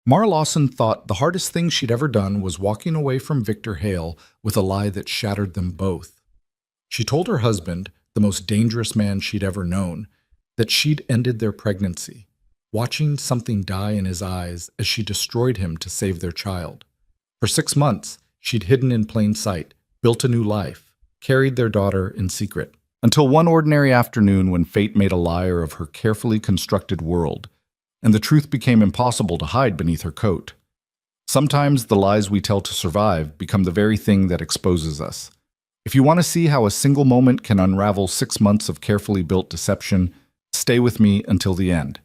Mara Lawson thought the hardest thing she'd ever done was walking away from Victor Hale with a lie that shattered them both. She told her husband, the most dangerous man she'd ever known, that she'd ended their pregnancy, watching something die in his eyes as she destroyed him to save their child. For 6 months, she'd hidden in plain sight, built a new life, carried their daughter in secret. Until one ordinary afternoon when fate made a liar of her carefully constructed world, and the truth became impossible to hide beneath her coat. Sometimes the lies we tell to survive become the very thing that exposes us. If you want to see how a single moment can unravel 6 months of carefully built deception, stay with me until the end.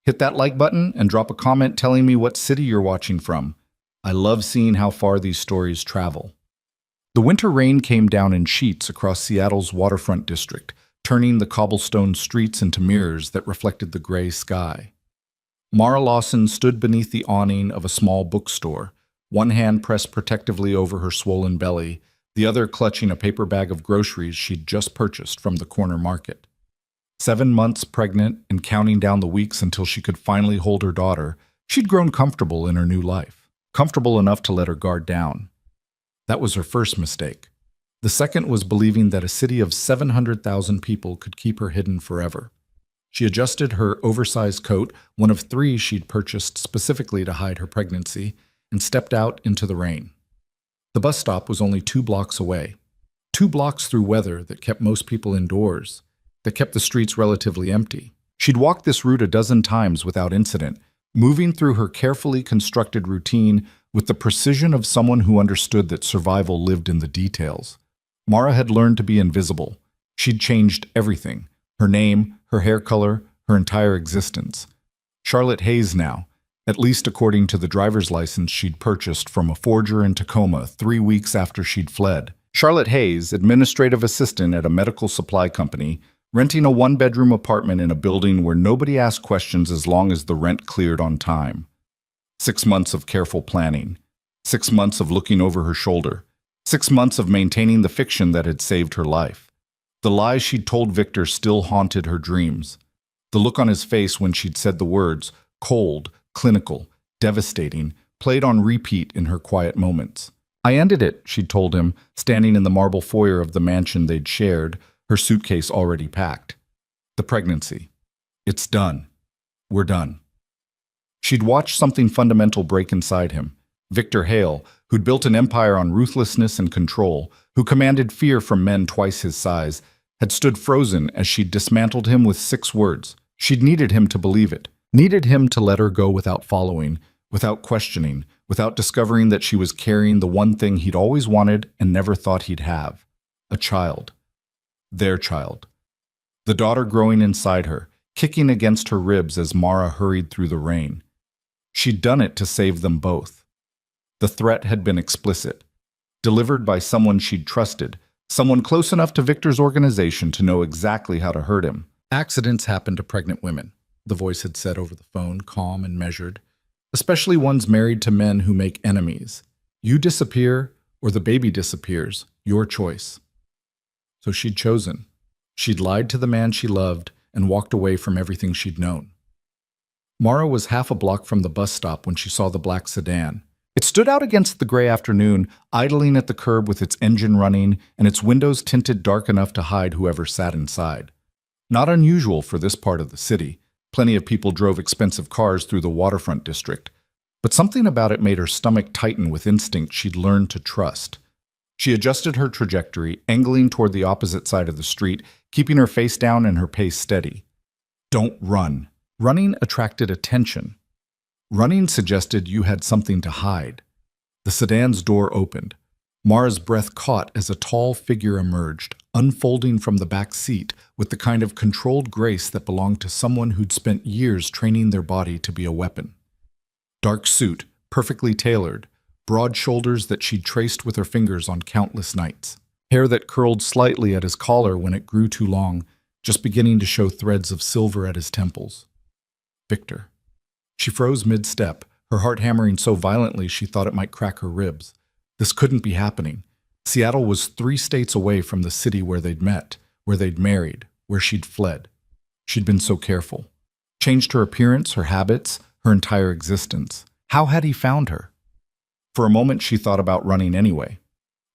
Hit that like button and drop a comment telling me what city you're watching from. I love seeing how far these stories travel. The winter rain came down in sheets across Seattle's waterfront district, turning the cobblestone streets into mirrors that reflected the gray sky. Mara Lawson stood beneath the awning of a small bookstore, one hand pressed protectively over her swollen belly, the other clutching a paper bag of groceries she'd just purchased from the corner market. 7 months pregnant and counting down the weeks until she could finally hold her daughter, she'd grown comfortable in her new life, comfortable enough to let her guard down. That was her first mistake. The second was believing that a city of 700,000 people could keep her hidden forever. She adjusted her oversized coat, one of 3 she'd purchased specifically to hide her pregnancy, and stepped out into the rain. The bus stop was only 2 blocks away. 2 blocks through weather that kept most people indoors, that kept the streets relatively empty. She'd walked this route a dozen times without incident, moving through her carefully constructed routine with the precision of someone who understood that survival lived in the details. Mara had learned to be invisible. She'd changed everything. Her name, her hair color, her entire existence. Charlotte Hayes now, at least according to the driver's license she'd purchased from a forger in Tacoma 3 weeks after she'd fled. Charlotte Hayes, administrative assistant at a medical supply company, renting a 1-bedroom apartment in a building where nobody asked questions as long as the rent cleared on time. 6 months of careful planning. 6 months of looking over her shoulder. 6 months of maintaining the fiction that had saved her life. The lies she'd told Victor still haunted her dreams. The look on his face when she'd said the words, cold, clinical, devastating, played on repeat in her quiet moments. I ended it, she'd told him, standing in the marble foyer of the mansion they'd shared, her suitcase already packed. The pregnancy. It's done. We're done. She'd watched something fundamental break inside him. Victor Hale, who'd built an empire on ruthlessness and control, who commanded fear from men twice his size, had stood frozen as she'd dismantled him with 6 words. She'd needed him to believe it, needed him to let her go without following, without questioning, without discovering that she was carrying the one thing he'd always wanted and never thought he'd have. A child. Their child. The daughter growing inside her, kicking against her ribs as Mara hurried through the rain. She'd done it to save them both. The threat had been explicit, delivered by someone she'd trusted, someone close enough to Victor's organization to know exactly how to hurt him. Accidents happen to pregnant women, the voice had said over the phone, calm and measured, especially ones married to men who make enemies. You disappear, or the baby disappears, your choice. So she'd chosen. She'd lied to the man she loved and walked away from everything she'd known. Mara was half a block from the bus stop when she saw the black sedan. It stood out against the gray afternoon, idling at the curb with its engine running and its windows tinted dark enough to hide whoever sat inside. Not unusual for this part of the city. Plenty of people drove expensive cars through the waterfront district. But something about it made her stomach tighten with instinct she'd learned to trust. She adjusted her trajectory, angling toward the opposite side of the street, keeping her face down and her pace steady. Don't run. Running attracted attention. Running suggested you had something to hide. The sedan's door opened. Mara's breath caught as a tall figure emerged, unfolding from the back seat with the kind of controlled grace that belonged to someone who'd spent years training their body to be a weapon. Dark suit, perfectly tailored, broad shoulders that she'd traced with her fingers on countless nights. Hair that curled slightly at his collar when it grew too long, just beginning to show threads of silver at his temples. Victor. She froze mid-step, her heart hammering so violently she thought it might crack her ribs. This couldn't be happening. Seattle was 3 states away from the city where they'd met, where they'd married, where she'd fled. She'd been so careful. Changed her appearance, her habits, her entire existence. How had he found her? For a moment, she thought about running anyway.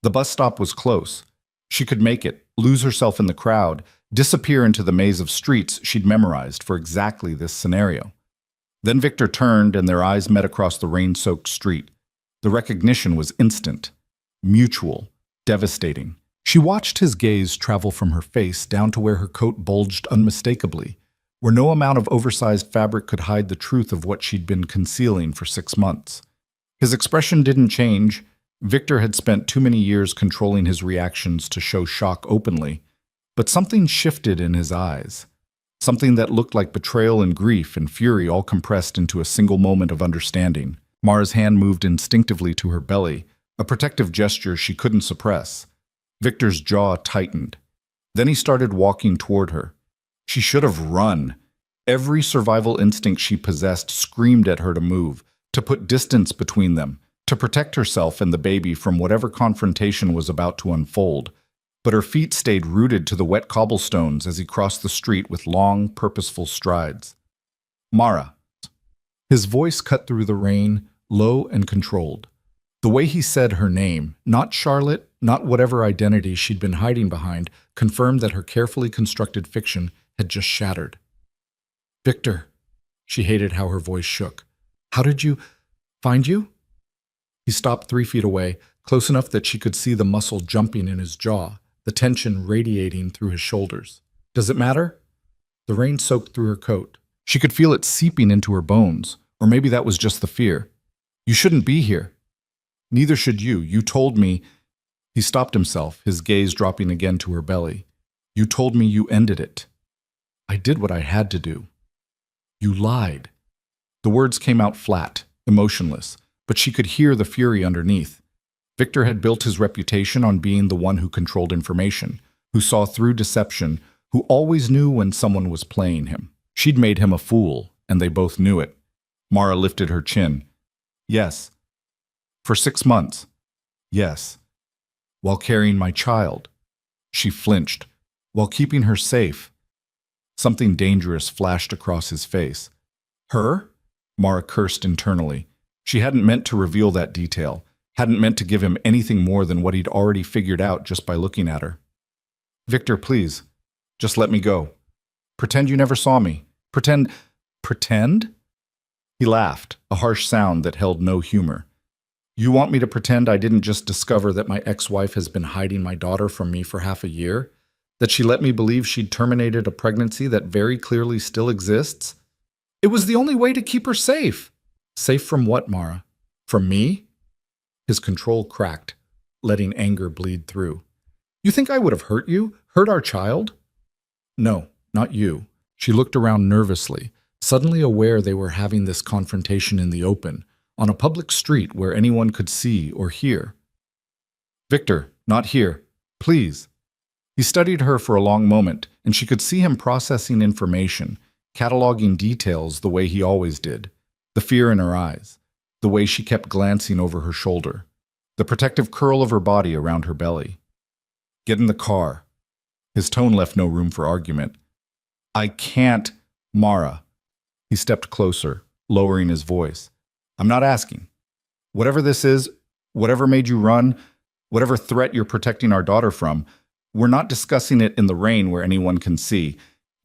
The bus stop was close. She could make it, lose herself in the crowd, disappear into the maze of streets she'd memorized for exactly this scenario. Then Victor turned and their eyes met across the rain-soaked street. The recognition was instant, mutual, devastating. She watched his gaze travel from her face down to where her coat bulged unmistakably, where no amount of oversized fabric could hide the truth of what she'd been concealing for 6 months. His expression didn't change. Victor had spent too many years controlling his reactions to show shock openly, but something shifted in his eyes. Something that looked like betrayal and grief and fury all compressed into a single moment of understanding. Mara's hand moved instinctively to her belly, a protective gesture she couldn't suppress. Victor's jaw tightened. Then he started walking toward her. She should have run. Every survival instinct she possessed screamed at her to move, to put distance between them, to protect herself and the baby from whatever confrontation was about to unfold. But her feet stayed rooted to the wet cobblestones as he crossed the street with long, purposeful strides. Mara. His voice cut through the rain, low and controlled. The way he said her name, not Charlotte, not whatever identity she'd been hiding behind, confirmed that her carefully constructed fiction had just shattered. Victor. She hated how her voice shook. How did you find you? He stopped 3 feet away, close enough that she could see the muscle jumping in his jaw, the tension radiating through his shoulders. Does it matter? The rain soaked through her coat. She could feel it seeping into her bones, or maybe that was just the fear. You shouldn't be here. Neither should you. You told me. He stopped himself, his gaze dropping again to her belly. You told me you ended it. I did what I had to do. You lied. The words came out flat, emotionless, but she could hear the fury underneath. Victor had built his reputation on being the one who controlled information, who saw through deception, who always knew when someone was playing him. She'd made him a fool, and they both knew it. Mara lifted her chin. Yes. For 6 months. Yes. While carrying my child. She flinched. While keeping her safe. Something dangerous flashed across his face. Her? Mara cursed internally. She hadn't meant to reveal that detail, hadn't meant to give him anything more than what he'd already figured out just by looking at her. Victor, please, just let me go. Pretend you never saw me. Pretend? He laughed, a harsh sound that held no humor. You want me to pretend I didn't just discover that my ex-wife has been hiding my daughter from me for half a year? That she let me believe she'd terminated a pregnancy that very clearly still exists? It was the only way to keep her safe. Safe from what, Mara? From me? His control cracked, letting anger bleed through. You think I would have hurt you? Hurt our child? No, not you. She looked around nervously, suddenly aware they were having this confrontation in the open, on a public street where anyone could see or hear. Victor, not here. Please. He studied her for a long moment, and she could see him processing information, cataloging details the way he always did. The fear in her eyes, the way she kept glancing over her shoulder, the protective curl of her body around her belly. Get in the car. His tone left no room for argument. I can't, Mara. He stepped closer, lowering his voice. I'm not asking. Whatever this is, whatever made you run, whatever threat you're protecting our daughter from, we're not discussing it in the rain where anyone can see.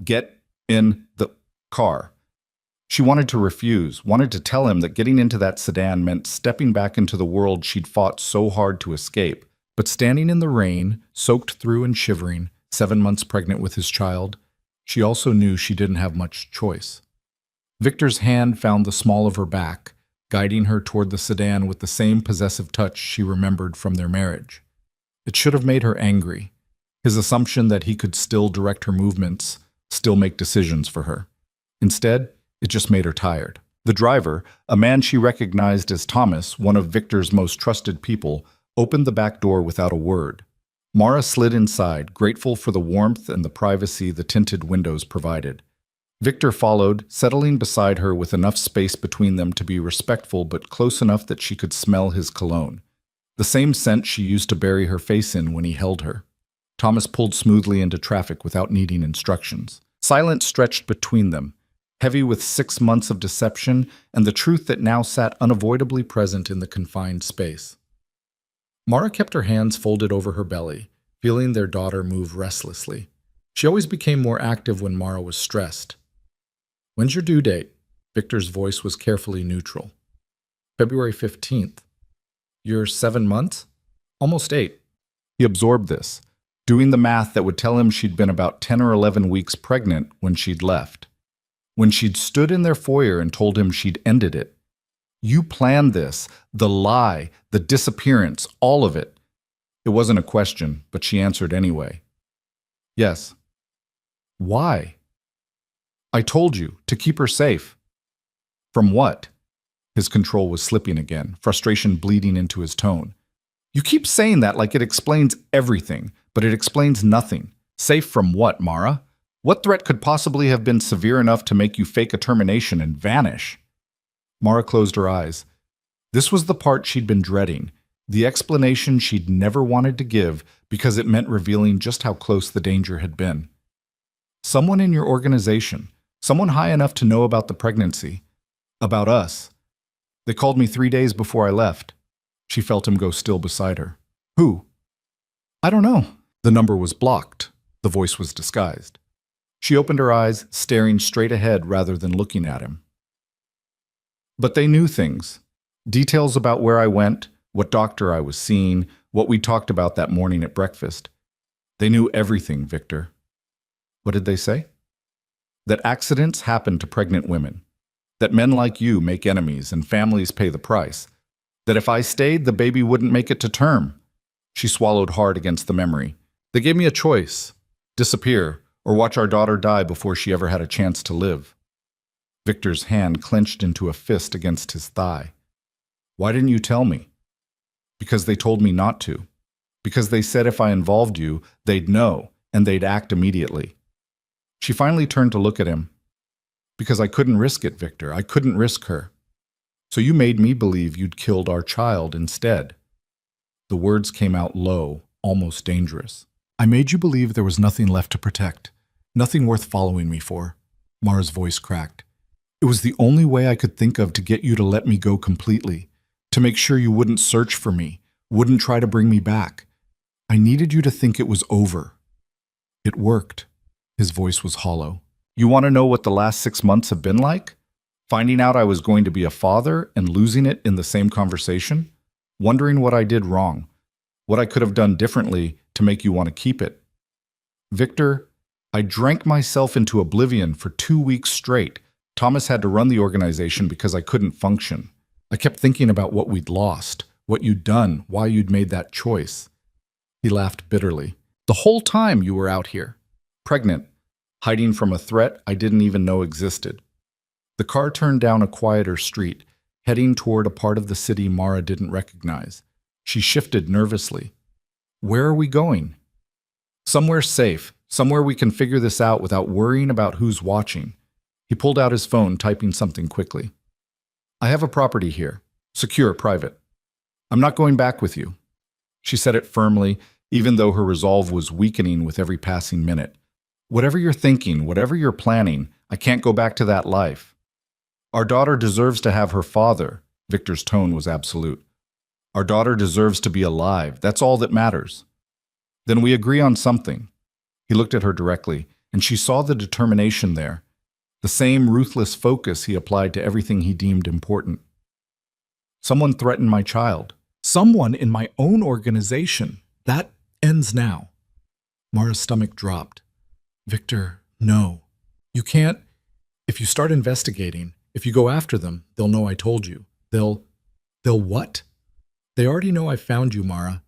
Get in the car. She wanted to refuse, wanted to tell him that getting into that sedan meant stepping back into the world she'd fought so hard to escape. But standing in the rain, soaked through and shivering, 7 months pregnant with his child, she also knew she didn't have much choice. Victor's hand found the small of her back, guiding her toward the sedan with the same possessive touch she remembered from their marriage. It should have made her angry, his assumption that he could still direct her movements, still make decisions for her. Instead, it just made her tired. The driver, a man she recognized as Thomas, one of Victor's most trusted people, opened the back door without a word. Mara slid inside, grateful for the warmth and the privacy the tinted windows provided. Victor followed, settling beside her with enough space between them to be respectful but close enough that she could smell his cologne, the same scent she used to bury her face in when he held her. Thomas pulled smoothly into traffic without needing instructions. Silence stretched between them, heavy with 6 months of deception and the truth that now sat unavoidably present in the confined space. Mara kept her hands folded over her belly, feeling their daughter move restlessly. She always became more active when Mara was stressed. "When's your due date?" Victor's voice was carefully neutral. "February 15th. You're 7 months? Almost 8. He absorbed this, doing the math that would tell him she'd been about 10 or 11 weeks pregnant when she'd left. When she'd stood in their foyer and told him she'd ended it. You planned this, the lie, the disappearance, all of it. It wasn't a question, but she answered anyway. "Yes." "Why?" "I told you, to keep her safe." "From what?" His control was slipping again, frustration bleeding into his tone. "You keep saying that like it explains everything, but it explains nothing. Safe from what, Mara? What threat could possibly have been severe enough to make you fake a termination and vanish?" Mara closed her eyes. This was the part she'd been dreading, the explanation she'd never wanted to give because it meant revealing just how close the danger had been. "Someone in your organization, someone high enough to know about the pregnancy, about us. They called me 3 days before I left." She felt him go still beside her. "Who?" "I don't know." The number was blocked. The voice was disguised. She opened her eyes, staring straight ahead rather than looking at him. "But they knew things. Details about where I went, what doctor I was seeing, what we talked about that morning at breakfast. They knew everything, Victor." "What did they say?" "That accidents happen to pregnant women. That men like you make enemies and families pay the price. That if I stayed, the baby wouldn't make it to term." She swallowed hard against the memory. "They gave me a choice. Disappear, or watch our daughter die before she ever had a chance to live." Victor's hand clenched into a fist against his thigh. "Why didn't you tell me?" "Because they told me not to. Because they said if I involved you, they'd know, and they'd act immediately." She finally turned to look at him. "Because I couldn't risk it, Victor. I couldn't risk her. So you made me believe you'd killed our child instead." The words came out low, almost dangerous. "I made you believe there was nothing left to protect, nothing worth following me for." Mara's voice cracked. "It was the only way I could think of to get you to let me go completely, to make sure you wouldn't search for me, wouldn't try to bring me back. I needed you to think it was over." "It worked." His voice was hollow. "You want to know what the last 6 months have been like? Finding out I was going to be a father and losing it in the same conversation? Wondering what I did wrong, what I could have done differently to make you want to keep it? Victor, I drank myself into oblivion for 2 weeks straight. Thomas had to run the organization because I couldn't function. I kept thinking about what we'd lost, what you'd done, why you'd made that choice." He laughed bitterly. "The whole time you were out here, pregnant, hiding from a threat I didn't even know existed." The car turned down a quieter street, heading toward a part of the city Mara didn't recognize. She shifted nervously. "Where are we going?" "Somewhere safe, somewhere we can figure this out without worrying about who's watching." He pulled out his phone, typing something quickly. "I have a property here. Secure, private. I'm not going back with you." She said it firmly, even though her resolve was weakening with every passing minute. "Whatever you're thinking, whatever you're planning, I can't go back to that life. Our daughter deserves to have her father." Victor's tone was absolute. "Our daughter deserves to be alive. That's all that matters." "Then we agree on something." He looked at her directly, and she saw the determination there, the same ruthless focus he applied to everything he deemed important. "Someone threatened my child. Someone in my own organization. That ends now." Mara's stomach dropped. "Victor, no. You can't. If you start investigating, if you go after them, they'll know I told you. They'll what?" "They already know I found you, Mara.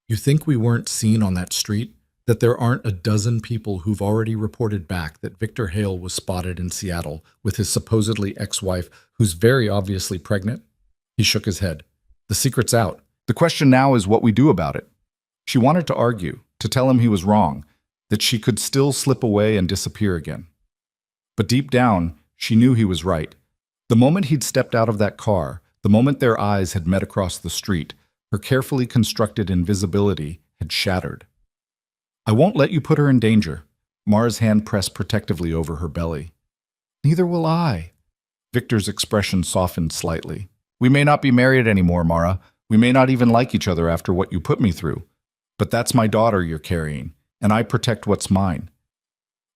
You think we weren't seen on that street? That there aren't a dozen people who've already reported back that Victor Hale was spotted in Seattle with his supposedly ex-wife, who's very obviously pregnant?" He shook his head. "The secret's out. The question now is what we do about it." She wanted to argue, to tell him he was wrong, that she could still slip away and disappear again. But deep down, she knew he was right. The moment he'd stepped out of that car, the moment their eyes had met across the street, her carefully constructed invisibility had shattered. "I won't let you put her in danger." Mara's hand pressed protectively over her belly. Neither will I. Victor's expression softened slightly. We may not be married anymore, Mara. We may not even like each other after what you put me through. But that's my daughter you're carrying, and I protect what's mine.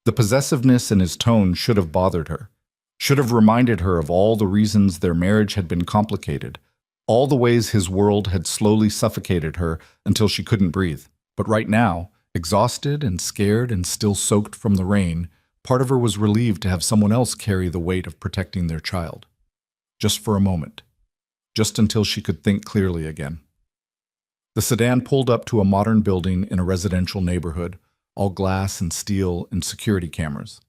The possessiveness in his tone should have bothered her, should have reminded her of all the reasons their marriage had been complicated, all the ways his world had slowly suffocated her until she couldn't breathe. But right now, exhausted and scared and still soaked from the rain, part of her was relieved to have someone else carry the weight of protecting their child. Just for a moment. Just until she could think clearly again. The sedan pulled up to a modern building in a residential neighborhood, all glass and steel and security cameras.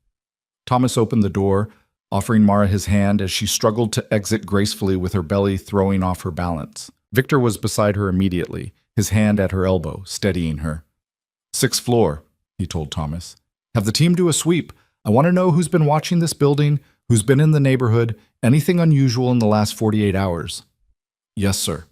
Thomas opened the door, offering Mara his hand as she struggled to exit gracefully with her belly throwing off her balance. Victor was beside her immediately, his hand at her elbow, steadying her. 6th floor, he told Thomas. Have the team do a sweep. I want to know who's been watching this building, who's been in the neighborhood, anything unusual in the last 48 hours. Yes, sir.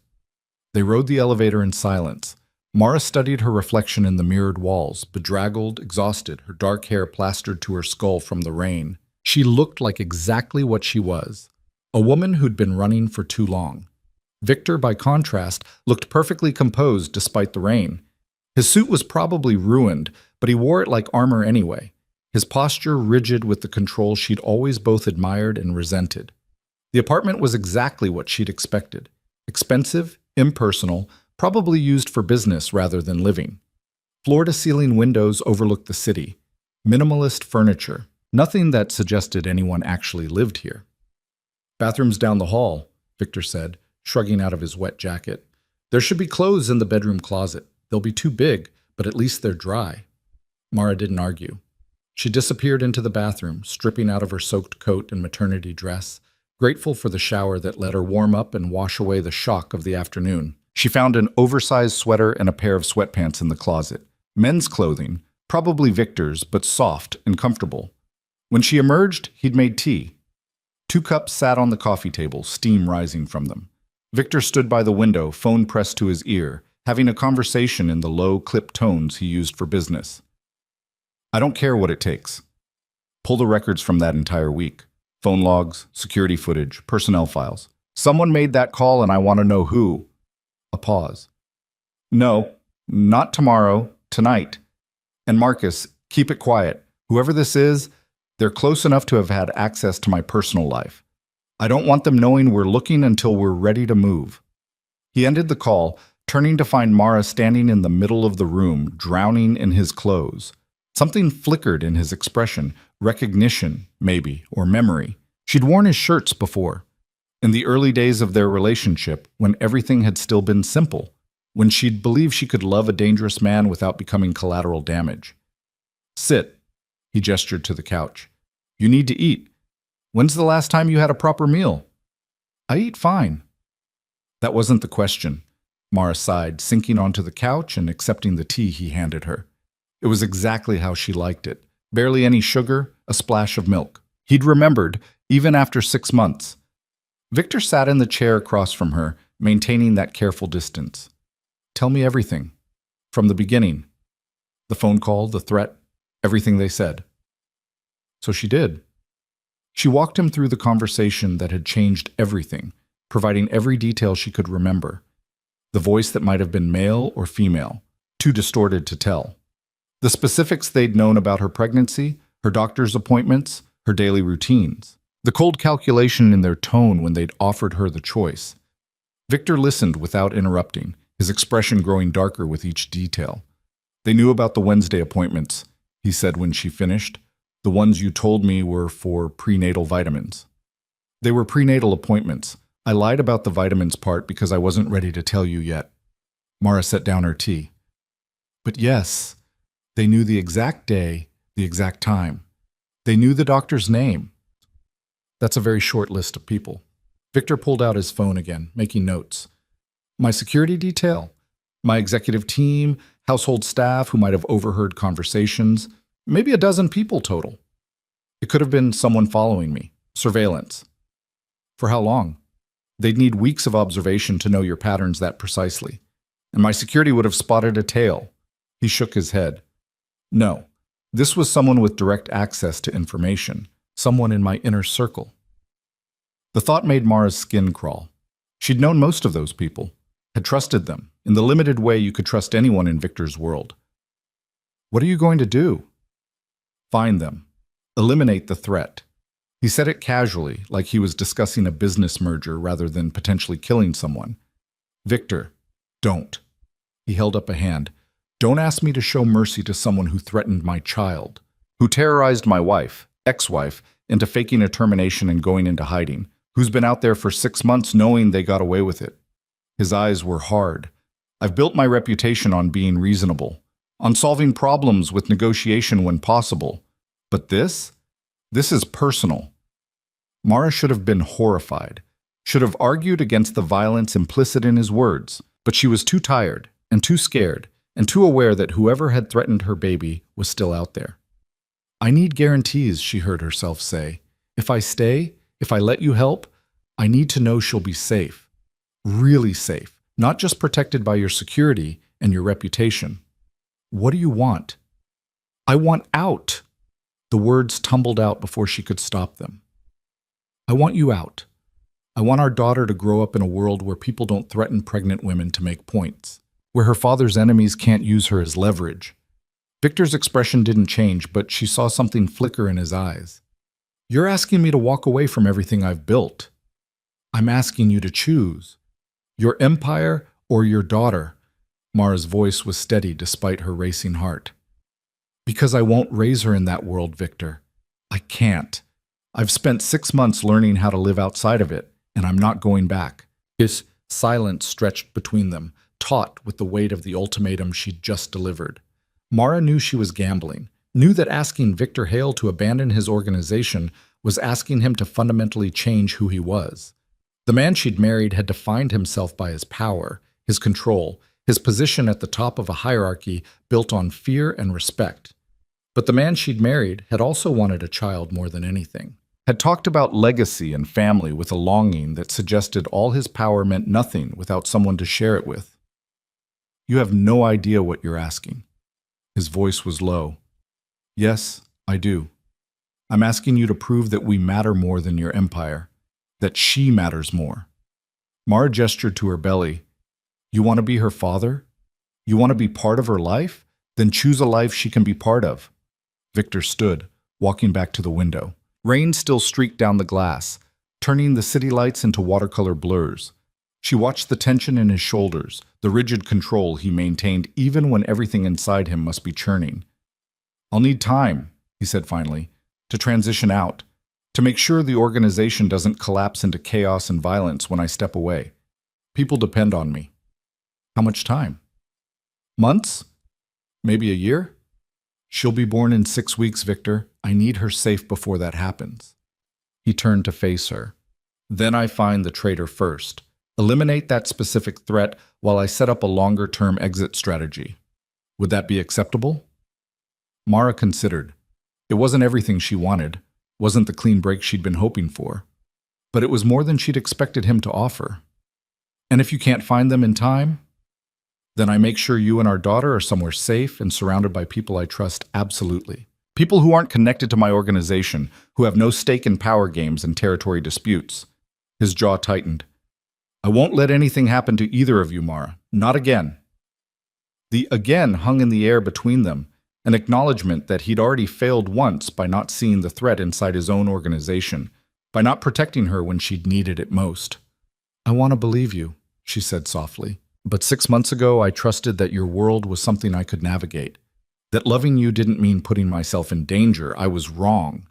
They rode the elevator in silence. Mara studied her reflection in the mirrored walls, bedraggled, exhausted, her dark hair plastered to her skull from the rain. She looked like exactly what she was, a woman who'd been running for too long. Victor, by contrast, looked perfectly composed despite the rain. His suit was probably ruined, but he wore it like armor anyway, his posture rigid with the control she'd always both admired and resented. The apartment was exactly what she'd expected. Expensive, impersonal, probably used for business rather than living. Floor-to-ceiling windows overlooked the city. Minimalist furniture. Nothing that suggested anyone actually lived here. Bathrooms down the hall, Victor said, shrugging out of his wet jacket. There should be clothes in the bedroom closet. They'll be too big, but at least they're dry. Mara didn't argue. She disappeared into the bathroom, stripping out of her soaked coat and maternity dress, grateful for the shower that let her warm up and wash away the shock of the afternoon. She found an oversized sweater and a pair of sweatpants in the closet. Men's clothing, probably Victor's, but soft and comfortable. When she emerged, he'd made tea. 2 cups sat on the coffee table, steam rising from them. Victor stood by the window, phone pressed to his ear, having a conversation in the low, clipped tones he used for business. I don't care what it takes. Pull the records from that entire week. Phone logs, security footage, personnel files. Someone made that call and I want to know who. A pause. No, not tomorrow, tonight. And Marcus, keep it quiet. Whoever this is, they're close enough to have had access to my personal life. I don't want them knowing we're looking until we're ready to move. He ended the call, turning to find Mara standing in the middle of the room, drowning in his clothes. Something flickered in his expression, recognition, maybe, or memory. She'd worn his shirts before. In the early days of their relationship, when everything had still been simple, when she'd believed she could love a dangerous man without becoming collateral damage. Sit, he gestured to the couch. You need to eat. When's the last time you had a proper meal? I eat fine. That wasn't the question. Mara sighed, sinking onto the couch and accepting the tea he handed her. It was exactly how she liked it. Barely any sugar, a splash of milk. He'd remembered, even after 6 months. Victor sat in the chair across from her, maintaining that careful distance. Tell me everything. From the beginning. The phone call, the threat, everything they said. So she did. She walked him through the conversation that had changed everything, providing every detail she could remember. The voice that might have been male or female, too distorted to tell. The specifics they'd known about her pregnancy, her doctor's appointments, her daily routines. The cold calculation in their tone when they'd offered her the choice. Victor listened without interrupting, his expression growing darker with each detail. They knew about the Wednesday appointments, he said when she finished. The ones you told me were for prenatal vitamins. They were prenatal appointments. I lied about the vitamins part because I wasn't ready to tell you yet. Mara set down her tea. But yes, they knew the exact day, the exact time. They knew the doctor's name. That's a very short list of people. Victor pulled out his phone again, making notes. My security detail, my executive team, household staff who might have overheard conversations, maybe a dozen people total. It could have been someone following me, surveillance. For how long? They'd need weeks of observation to know your patterns that precisely. And my security would have spotted a tail. He shook his head. No, this was someone with direct access to information, Someone in my inner circle. The thought made Mara's skin crawl. She'd known most of those people, had trusted them, in the limited way you could trust anyone in Victor's world. What are you going to do? Find them. Eliminate the threat. He said it casually, like he was discussing a business merger rather than potentially killing someone. Victor, don't. He held up a hand. Don't ask me to show mercy to someone who threatened my child, who terrorized my wife, ex-wife, into faking a termination and going into hiding, who's been out there for 6 months knowing they got away with it. His eyes were hard. I've built my reputation on being reasonable, on solving problems with negotiation when possible. But this is personal. Mara should have been horrified, should have argued against the violence implicit in his words, but she was too tired and too scared and too aware that whoever had threatened her baby was still out there. I need guarantees, she heard herself say. If I stay, if I let you help, I need to know she'll be safe. Really safe, not just protected by your security and your reputation. What do you want? I want out. The words tumbled out before she could stop them. I want you out. I want our daughter to grow up in a world where people don't threaten pregnant women to make points, where her father's enemies can't use her as leverage. Victor's expression didn't change, but she saw something flicker in his eyes. You're asking me to walk away from everything I've built. I'm asking you to choose. Your empire or your daughter. Mara's voice was steady despite her racing heart. Because I won't raise her in that world, Victor. I can't. I've spent 6 months learning how to live outside of it, and I'm not going back. His silence stretched between them, taut with the weight of the ultimatum she'd just delivered. Mara knew she was gambling, knew that asking Victor Hale to abandon his organization was asking him to fundamentally change who he was. The man she'd married had defined himself by his power, his control, his position at the top of a hierarchy built on fear and respect. But the man she'd married had also wanted a child more than anything, had talked about legacy and family with a longing that suggested all his power meant nothing without someone to share it with. You have no idea what you're asking. His voice was low. Yes, I do. I'm asking you to prove that we matter more than your empire, that she matters more. Mara gestured to her belly. You want to be her father? You want to be part of her life? Then choose a life she can be part of. Victor stood, walking back to the window. Rain still streaked down the glass, turning the city lights into watercolor blurs. She watched the tension in his shoulders, the rigid control he maintained even when everything inside him must be churning. I'll need time, he said finally, to transition out, to make sure the organization doesn't collapse into chaos and violence when I step away. People depend on me. How much time? Months? Maybe a year? She'll be born in 6 weeks, Victor. I need her safe before that happens. He turned to face her. Then I find the traitor first. Eliminate that specific threat while I set up a longer-term exit strategy. Would that be acceptable? Mara considered. It wasn't everything she wanted, wasn't the clean break she'd been hoping for, but it was more than she'd expected him to offer. And if you can't find them in time, then I make sure you and our daughter are somewhere safe and surrounded by people I trust absolutely. People who aren't connected to my organization, who have no stake in power games and territory disputes. His jaw tightened. I won't let anything happen to either of you, Mara. Not again. The again hung in the air between them, an acknowledgement that he'd already failed once by not seeing the threat inside his own organization, by not protecting her when she'd needed it most. I want to believe you, she said softly. But 6 months ago, I trusted that your world was something I could navigate. That loving you didn't mean putting myself in danger. I was wrong.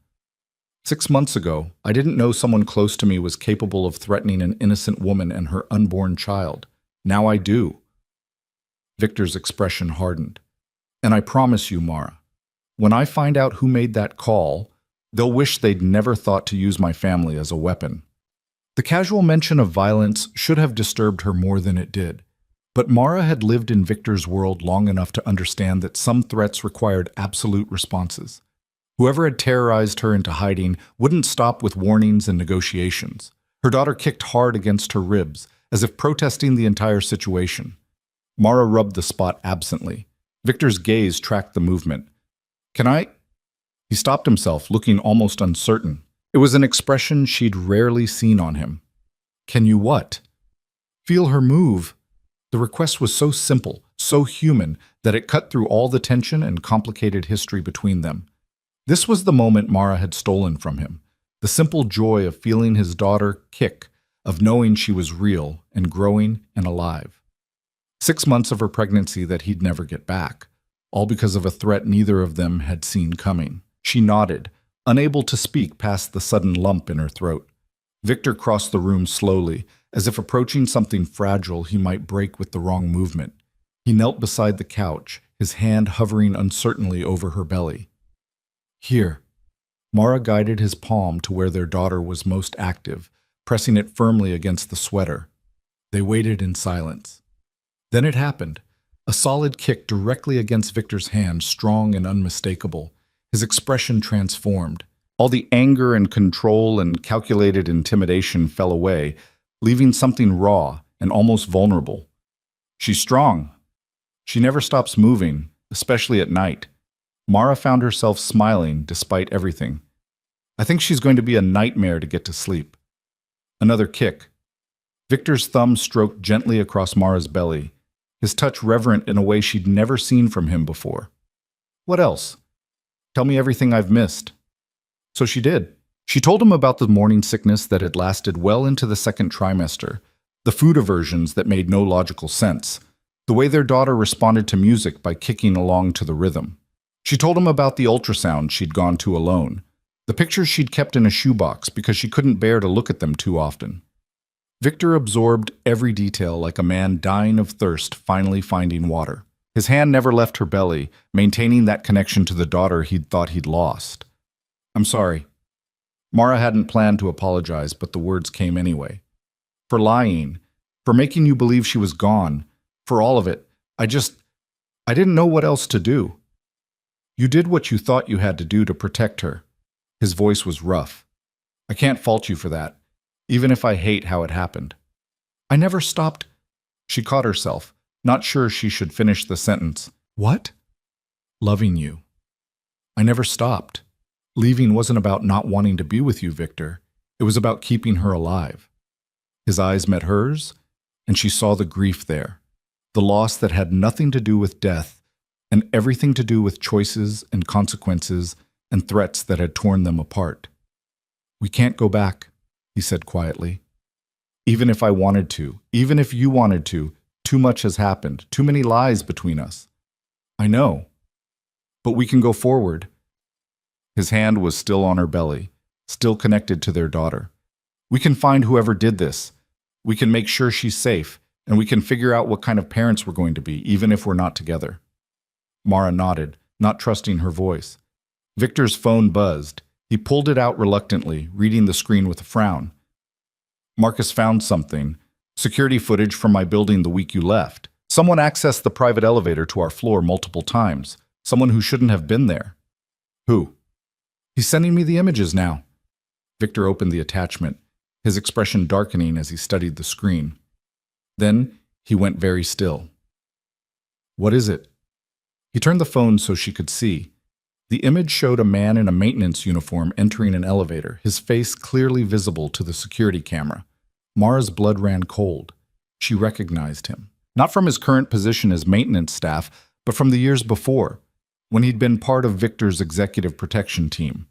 6 months ago, I didn't know someone close to me was capable of threatening an innocent woman and her unborn child. Now I do. Victor's expression hardened. And I promise you, Mara, when I find out who made that call, they'll wish they'd never thought to use my family as a weapon. The casual mention of violence should have disturbed her more than it did. But Mara had lived in Victor's world long enough to understand that some threats required absolute responses. Whoever had terrorized her into hiding wouldn't stop with warnings and negotiations. Her daughter kicked hard against her ribs, as if protesting the entire situation. Mara rubbed the spot absently. Victor's gaze tracked the movement. Can I He stopped himself, looking almost uncertain. It was an expression she'd rarely seen on him. Can you what? Feel her move. The request was so simple, so human, that it cut through all the tension and complicated history between them. This was the moment Mara had stolen from him. The simple joy of feeling his daughter kick, of knowing she was real and growing and alive. 6 months of her pregnancy that he'd never get back, all because of a threat neither of them had seen coming. She nodded, unable to speak past the sudden lump in her throat. Victor crossed the room slowly, as if approaching something fragile he might break with the wrong movement. He knelt beside the couch, his hand hovering uncertainly over her belly. Here. Mara guided his palm to where their daughter was most active, pressing it firmly against the sweater. They waited in silence. Then it happened. A solid kick directly against Victor's hand, strong and unmistakable. His expression transformed. All the anger and control and calculated intimidation fell away, leaving something raw and almost vulnerable. She's strong. She never stops moving, especially at night. Mara found herself smiling despite everything. I think she's going to be a nightmare to get to sleep. Another kick. Victor's thumb stroked gently across Mara's belly, his touch reverent in a way she'd never seen from him before. What else? Tell me everything I've missed. So she did. She told him about the morning sickness that had lasted well into the second trimester, the food aversions that made no logical sense, the way their daughter responded to music by kicking along to the rhythm. She told him about the ultrasound she'd gone to alone, the pictures she'd kept in a shoebox because she couldn't bear to look at them too often. Victor absorbed every detail like a man dying of thirst finally finding water. His hand never left her belly, maintaining that connection to the daughter he'd thought he'd lost. I'm sorry. Mara hadn't planned to apologize, but the words came anyway. For lying, for making you believe she was gone, for all of it, I didn't know what else to do. You did what you thought you had to do to protect her. His voice was rough. I can't fault you for that, even if I hate how it happened. I never stopped. She caught herself, not sure she should finish the sentence. What? Loving you. I never stopped. Leaving wasn't about not wanting to be with you, Victor. It was about keeping her alive. His eyes met hers, and she saw the grief there, the loss that had nothing to do with death and everything to do with choices and consequences and threats that had torn them apart. We can't go back, he said quietly. Even if I wanted to, even if you wanted to, too much has happened, too many lies between us. I know. But we can go forward. His hand was still on her belly, still connected to their daughter. We can find whoever did this. We can make sure she's safe, and we can figure out what kind of parents we're going to be, even if we're not together. Mara nodded, not trusting her voice. Victor's phone buzzed. He pulled it out reluctantly, reading the screen with a frown. Marcus found something. Security footage from my building the week you left. Someone accessed the private elevator to our floor multiple times. Someone who shouldn't have been there. Who? He's sending me the images now. Victor opened the attachment, his expression darkening as he studied the screen. Then he went very still. What is it? He turned the phone so she could see. The image showed a man in a maintenance uniform entering an elevator, his face clearly visible to the security camera. Mara's blood ran cold. She recognized him, not from his current position as maintenance staff, but from the years before, when he'd been part of Victor's executive protection team,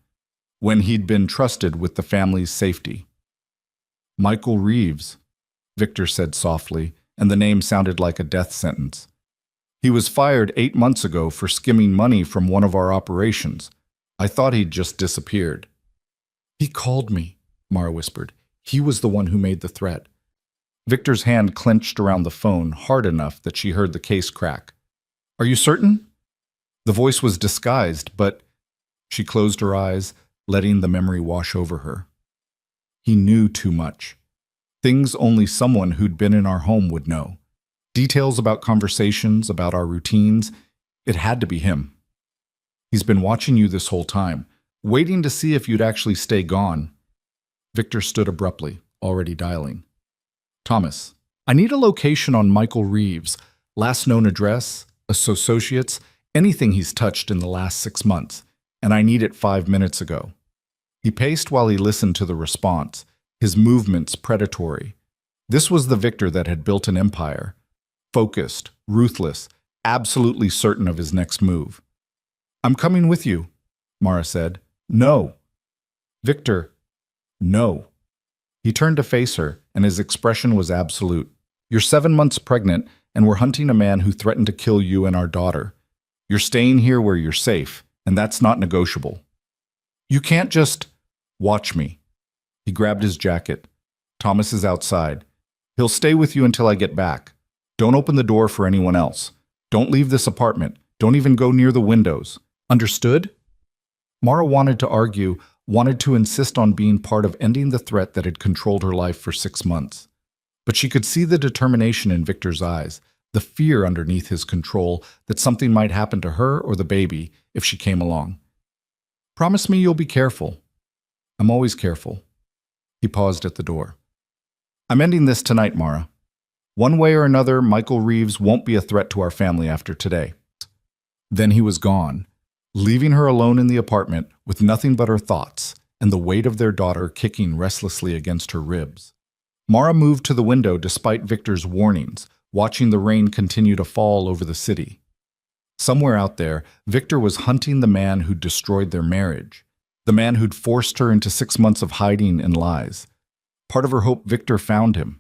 when he'd been trusted with the family's safety. Michael Reeves, Victor said softly, and the name sounded like a death sentence. He was fired 8 months ago for skimming money from one of our operations. I thought he'd just disappeared. He called me, Mara whispered. He was the one who made the threat. Victor's hand clenched around the phone hard enough that she heard the case crack. Are you certain? The voice was disguised, but she closed her eyes, letting the memory wash over her. He knew too much. Things only someone who'd been in our home would know. Details about conversations, about our routines. It had to be him. He's been watching you this whole time, waiting to see if you'd actually stay gone. Victor stood abruptly, already dialing. Thomas, I need a location on Michael Reeves, last known address, associates, anything he's touched in the last 6 months. and I need it 5 minutes ago." He paced while he listened to the response, his movements predatory. This was the Victor that had built an empire. Focused, ruthless, absolutely certain of his next move. "I'm coming with you," Mara said. "No." "Victor, no." He turned to face her, and his expression was absolute. "You're 7 months pregnant, and we're hunting a man who threatened to kill you and our daughter. You're staying here where you're safe, and that's not negotiable. You can't just watch me." He grabbed his jacket. "Thomas is outside. He'll stay with you until I get back. Don't open the door for anyone else. Don't leave this apartment. Don't even go near the windows. Understood?" Mara wanted to argue, wanted to insist on being part of ending the threat that had controlled her life for 6 months. But she could see the determination in Victor's eyes, the fear underneath his control that something might happen to her or the baby if she came along. "Promise me you'll be careful." "I'm always careful." He paused at the door. "I'm ending this tonight, Mara. One way or another, Michael Reeves won't be a threat to our family after today." Then he was gone, leaving her alone in the apartment with nothing but her thoughts and the weight of their daughter kicking restlessly against her ribs. Mara moved to the window despite Victor's warnings, watching the rain continue to fall over the city. Somewhere out there, Victor was hunting the man who'd destroyed their marriage, the man who'd forced her into 6 months of hiding and lies. Part of her hoped Victor found him.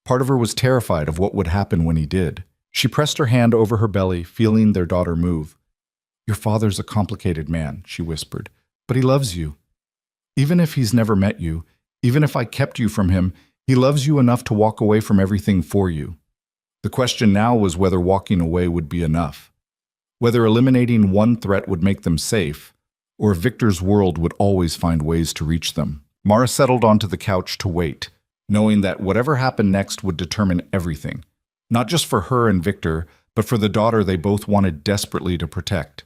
Part of her was terrified of what would happen when he did. She pressed her hand over her belly, feeling their daughter move. "Your father's a complicated man," she whispered, "but he loves you. Even if he's never met you, even if I kept you from him, he loves you enough to walk away from everything for you." The question now was whether walking away would be enough. Whether eliminating one threat would make them safe, or if Victor's world would always find ways to reach them. Mara settled onto the couch to wait, knowing that whatever happened next would determine everything. Not just for her and Victor, but for the daughter they both wanted desperately to protect.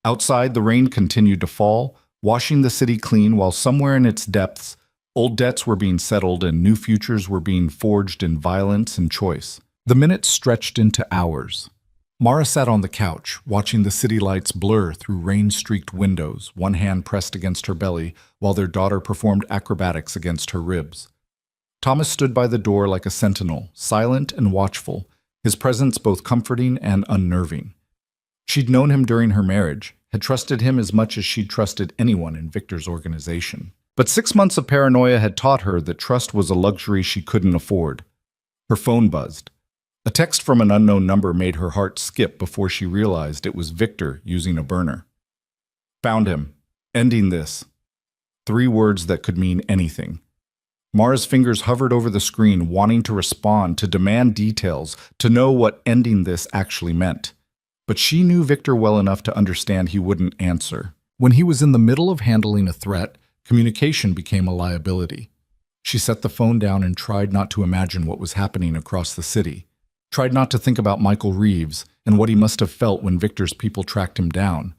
Outside, the rain continued to fall, washing the city clean while somewhere in its depths, old debts were being settled and new futures were being forged in violence and choice. The minutes stretched into hours. Mara sat on the couch, watching the city lights blur through rain-streaked windows, one hand pressed against her belly, while their daughter performed acrobatics against her ribs. Thomas stood by the door like a sentinel, silent and watchful, his presence both comforting and unnerving. She'd known him during her marriage, had trusted him as much as she'd trusted anyone in Victor's organization. But 6 months of paranoia had taught her that trust was a luxury she couldn't afford. Her phone buzzed. A text from an unknown number made her heart skip before she realized it was Victor using a burner. "Found him. Ending this." 3 words that could mean anything. Mara's fingers hovered over the screen, wanting to respond, to demand details, to know what ending this actually meant. But she knew Victor well enough to understand he wouldn't answer. When he was in the middle of handling a threat, communication became a liability. She set the phone down and tried not to imagine what was happening across the city. Tried not to think about Michael Reeves and what he must have felt when Victor's people tracked him down.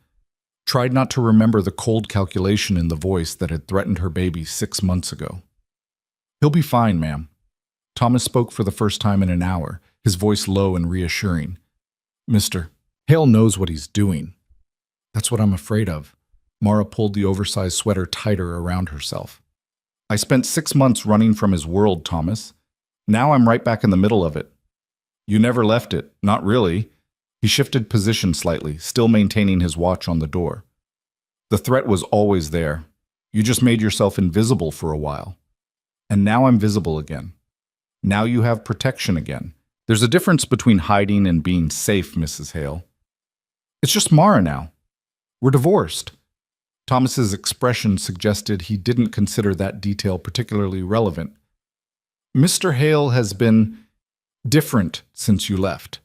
Tried not to remember the cold calculation in the voice that had threatened her baby 6 months ago. "He'll be fine, ma'am." Thomas spoke for the first time in an hour, his voice low and reassuring. "Mr. Hale knows what he's doing." "That's what I'm afraid of." Mara pulled the oversized sweater tighter around herself. "I spent 6 months running from his world, Thomas. Now I'm right back in the middle of it." "You never left it, not really." He shifted position slightly, still maintaining his watch on the door. "The threat was always there. You just made yourself invisible for a while. And now I'm visible again. Now you have protection again. There's a difference between hiding and being safe, Mrs. Hale. It's just Mara now. We're divorced." Thomas's expression suggested he didn't consider that detail particularly relevant. "Mr. Hale has been different since you left.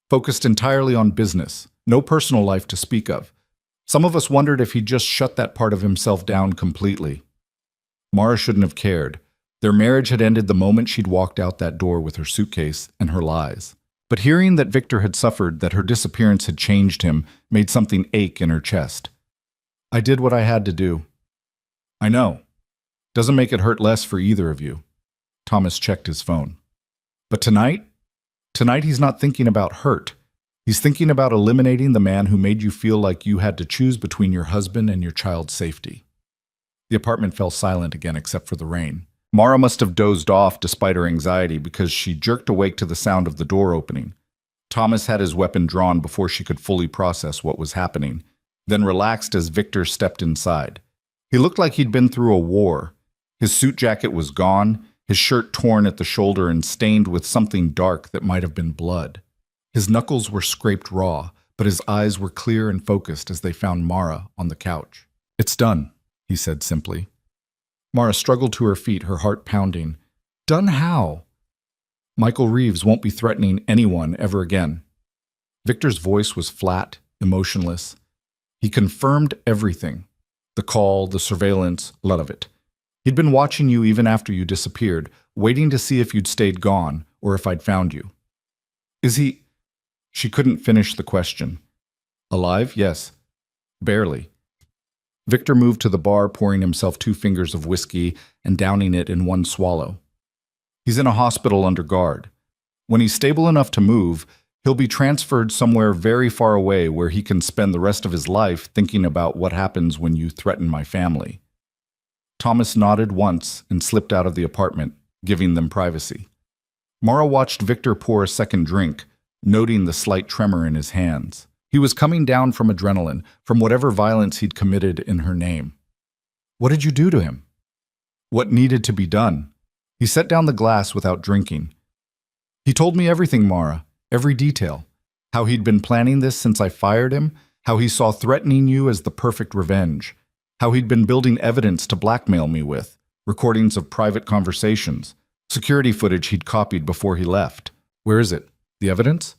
Focused entirely on business. No personal life to speak of. Some of us wondered if he'd just shut that part of himself down completely." Mara shouldn't have cared. Their marriage had ended the moment she'd walked out that door with her suitcase and her lies. But hearing that Victor had suffered, that her disappearance had changed him, made something ache in her chest. "I did what I had to do." "I know. Doesn't make it hurt less for either of you." Thomas checked his phone. "But tonight? Tonight he's not thinking about hurt. He's thinking about eliminating the man who made you feel like you had to choose between your husband and your child's safety. The apartment fell silent again except for the rain. Mara must have dozed off despite her anxiety because she jerked awake to the sound of the door opening. Thomas had his weapon drawn before she could fully process what was happening, then relaxed as Victor stepped inside. He looked like he'd been through a war. His suit jacket was gone, his shirt torn at the shoulder and stained with something dark that might have been blood. His knuckles were scraped raw, but his eyes were clear and focused as they found Mara on the couch. "It's done," he said simply. Mara struggled to her feet, her heart pounding. "Done how?" "Michael Reeves won't be threatening anyone ever again." Victor's voice was flat, emotionless. He confirmed everything. The call, the surveillance, a lot of it. He'd been watching you even after you disappeared, waiting to see if you'd stayed gone or if I'd found you. "Is he—" She couldn't finish the question. "Alive? Yes. Barely." Victor moved to the bar, pouring himself 2 fingers of whiskey and downing it in one swallow. "He's in a hospital under guard. When he's stable enough to move, he'll be transferred somewhere very far away where he can spend the rest of his life thinking about what happens when you threaten my family." Thomas nodded once and slipped out of the apartment, giving them privacy. Mara watched Victor pour a second drink, noting the slight tremor in his hands. He was coming down from adrenaline, from whatever violence he'd committed in her name. "What did you do to him?" "What needed to be done?" He set down the glass without drinking. "He told me everything, Mara, every detail. How he'd been planning this since I fired him, how he saw threatening you as the perfect revenge, how he'd been building evidence to blackmail me with, recordings of private conversations, security footage he'd copied before he left. Where is it? The evidence?"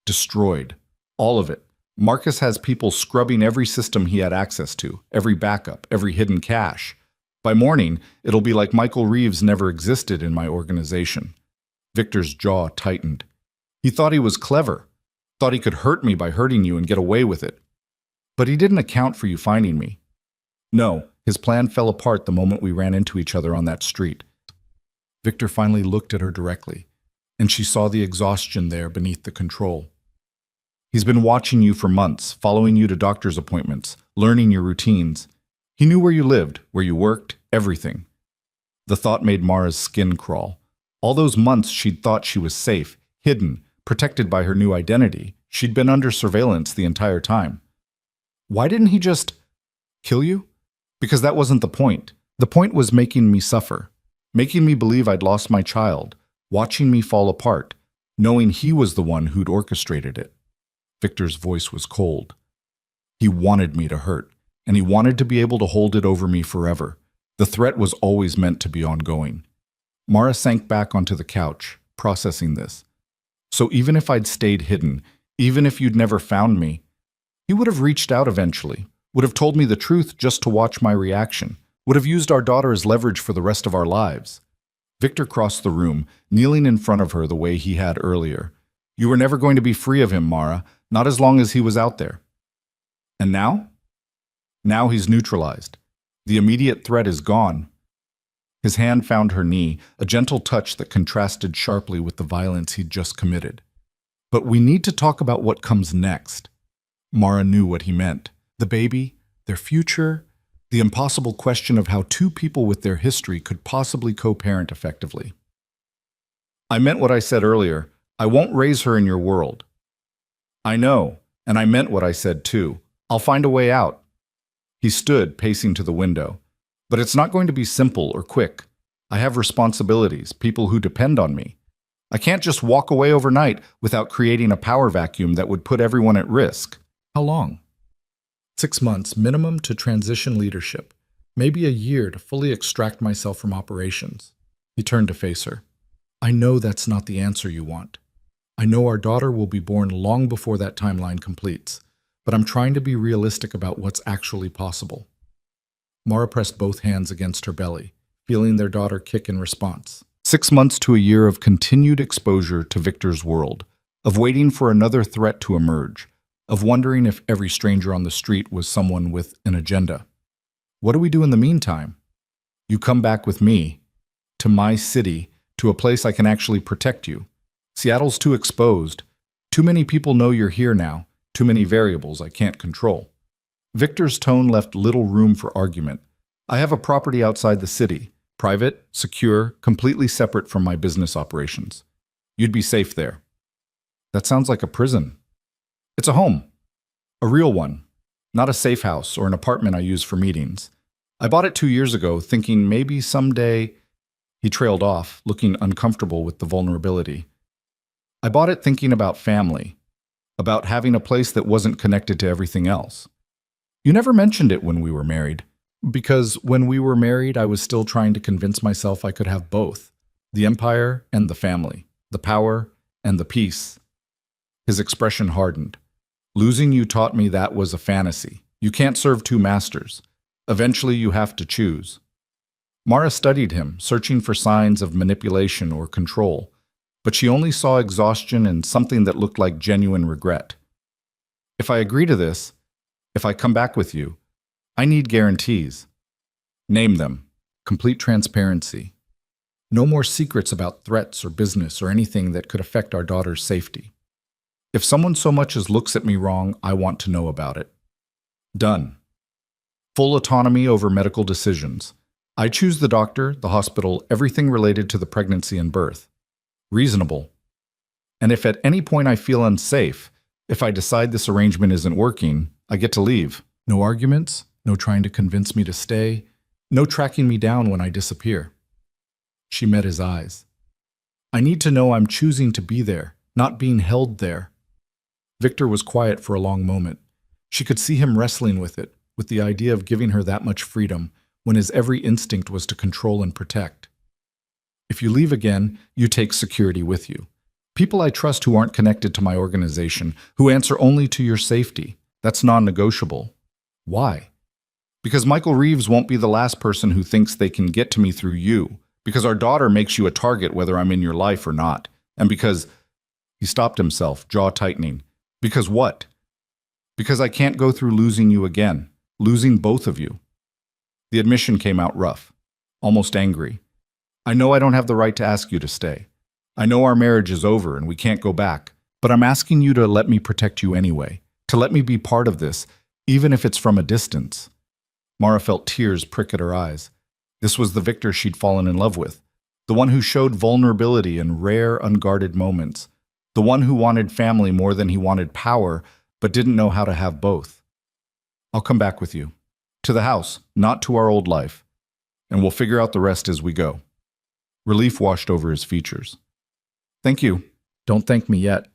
"Destroyed. All of it. Marcus has people scrubbing every system he had access to, every backup, every hidden cache. By morning, it'll be like Michael Reeves never existed in my organization." Victor's jaw tightened. He thought he was clever, thought he could hurt me by hurting you and get away with it. But he didn't account for you finding me. No, his plan fell apart the moment we ran into each other on that street. Victor finally looked at her directly, and she saw the exhaustion there beneath the control. "He's been watching you for months, following you to doctor's appointments, learning your routines. He knew where you lived, where you worked, everything." The thought made Mara's skin crawl. All those months she'd thought she was safe, hidden, protected by her new identity. She'd been under surveillance the entire time. Why didn't he just kill you? Because that wasn't the point. The point was making me suffer, making me believe I'd lost my child, watching me fall apart, knowing he was the one who'd orchestrated it. Victor's voice was cold. He wanted me to hurt, and he wanted to be able to hold it over me forever. The threat was always meant to be ongoing. Mara sank back onto the couch, processing this. So even if I'd stayed hidden, even if you'd never found me, he would have reached out eventually, would have told me the truth just to watch my reaction, would have used our daughter as leverage for the rest of our lives. Victor crossed the room, kneeling in front of her the way he had earlier. "You were never going to be free of him, Mara, not as long as he was out there. And now? Now he's neutralized. The immediate threat is gone." His hand found her knee, a gentle touch that contrasted sharply with the violence he'd just committed. "But we need to talk about what comes next." Mara knew what he meant. The baby, their future, the impossible question of how 2 people with their history could possibly co-parent effectively. "I meant what I said earlier. I won't raise her in your world." "I know, and I meant what I said too. I'll find a way out." He stood, pacing to the window. "But it's not going to be simple or quick. I have responsibilities, people who depend on me. I can't just walk away overnight without creating a power vacuum that would put everyone at risk." "How long?" 6 months minimum to transition leadership. Maybe a year to fully extract myself from operations. He turned to face her. "I know that's not the answer you want. I know our daughter will be born long before that timeline completes, but I'm trying to be realistic about what's actually possible." Mara pressed both hands against her belly, feeling their daughter kick in response. 6 months to a year of continued exposure to Victor's world, of waiting for another threat to emerge, of wondering if every stranger on the street was someone with an agenda. "What do we do in the meantime?" "You come back with me, to my city, to a place I can actually protect you. Seattle's too exposed, Too many people know you're here now, too many variables I can't control. Victor's tone left little room for argument. I have a property outside the city, private, secure, completely separate from my business operations. You'd be safe there. That sounds like a prison. It's a home. A real one. Not a safe house or an apartment I use for meetings. I bought it 2 years ago, thinking maybe someday. He trailed off, looking uncomfortable with the vulnerability. I bought it thinking about family, about having a place that wasn't connected to everything else. You never mentioned it when we were married, because when we were married, I was still trying to convince myself I could have both, the empire and the family, the power and the peace. His expression hardened. Losing you taught me that was a fantasy. You can't serve two masters. Eventually you have to choose. Mara studied him, searching for signs of manipulation or control, but she only saw exhaustion and something that looked like genuine regret. If I agree to this, if I come back with you, I need guarantees. Name them. Complete transparency. No more secrets about threats or business or anything that could affect our daughter's safety. If someone so much as looks at me wrong, I want to know about it. Done. Full autonomy over medical decisions. I choose the doctor, the hospital, everything related to the pregnancy and birth. Reasonable. And if at any point I feel unsafe, if I decide this arrangement isn't working, I get to leave. No arguments, no trying to convince me to stay, no tracking me down when I disappear. She met his eyes. I need to know I'm choosing to be there, not being held there. Victor was quiet for a long moment. She could see him wrestling with it, with the idea of giving her that much freedom, when his every instinct was to control and protect. If you leave again, you take security with you. People I trust who aren't connected to my organization, who answer only to your safety. That's non-negotiable. Why? Because Michael Reeves won't be the last person who thinks they can get to me through you. Because our daughter makes you a target whether I'm in your life or not. And because... He stopped himself, jaw tightening. Because what? Because I can't go through losing you again. Losing both of you. The admission came out rough, almost angry. I know I don't have the right to ask you to stay. I know our marriage is over and we can't go back, but I'm asking you to let me protect you anyway, to let me be part of this, even if it's from a distance. Mara felt tears prick at her eyes. This was the Victor she'd fallen in love with, the one who showed vulnerability in rare, unguarded moments, the one who wanted family more than he wanted power, but didn't know how to have both. I'll come back with you. To the house, not to our old life. And we'll figure out the rest as we go. Relief washed over his features. Thank you. Don't thank me yet.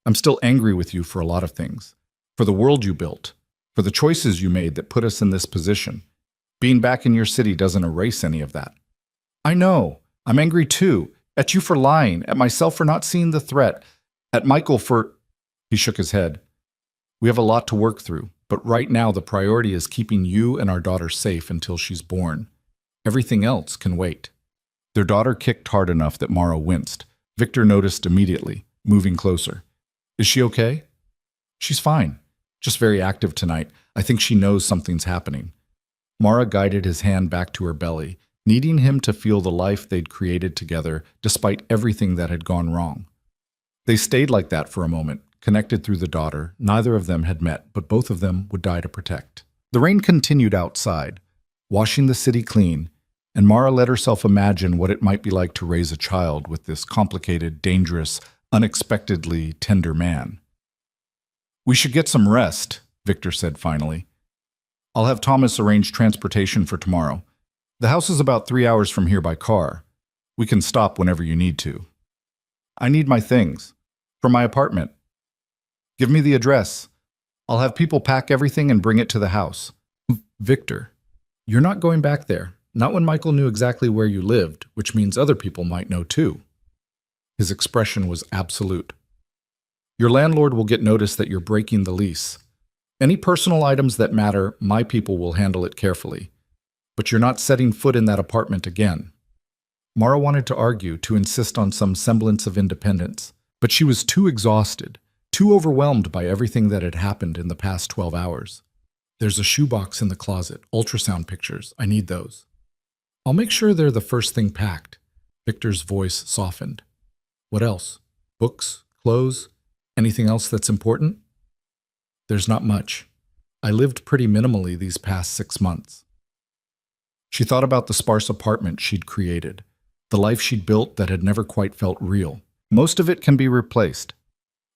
I'm still angry with you for a lot of things. For the world you built. For the choices you made that put us in this position. Being back in your city doesn't erase any of that. I know. I'm angry too. At you for lying. At myself for not seeing the threat. At Michael for... He shook his head. We have a lot to work through. But right now, the priority is keeping you and our daughter safe until she's born. Everything else can wait. Their daughter kicked hard enough that Mara winced. Victor noticed immediately, moving closer. Is she okay? She's fine. Just very active tonight. I think she knows something's happening. Mara guided his hand back to her belly, needing him to feel the life they'd created together despite everything that had gone wrong. They stayed like that for a moment. Connected through the daughter, neither of them had met, but both of them would die to protect. The rain continued outside, washing the city clean, and Mara let herself imagine what it might be like to raise a child with this complicated, dangerous, unexpectedly tender man. We should get some rest, Victor said finally. I'll have Thomas arrange transportation for tomorrow. The house is about 3 hours from here by car. We can stop whenever you need to. I need my things. From my apartment. Give me the address. I'll have people pack everything and bring it to the house. Victor, you're not going back there. Not when Michael knew exactly where you lived, which means other people might know too. His expression was absolute. Your landlord will get notice that you're breaking the lease. Any personal items that matter, my people will handle it carefully. But you're not setting foot in that apartment again. Mara wanted to argue, to insist on some semblance of independence, but she was too exhausted. Too overwhelmed by everything that had happened in the past 12 hours. There's a shoebox in the closet, ultrasound pictures. I need those. I'll make sure they're the first thing packed. Victor's voice softened. What else? Books? Clothes? Anything else that's important? There's not much. I lived pretty minimally these past 6 months. She thought about the sparse apartment she'd created, the life she'd built that had never quite felt real. Most of it can be replaced.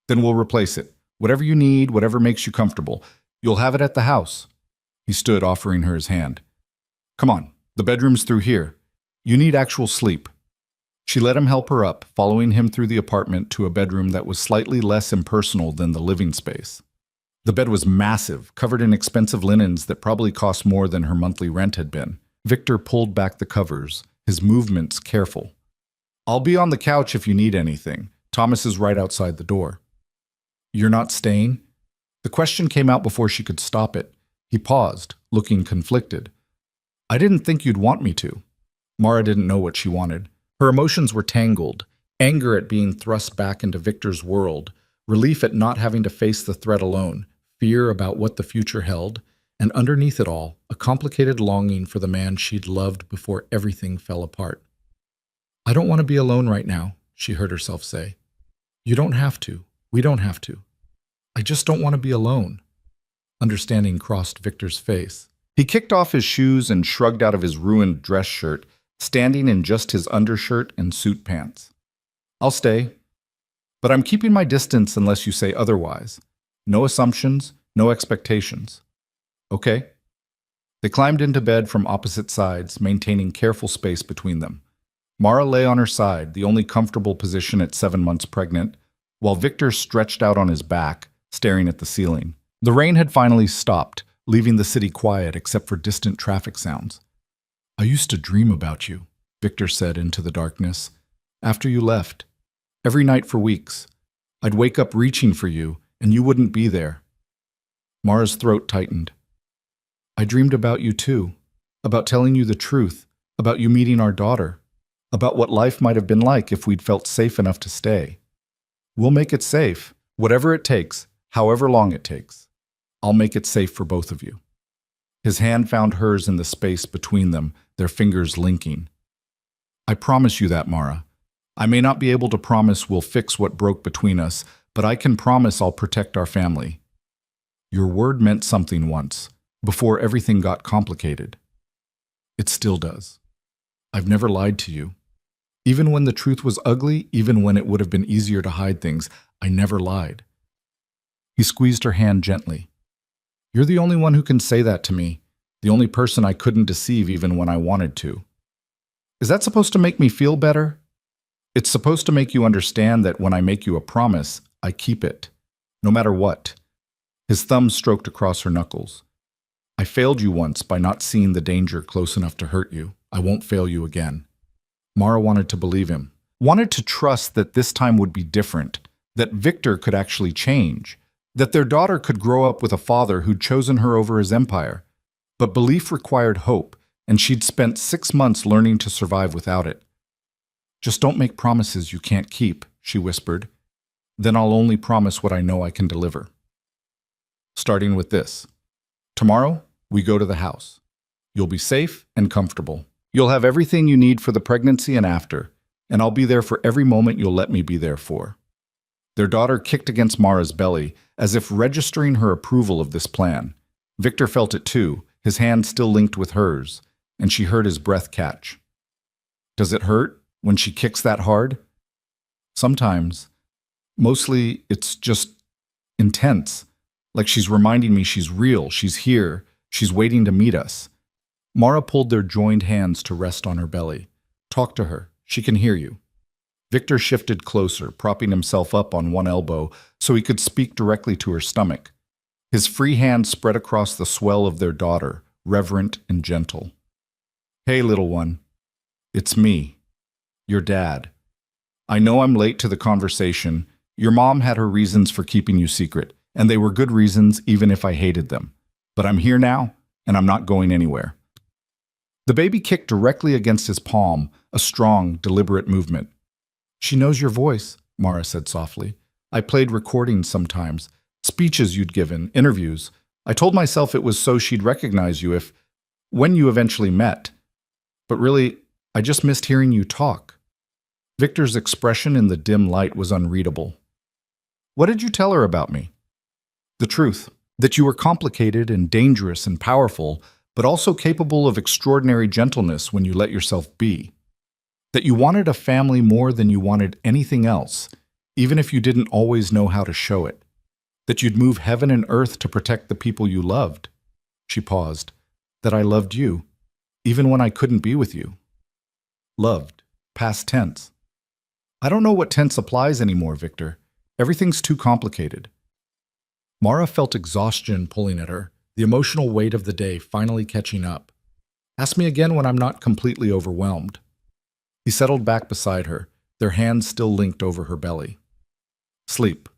Then we'll replace it. Whatever you need, whatever makes you comfortable. You'll have it at the house. He stood, offering her his hand. Come on, the bedroom's through here. You need actual sleep. She let him help her up, following him through the apartment to a bedroom that was slightly less impersonal than the living space. The bed was massive, covered in expensive linens that probably cost more than her monthly rent had been. Victor pulled back the covers, his movements careful. I'll be on the couch if you need anything. Thomas is right outside the door. You're not staying? The question came out before she could stop it. He paused, looking conflicted. I didn't think you'd want me to. Mara didn't know what she wanted. Her emotions were tangled, anger at being thrust back into Victor's world, relief at not having to face the threat alone, fear about what the future held, and underneath it all, a complicated longing for the man she'd loved before everything fell apart. I don't want to be alone right now, she heard herself say. You don't have to. We don't have to. I just don't want to be alone. Understanding crossed Victor's face. He kicked off his shoes and shrugged out of his ruined dress shirt, standing in just his undershirt and suit pants. I'll stay, but I'm keeping my distance unless you say otherwise. No assumptions, no expectations. Okay? They climbed into bed from opposite sides, maintaining careful space between them. Mara lay on her side, the only comfortable position at 7 months pregnant, while Victor stretched out on his back, staring at the ceiling. The rain had finally stopped, leaving the city quiet except for distant traffic sounds. I used to dream about you, Victor said into the darkness. After you left. Every night for weeks. I'd wake up reaching for you, and you wouldn't be there. Mara's throat tightened. I dreamed about you too, about telling you the truth, about you meeting our daughter, about what life might have been like if we'd felt safe enough to stay. We'll make it safe, whatever it takes, however long it takes. I'll make it safe for both of you. His hand found hers in the space between them, their fingers linking. I promise you that, Mara. I may not be able to promise we'll fix what broke between us, but I can promise I'll protect our family. Your word meant something once, before everything got complicated. It still does. I've never lied to you. Even when the truth was ugly, even when it would have been easier to hide things, I never lied. He squeezed her hand gently. You're the only one who can say that to me, the only person I couldn't deceive even when I wanted to. Is that supposed to make me feel better? It's supposed to make you understand that when I make you a promise, I keep it, no matter what. His thumb stroked across her knuckles. I failed you once by not seeing the danger close enough to hurt you. I won't fail you again. Mara wanted to believe him, wanted to trust that this time would be different, that Victor could actually change, that their daughter could grow up with a father who'd chosen her over his empire. But belief required hope, and she'd spent 6 months learning to survive without it. Just don't make promises you can't keep, she whispered. Then I'll only promise what I know I can deliver. Starting with this. Tomorrow, we go to the house. You'll be safe and comfortable. You'll have everything you need for the pregnancy and after, and I'll be there for every moment you'll let me be there for. Their daughter kicked against Mara's belly, as if registering her approval of this plan. Victor felt it too, his hand still linked with hers, and she heard his breath catch. Does it hurt when she kicks that hard? Sometimes. Mostly, it's just intense, like she's reminding me she's real, she's here, she's waiting to meet us. Mara pulled their joined hands to rest on her belly. Talk to her. She can hear you. Victor shifted closer, propping himself up on one elbow so he could speak directly to her stomach. His free hand spread across the swell of their daughter, reverent and gentle. Hey, little one. It's me, your dad. I know I'm late to the conversation. Your mom had her reasons for keeping you secret, and they were good reasons even if I hated them. But I'm here now, and I'm not going anywhere. The baby kicked directly against his palm, a strong, deliberate movement. She knows your voice, Mara said softly. I played recordings sometimes, speeches you'd given, interviews. I told myself it was so she'd recognize you when you eventually met. But really, I just missed hearing you talk. Victor's expression in the dim light was unreadable. What did you tell her about me? The truth, that you were complicated and dangerous and powerful, but also capable of extraordinary gentleness when you let yourself be. That you wanted a family more than you wanted anything else, even if you didn't always know how to show it. That you'd move heaven and earth to protect the people you loved. She paused. That I loved you, even when I couldn't be with you. Loved. Past tense. I don't know what tense applies anymore, Victor. Everything's too complicated. Mara felt exhaustion pulling at her, the emotional weight of the day finally catching up. Ask me again when I'm not completely overwhelmed. He settled back beside her, their hands still linked over her belly. Sleep.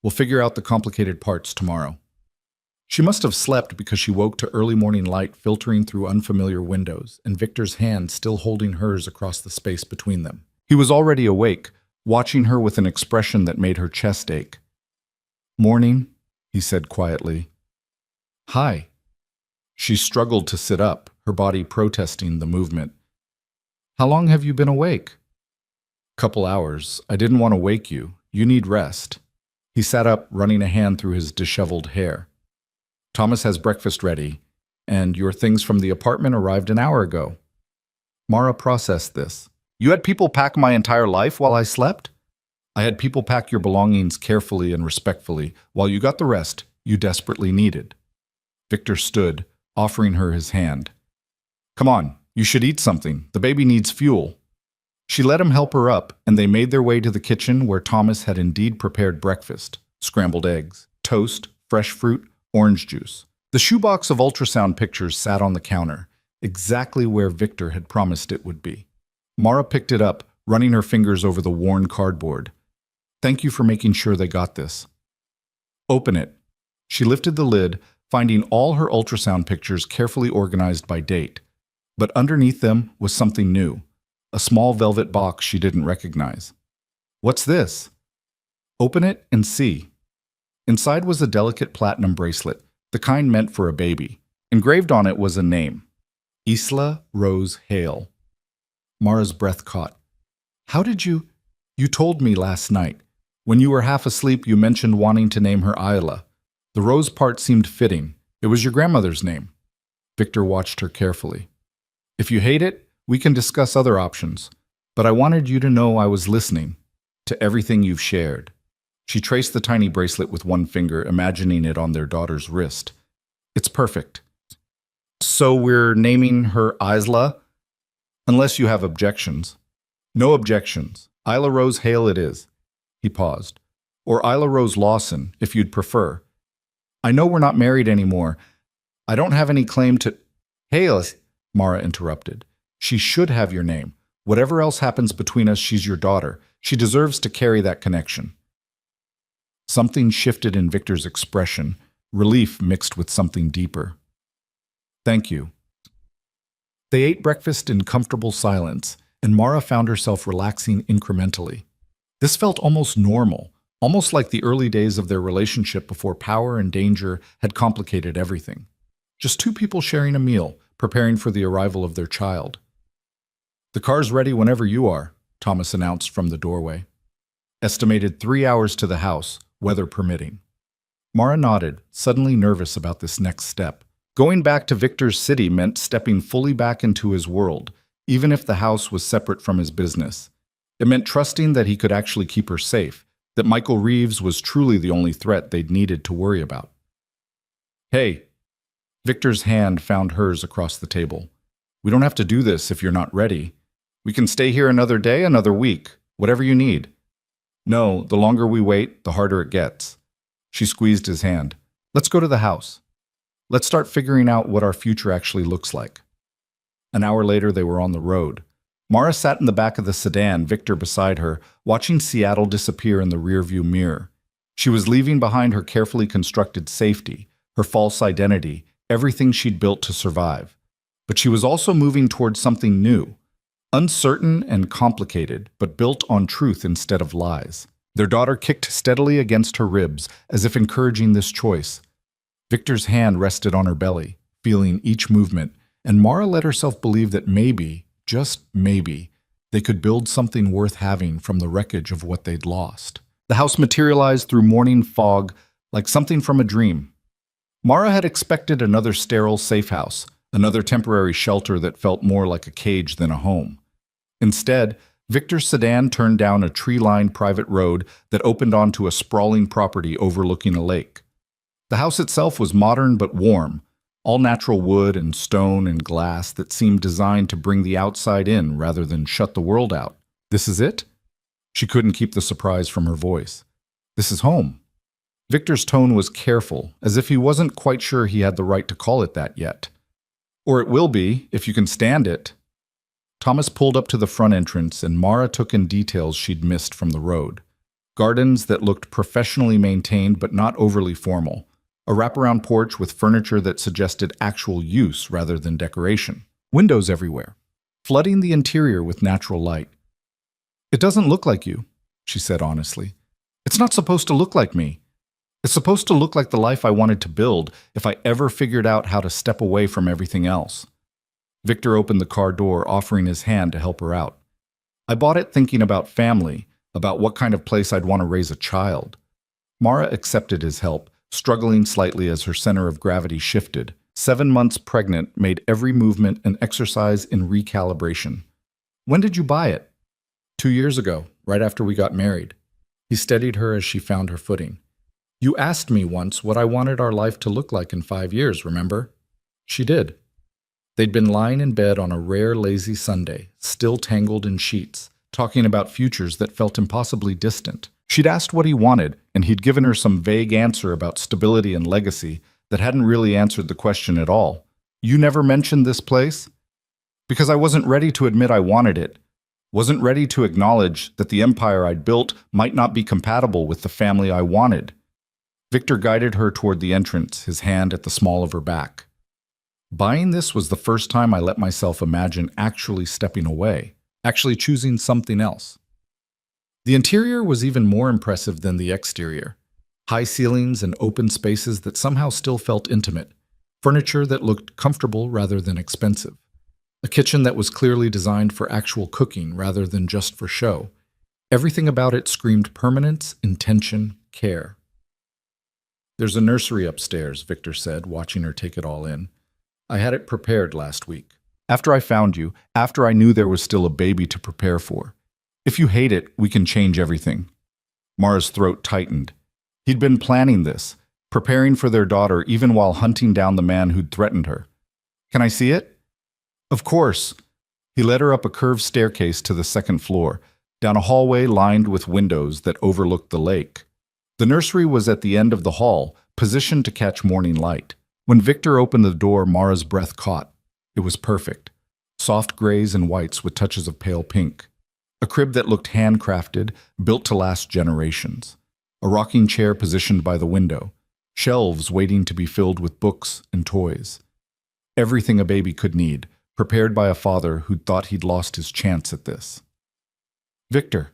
We'll figure out the complicated parts tomorrow. She must have slept because she woke to early morning light filtering through unfamiliar windows and Victor's hand still holding hers across the space between them. He was already awake, watching her with an expression that made her chest ache. Morning, he said quietly. Hi. She struggled to sit up, her body protesting the movement. How long have you been awake? Couple hours. I didn't want to wake you. You need rest. He sat up, running a hand through his disheveled hair. Thomas has breakfast ready, and your things from the apartment arrived an hour ago. Mara processed this. You had people pack my entire life while I slept? I had people pack your belongings carefully and respectfully while you got the rest you desperately needed. Victor stood, offering her his hand. Come on, you should eat something. The baby needs fuel. She let him help her up, and they made their way to the kitchen where Thomas had indeed prepared breakfast, scrambled eggs, toast, fresh fruit, orange juice. The shoebox of ultrasound pictures sat on the counter, exactly where Victor had promised it would be. Mara picked it up, running her fingers over the worn cardboard. Thank you for making sure they got this. Open it. She lifted the lid, finding all her ultrasound pictures carefully organized by date. But underneath them was something new, a small velvet box she didn't recognize. What's this? Open it and see. Inside was a delicate platinum bracelet, the kind meant for a baby. Engraved on it was a name, Isla Rose Hale. Mara's breath caught. How did you? You told me last night. When you were half asleep, you mentioned wanting to name her Isla. The rose part seemed fitting. It was your grandmother's name. Victor watched her carefully. If you hate it, we can discuss other options. But I wanted you to know I was listening to everything you've shared. She traced the tiny bracelet with one finger, imagining it on their daughter's wrist. It's perfect. So we're naming her Isla? Unless you have objections. No objections. Isla Rose Hale it is. He paused. Or Isla Rose Lawson, if you'd prefer. I know we're not married anymore. I don't have any claim to... Hale, Mara interrupted. She should have your name. Whatever else happens between us, she's your daughter. She deserves to carry that connection. Something shifted in Victor's expression, relief mixed with something deeper. Thank you. They ate breakfast in comfortable silence, and Mara found herself relaxing incrementally. This felt almost normal, almost like the early days of their relationship before power and danger had complicated everything. Just two people sharing a meal, preparing for the arrival of their child. The car's ready whenever you are, Thomas announced from the doorway. Estimated 3 hours to the house, weather permitting. Mara nodded, suddenly nervous about this next step. Going back to Victor's city meant stepping fully back into his world, even if the house was separate from his business. It meant trusting that he could actually keep her safe, that Michael Reeves was truly the only threat they'd needed to worry about. Hey. Victor's hand found hers across the table. We don't have to do this if you're not ready. We can stay here another day, another week, whatever you need. No, the longer we wait, the harder it gets. She squeezed his hand. Let's go to the house. Let's start figuring out what our future actually looks like. An hour later, they were on the road. Mara sat in the back of the sedan, Victor beside her, watching Seattle disappear in the rearview mirror. She was leaving behind her carefully constructed safety, her false identity, everything she'd built to survive. But she was also moving towards something new, uncertain and complicated, but built on truth instead of lies. Their daughter kicked steadily against her ribs, as if encouraging this choice. Victor's hand rested on her belly, feeling each movement, and Mara let herself believe that maybe, just maybe, they could build something worth having from the wreckage of what they'd lost. The house materialized through morning fog like something from a dream. Mara had expected another sterile safe house, another temporary shelter that felt more like a cage than a home. Instead, Victor's sedan turned down a tree-lined private road that opened onto a sprawling property overlooking a lake. The house itself was modern but warm, all natural wood and stone and glass that seemed designed to bring the outside in rather than shut the world out. This is it? She couldn't keep the surprise from her voice. This is home. Victor's tone was careful, as if he wasn't quite sure he had the right to call it that yet. Or it will be, if you can stand it. Thomas pulled up to the front entrance, and Mara took in details she'd missed from the road. Gardens that looked professionally maintained but not overly formal. A wraparound porch with furniture that suggested actual use rather than decoration. Windows everywhere, flooding the interior with natural light. It doesn't look like you, she said honestly. It's not supposed to look like me. It's supposed to look like the life I wanted to build if I ever figured out how to step away from everything else. Victor opened the car door, offering his hand to help her out. I bought it thinking about family, about what kind of place I'd want to raise a child. Mara accepted his help, struggling slightly as her center of gravity shifted. 7 months pregnant made every movement an exercise in recalibration. When did you buy it? 2 years ago, right after we got married. He steadied her as she found her footing. You asked me once what I wanted our life to look like in 5 years, remember? She did. They'd been lying in bed on a rare lazy Sunday, still tangled in sheets, talking about futures that felt impossibly distant. She'd asked what he wanted, and he'd given her some vague answer about stability and legacy that hadn't really answered the question at all. You never mentioned this place? Because I wasn't ready to admit I wanted it. Wasn't ready to acknowledge that the empire I'd built might not be compatible with the family I wanted. Victor guided her toward the entrance, his hand at the small of her back. Buying this was the first time I let myself imagine actually stepping away, actually choosing something else. The interior was even more impressive than the exterior. High ceilings and open spaces that somehow still felt intimate. Furniture that looked comfortable rather than expensive. A kitchen that was clearly designed for actual cooking rather than just for show. Everything about it screamed permanence, intention, care. There's a nursery upstairs, Victor said, watching her take it all in. I had it prepared last week. After I found you, after I knew there was still a baby to prepare for. If you hate it, we can change everything. Mara's throat tightened. He'd been planning this, preparing for their daughter even while hunting down the man who'd threatened her. Can I see it? Of course. He led her up a curved staircase to the second floor, down a hallway lined with windows that overlooked the lake. The nursery was at the end of the hall, positioned to catch morning light. When Victor opened the door, Mara's breath caught. It was perfect. Soft grays and whites with touches of pale pink. A crib that looked handcrafted, built to last generations. A rocking chair positioned by the window. Shelves waiting to be filled with books and toys. Everything a baby could need, prepared by a father who'd thought he'd lost his chance at this. Victor.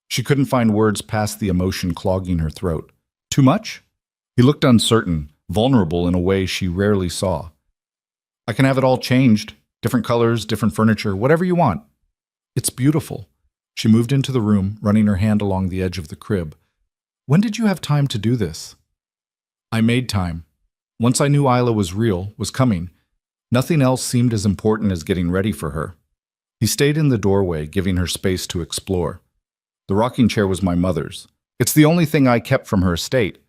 She couldn't find words past the emotion clogging her throat. Too much? He looked uncertain, vulnerable in a way she rarely saw. I can have it all changed. Different colors, different furniture, whatever you want. It's beautiful. She moved into the room, running her hand along the edge of the crib. When did you have time to do this? I made time. Once I knew Isla was real, was coming, nothing else seemed as important as getting ready for her. He stayed in the doorway, giving her space to explore. The rocking chair was my mother's. It's the only thing I kept from her estate.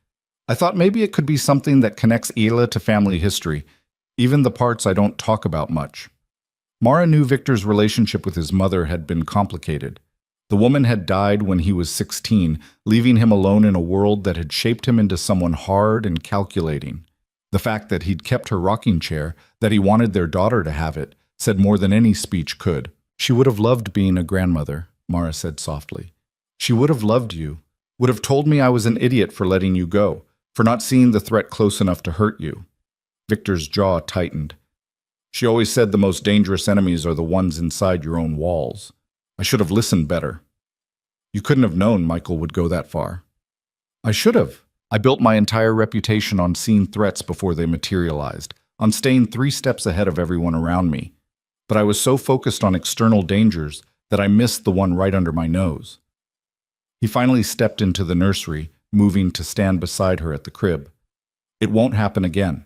I thought maybe it could be something that connects Isla to family history, even the parts I don't talk about much. Mara knew Victor's relationship with his mother had been complicated. The woman had died when he was 16, leaving him alone in a world that had shaped him into someone hard and calculating. The fact that he'd kept her rocking chair, that he wanted their daughter to have it, said more than any speech could. She would have loved being a grandmother, Mara said softly. She would have loved you, would have told me I was an idiot for letting you go, for not seeing the threat close enough to hurt you. Victor's jaw tightened. She always said the most dangerous enemies are the ones inside your own walls. I should have listened better. You couldn't have known Michael would go that far. I should have. I built my entire reputation on seeing threats before they materialized, on staying 3 steps ahead of everyone around me. But I was so focused on external dangers that I missed the one right under my nose. He finally stepped into the nursery, moving to stand beside her at the crib. It won't happen again.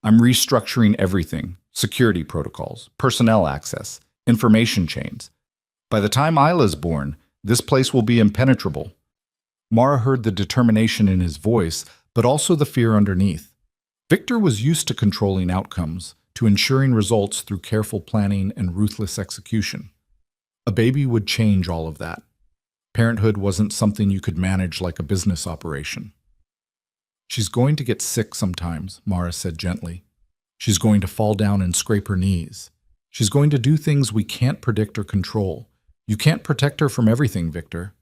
I'm restructuring everything: security protocols, personnel access, information chains. By the time Isla's born, this place will be impenetrable. Mara heard the determination in his voice, but also the fear underneath. Victor was used to controlling outcomes, to ensuring results through careful planning and ruthless execution. A baby would change all of that. Parenthood wasn't something you could manage like a business operation. She's going to get sick sometimes, Mara said gently. She's going to fall down and scrape her knees. She's going to do things we can't predict or control. You can't protect her from everything, Victor.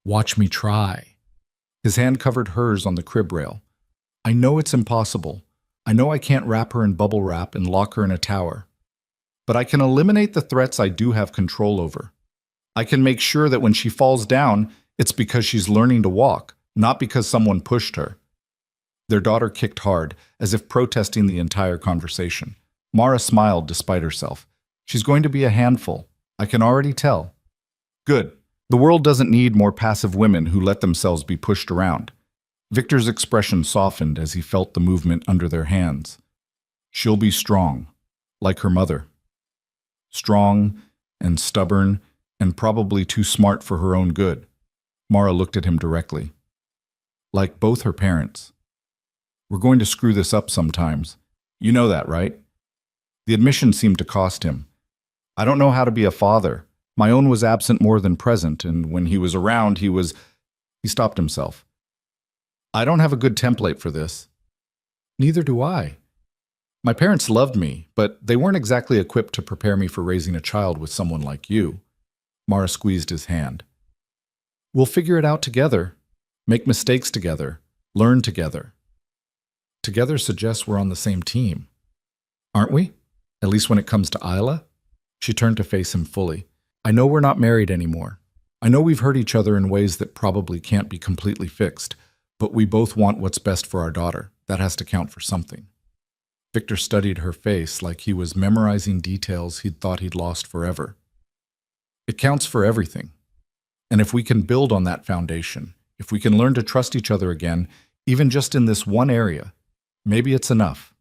Watch me try. His hand covered hers on the crib rail. I know it's impossible. I know I can't wrap her in bubble wrap and lock her in a tower. But I can eliminate the threats I do have control over. I can make sure that when she falls down, it's because she's learning to walk, not because someone pushed her. Their daughter kicked hard, as if protesting the entire conversation. Mara smiled despite herself. She's going to be a handful. I can already tell. Good. The world doesn't need more passive women who let themselves be pushed around. Victor's expression softened as he felt the movement under their hands. She'll be strong, like her mother. Strong and stubborn and probably too smart for her own good. Mara looked at him directly. Like both her parents. We're going to screw this up sometimes. You know that, right? The admission seemed to cost him. I don't know how to be a father. My own was absent more than present, and when he was around, he stopped himself. I don't have a good template for this. Neither do I. My parents loved me, but they weren't exactly equipped to prepare me for raising a child with someone like you. Mara squeezed his hand. We'll figure it out together. Make mistakes together. Learn together. Together suggests we're on the same team. Aren't we? At least when it comes to Isla? She turned to face him fully. I know we're not married anymore. I know we've hurt each other in ways that probably can't be completely fixed, but we both want what's best for our daughter. That has to count for something. Victor studied her face like he was memorizing details he'd thought he'd lost forever. It counts for everything. And if we can build on that foundation, if we can learn to trust each other again, even just in this one area, maybe it's enough.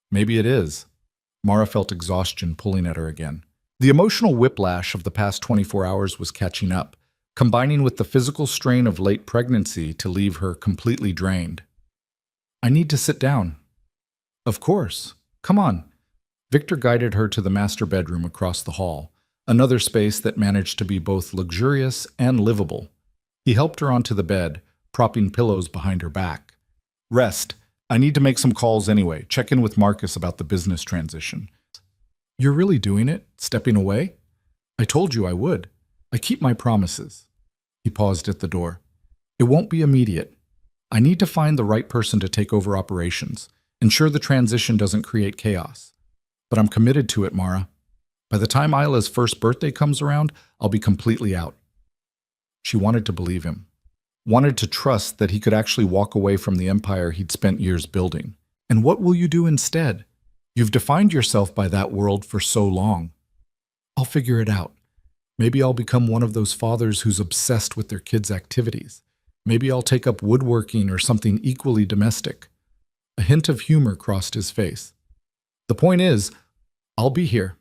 Maybe it is. Mara felt exhaustion pulling at her again. The emotional whiplash of the past 24 hours was catching up, combining with the physical strain of late pregnancy to leave her completely drained. I need to sit down. Of course. Come on. Victor guided her to the master bedroom across the hall, another space that managed to be both luxurious and livable. He helped her onto the bed, propping pillows behind her back. Rest. I need to make some calls anyway. Check in with Marcus about the business transition. You're really doing it? Stepping away? I told you I would. I keep my promises. He paused at the door. It won't be immediate. I need to find the right person to take over operations, ensure the transition doesn't create chaos. But I'm committed to it, Mara. By the time Isla's first birthday comes around, I'll be completely out. She wanted to believe him. Wanted to trust that he could actually walk away from the empire he'd spent years building. And what will you do instead? You've defined yourself by that world for so long. I'll figure it out. Maybe I'll become one of those fathers who's obsessed with their kids' activities. Maybe I'll take up woodworking or something equally domestic. A hint of humor crossed his face. The point is, I'll be here,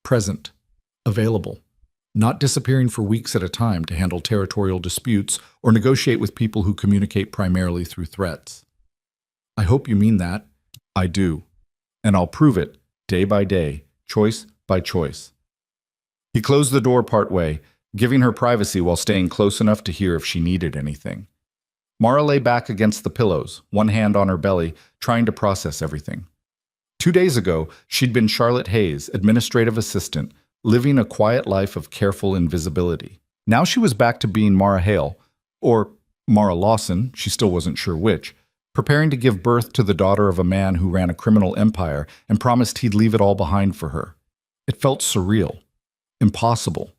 present, available, not disappearing for weeks at a time to handle territorial disputes or negotiate with people who communicate primarily through threats. I hope you mean that. I do. And I'll prove it, day by day, choice by choice. He closed the door partway, giving her privacy while staying close enough to hear if she needed anything. Mara lay back against the pillows, one hand on her belly, trying to process everything. 2 days ago, she'd been Charlotte Hayes, administrative assistant, living a quiet life of careful invisibility. Now she was back to being Mara Hale, or Mara Lawson, she still wasn't sure which, preparing to give birth to the daughter of a man who ran a criminal empire and promised he'd leave it all behind for her. It felt surreal, impossible.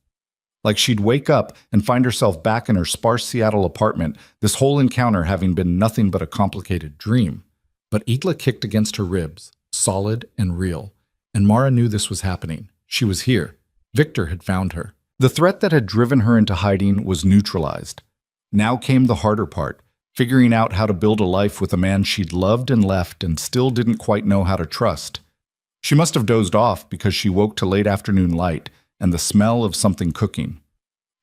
Like she'd wake up and find herself back in her sparse Seattle apartment, this whole encounter having been nothing but a complicated dream. But Igla kicked against her ribs, solid and real, and Mara knew this was happening. She was here. Victor had found her. The threat that had driven her into hiding was neutralized. Now came the harder part, figuring out how to build a life with a man she'd loved and left and still didn't quite know how to trust. She must have dozed off because she woke to late afternoon light and the smell of something cooking.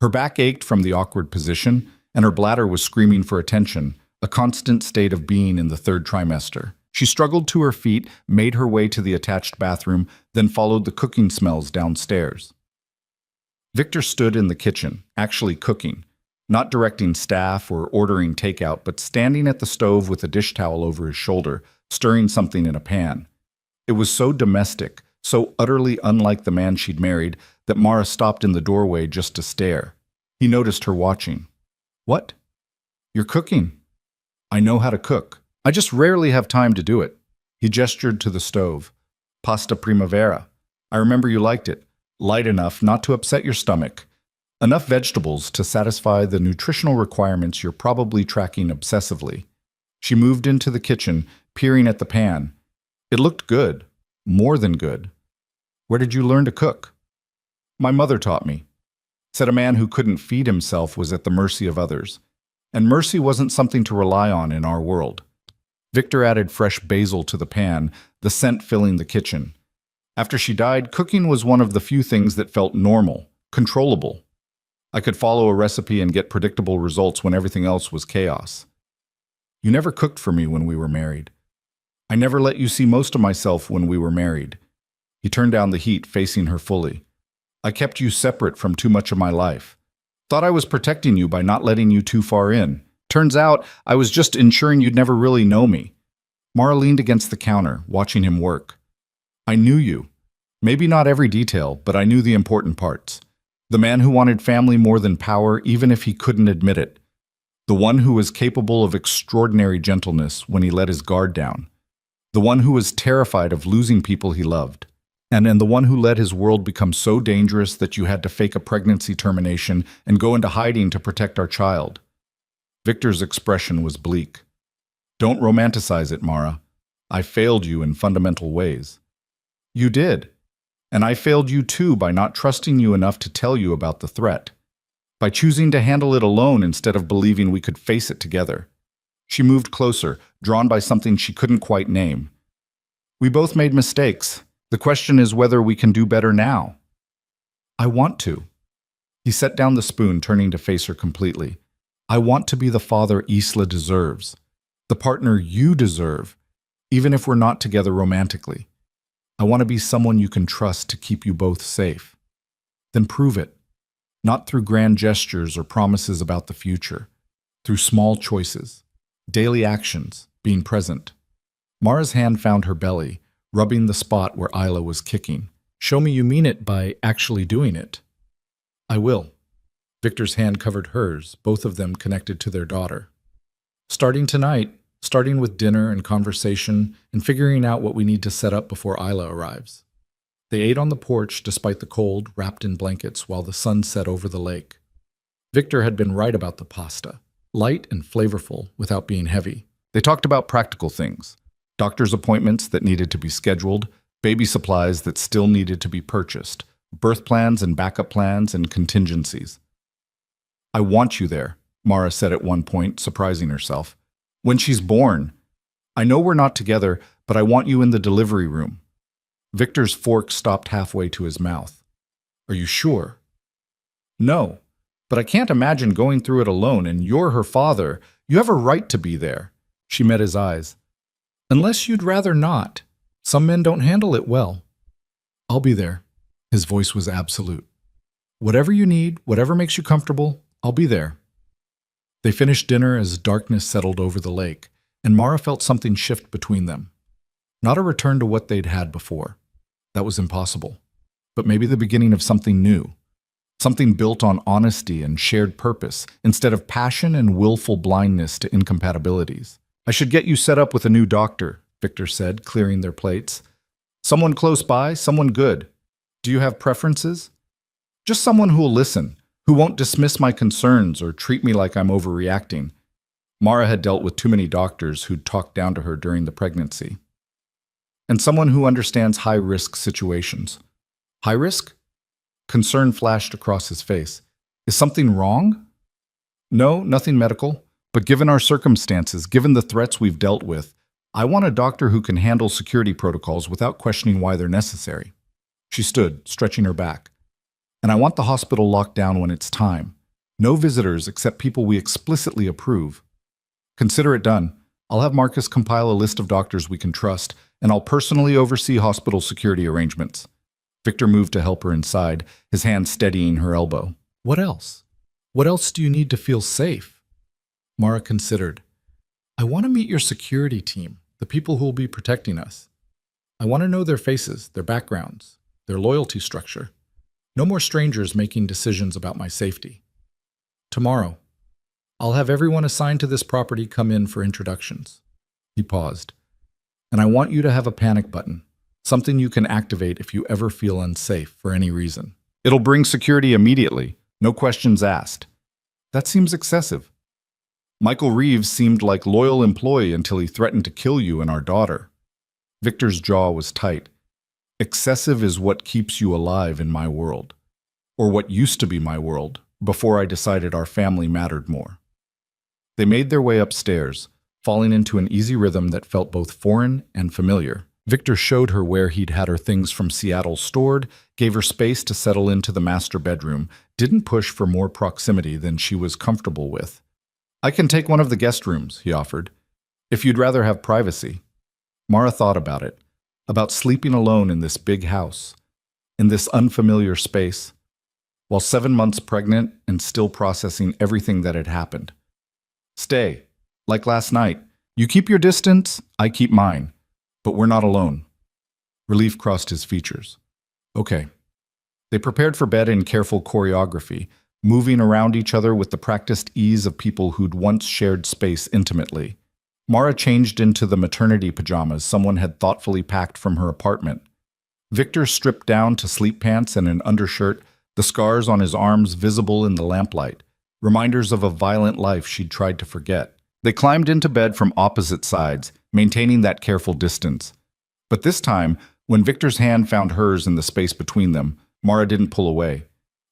Her back ached from the awkward position, and her bladder was screaming for attention, a constant state of being in the third trimester. She struggled to her feet, made her way to the attached bathroom, then followed the cooking smells downstairs. Victor stood in the kitchen, actually cooking, not directing staff or ordering takeout, but standing at the stove with a dish towel over his shoulder, stirring something in a pan. It was so domestic, so utterly unlike the man she'd married, that Mara stopped in the doorway just to stare. He noticed her watching. "What? You're cooking." "I know how to cook. I just rarely have time to do it." He gestured to the stove. "Pasta primavera. I remember you liked it. Light enough not to upset your stomach. Enough vegetables to satisfy the nutritional requirements you're probably tracking obsessively." She moved into the kitchen, peering at the pan. It looked good. More than good. "Where did you learn to cook?" "My mother taught me." Said a man who couldn't feed himself was at the mercy of others. And mercy wasn't something to rely on in our world. Victor added fresh basil to the pan, the scent filling the kitchen. After she died, cooking was one of the few things that felt normal, controllable. I could follow a recipe and get predictable results when everything else was chaos. "You never cooked for me when we were married. I never let you see most of myself when we were married." He turned down the heat, facing her fully. "I kept you separate from too much of my life. Thought I was protecting you by not letting you too far in. Turns out I was just ensuring you'd never really know me." Mara leaned against the counter, watching him work. "I knew you. Maybe not every detail, but I knew the important parts. The man who wanted family more than power, even if he couldn't admit it. The one who was capable of extraordinary gentleness when he let his guard down. The one who was terrified of losing people he loved. And the one who let his world become so dangerous that you had to fake a pregnancy termination and go into hiding to protect our child." Victor's expression was bleak. "Don't romanticize it, Mara. I failed you in fundamental ways." "You did. And I failed you too by not trusting you enough to tell you about the threat. By choosing to handle it alone instead of believing we could face it together." She moved closer, drawn by something she couldn't quite name. "We both made mistakes. The question is whether we can do better now." "I want to." He set down the spoon, turning to face her completely. "I want to be the father Isla deserves. The partner you deserve, even if we're not together romantically. I want to be someone you can trust to keep you both safe. Then prove it. Not through grand gestures or promises about the future. Through small choices. Daily actions. Being present." Mara's hand found her belly, rubbing the spot where Isla was kicking. "Show me you mean it by actually doing it." "I will." Victor's hand covered hers, both of them connected to their daughter. "Starting tonight, starting with dinner and conversation and figuring out what we need to set up before Isla arrives." They ate on the porch despite the cold, wrapped in blankets while the sun set over the lake. Victor had been right about the pasta, light and flavorful without being heavy. They talked about practical things. Doctor's appointments that needed to be scheduled, baby supplies that still needed to be purchased, birth plans and backup plans and contingencies. "I want you there," Mara said at one point, surprising herself. "When she's born. I know we're not together, but I want you in the delivery room." Victor's fork stopped halfway to his mouth. "Are you sure?" "No, but I can't imagine going through it alone, and you're her father. You have a right to be there." She met his eyes. "Unless you'd rather not. Some men don't handle it well." "I'll be there." His voice was absolute. "Whatever you need, whatever makes you comfortable, I'll be there." They finished dinner as darkness settled over the lake, and Mara felt something shift between them. Not a return to what they'd had before. That was impossible. But maybe the beginning of something new. Something built on honesty and shared purpose, instead of passion and willful blindness to incompatibilities. "I should get you set up with a new doctor," Victor said, clearing their plates. "Someone close by, someone good. Do you have preferences?" "Just someone who'll listen, who won't dismiss my concerns or treat me like I'm overreacting." Mara had dealt with too many doctors who'd talked down to her during the pregnancy. "And someone who understands high-risk situations." "High risk?" Concern flashed across his face. "Is something wrong?" No, nothing medical. But given our circumstances, given the threats we've dealt with, I want a doctor who can handle security protocols without questioning why they're necessary. She stood, stretching her back. And I want the hospital locked down when it's time. No visitors except people we explicitly approve. Consider it done. I'll have Marcus compile a list of doctors we can trust, and I'll personally oversee hospital security arrangements. Victor moved to help her inside, his hand steadying her elbow. What else? What else do you need to feel safe? Mara considered. I want to meet your security team, the people who will be protecting us. I want to know their faces, their backgrounds, their loyalty structure. No more strangers making decisions about my safety. Tomorrow, I'll have everyone assigned to this property come in for introductions. He paused. And I want you to have a panic button, something you can activate if you ever feel unsafe for any reason. It'll bring security immediately, no questions asked. That seems excessive. Michael Reeves seemed like a loyal employee until he threatened to kill you and our daughter. Victor's jaw was tight. Excessive is what keeps you alive in my world. Or what used to be my world, before I decided our family mattered more. They made their way upstairs, falling into an easy rhythm that felt both foreign and familiar. Victor showed her where he'd had her things from Seattle stored, gave her space to settle into the master bedroom, didn't push for more proximity than she was comfortable with. I can take one of the guest rooms, he offered, if you'd rather have privacy. Mara thought about it, about sleeping alone in this big house, in this unfamiliar space, while 7 months pregnant and still processing everything that had happened. Stay, like last night. You keep your distance, I keep mine. But we're not alone. Relief crossed his features. Okay. They prepared for bed in careful choreography, moving around each other with the practiced ease of people who'd once shared space intimately. Mara changed into the maternity pajamas someone had thoughtfully packed from her apartment. Victor stripped down to sleep pants and an undershirt, the scars on his arms visible in the lamplight, reminders of a violent life she'd tried to forget. They climbed into bed from opposite sides, maintaining that careful distance. But this time, when Victor's hand found hers in the space between them, Mara didn't pull away.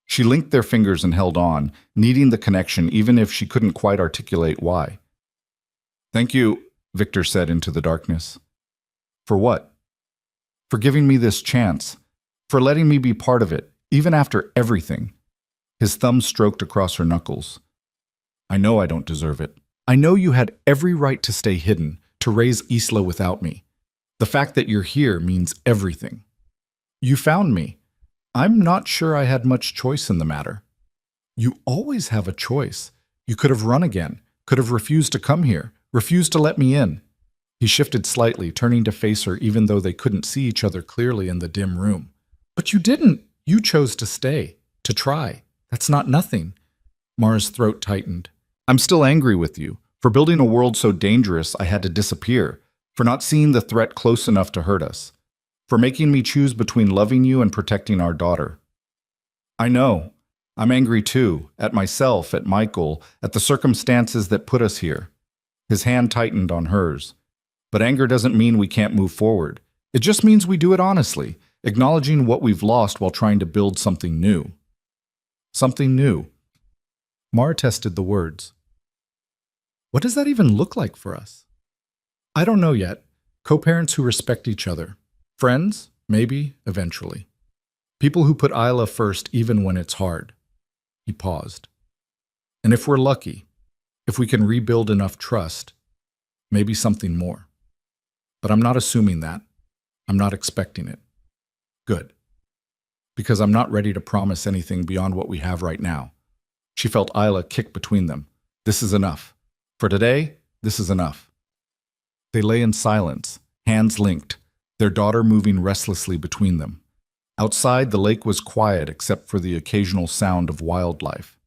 She linked their fingers and held on, needing the connection even if she couldn't quite articulate why. Thank you, Victor said into the darkness. For what? For giving me this chance. For letting me be part of it, even after everything. His thumb stroked across her knuckles. I know I don't deserve it. I know you had every right to stay hidden, to raise Isla without me. The fact that you're here means everything. You found me. I'm not sure I had much choice in the matter. You always have a choice. You could have run again, could have refused to come here, refused to let me in. He shifted slightly, turning to face her even though they couldn't see each other clearly in the dim room. But you didn't. You chose to stay, to try. That's not nothing. Mara's throat tightened. I'm still angry with you, for building a world so dangerous I had to disappear, for not seeing the threat close enough to hurt us, for making me choose between loving you and protecting our daughter. I know. I'm angry too, at myself, at Michael, at the circumstances that put us here. His hand tightened on hers. But anger doesn't mean we can't move forward. It just means we do it honestly, acknowledging what we've lost while trying to build something new. Something new. Mara tested the words. What does that even look like for us? I don't know yet. Co-parents who respect each other. Friends? Maybe, eventually. People who put Isla first even when it's hard. He paused. And if we're lucky, if we can rebuild enough trust, maybe something more. But I'm not assuming that. I'm not expecting it. Good. Because I'm not ready to promise anything beyond what we have right now. She felt Isla kick between them. This is enough. For today, this is enough. They lay in silence, hands linked, their daughter moving restlessly between them. Outside, the lake was quiet except for the occasional sound of wildlife.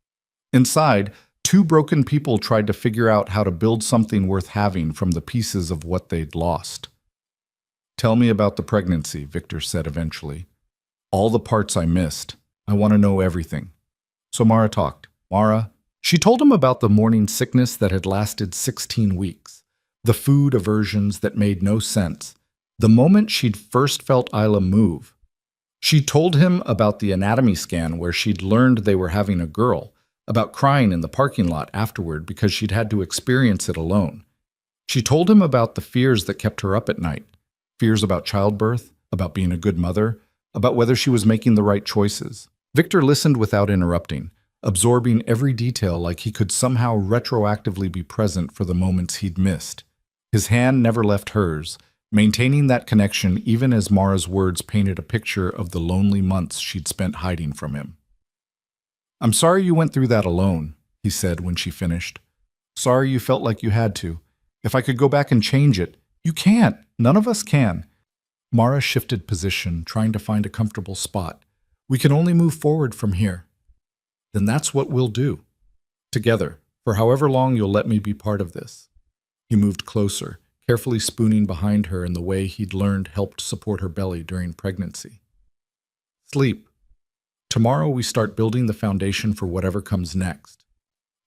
Inside, two broken people tried to figure out how to build something worth having from the pieces of what they'd lost. Tell me about the pregnancy, Victor said eventually. All the parts I missed. I want to know everything. So Mara talked. She told him about the morning sickness that had lasted 16 weeks, the food aversions that made no sense, the moment she'd first felt Isla move. She told him about the anatomy scan where she'd learned they were having a girl, about crying in the parking lot afterward because she'd had to experience it alone. She told him about the fears that kept her up at night, fears about childbirth, about being a good mother, about whether she was making the right choices. Victor listened without interrupting, absorbing every detail like he could somehow retroactively be present for the moments he'd missed. His hand never left hers, maintaining that connection even as Mara's words painted a picture of the lonely months she'd spent hiding from him. "I'm sorry you went through that alone," he said when she finished. "Sorry you felt like you had to. If I could go back and change it, you can't. None of us can." Mara shifted position, trying to find a comfortable spot. "We can only move forward from here." "Then that's what we'll do. Together, for however long you'll let me be part of this." He moved closer, carefully spooning behind her in the way he'd learned helped support her belly during pregnancy. "Sleep. Tomorrow we start building the foundation for whatever comes next."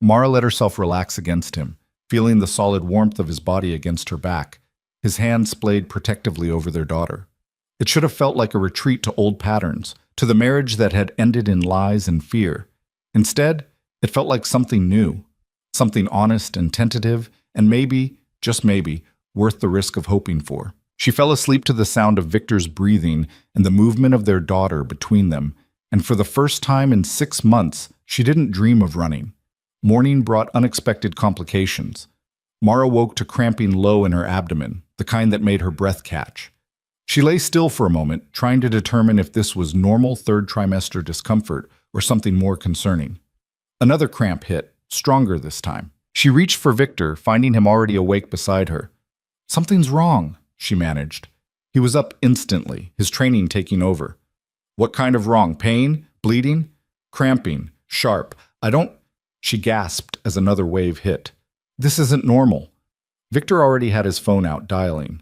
Mara let herself relax against him, feeling the solid warmth of his body against her back. His hand splayed protectively over their daughter. It should have felt like a retreat to old patterns, to the marriage that had ended in lies and fear. Instead, it felt like something new, something honest and tentative, and maybe, just maybe, worth the risk of hoping for. She fell asleep to the sound of Victor's breathing and the movement of their daughter between them, and for the first time in 6 months, she didn't dream of running. Morning brought unexpected complications. Mara woke to cramping low in her abdomen, the kind that made her breath catch. She lay still for a moment, trying to determine if this was normal third trimester discomfort or something more concerning. Another cramp hit, stronger this time. She reached for Victor, finding him already awake beside her. "Something's wrong," she managed. He was up instantly, his training taking over. "What kind of wrong? Pain? Bleeding? Cramping? Sharp? I don't—" She gasped as another wave hit. "This isn't normal." Victor already had his phone out, dialing.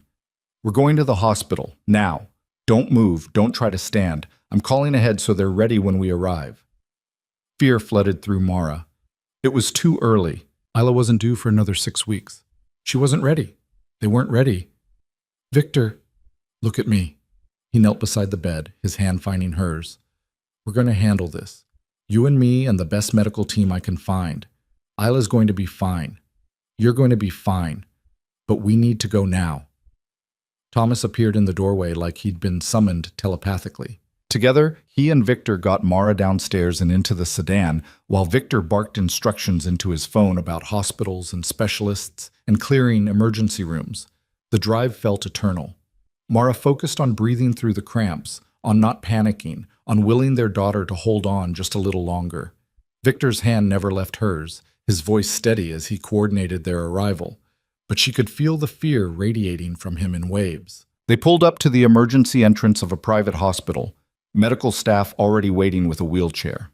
"We're going to the hospital, now. Don't move, don't try to stand. I'm calling ahead so they're ready when we arrive." Fear flooded through Mara. It was too early. Isla wasn't due for another 6 weeks. She wasn't ready. They weren't ready. "Victor, look at me." He knelt beside the bed, his hand finding hers. "We're going to handle this. You and me and the best medical team I can find. Isla's going to be fine. You're going to be fine. But we need to go now." Thomas appeared in the doorway like he'd been summoned telepathically. Together, he and Victor got Mara downstairs and into the sedan, while Victor barked instructions into his phone about hospitals and specialists and clearing emergency rooms. The drive felt eternal. Mara focused on breathing through the cramps, on not panicking, on willing their daughter to hold on just a little longer. Victor's hand never left hers, his voice steady as he coordinated their arrival, but she could feel the fear radiating from him in waves. They pulled up to the emergency entrance of a private hospital, medical staff already waiting with a wheelchair.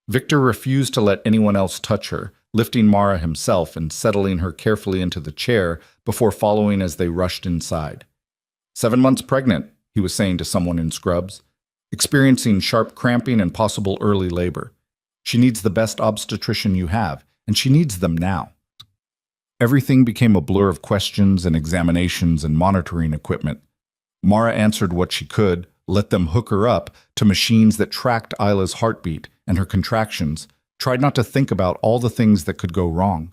Victor refused to let anyone else touch her, lifting Mara himself and settling her carefully into the chair before following as they rushed inside. 7 months pregnant, he was saying to someone in scrubs, experiencing sharp cramping and possible early labor. She needs the best obstetrician you have, and she needs them now. Everything became a blur of questions and examinations and monitoring equipment. Mara answered what she could, let them hook her up to machines that tracked Isla's heartbeat and her contractions, tried not to think about all the things that could go wrong.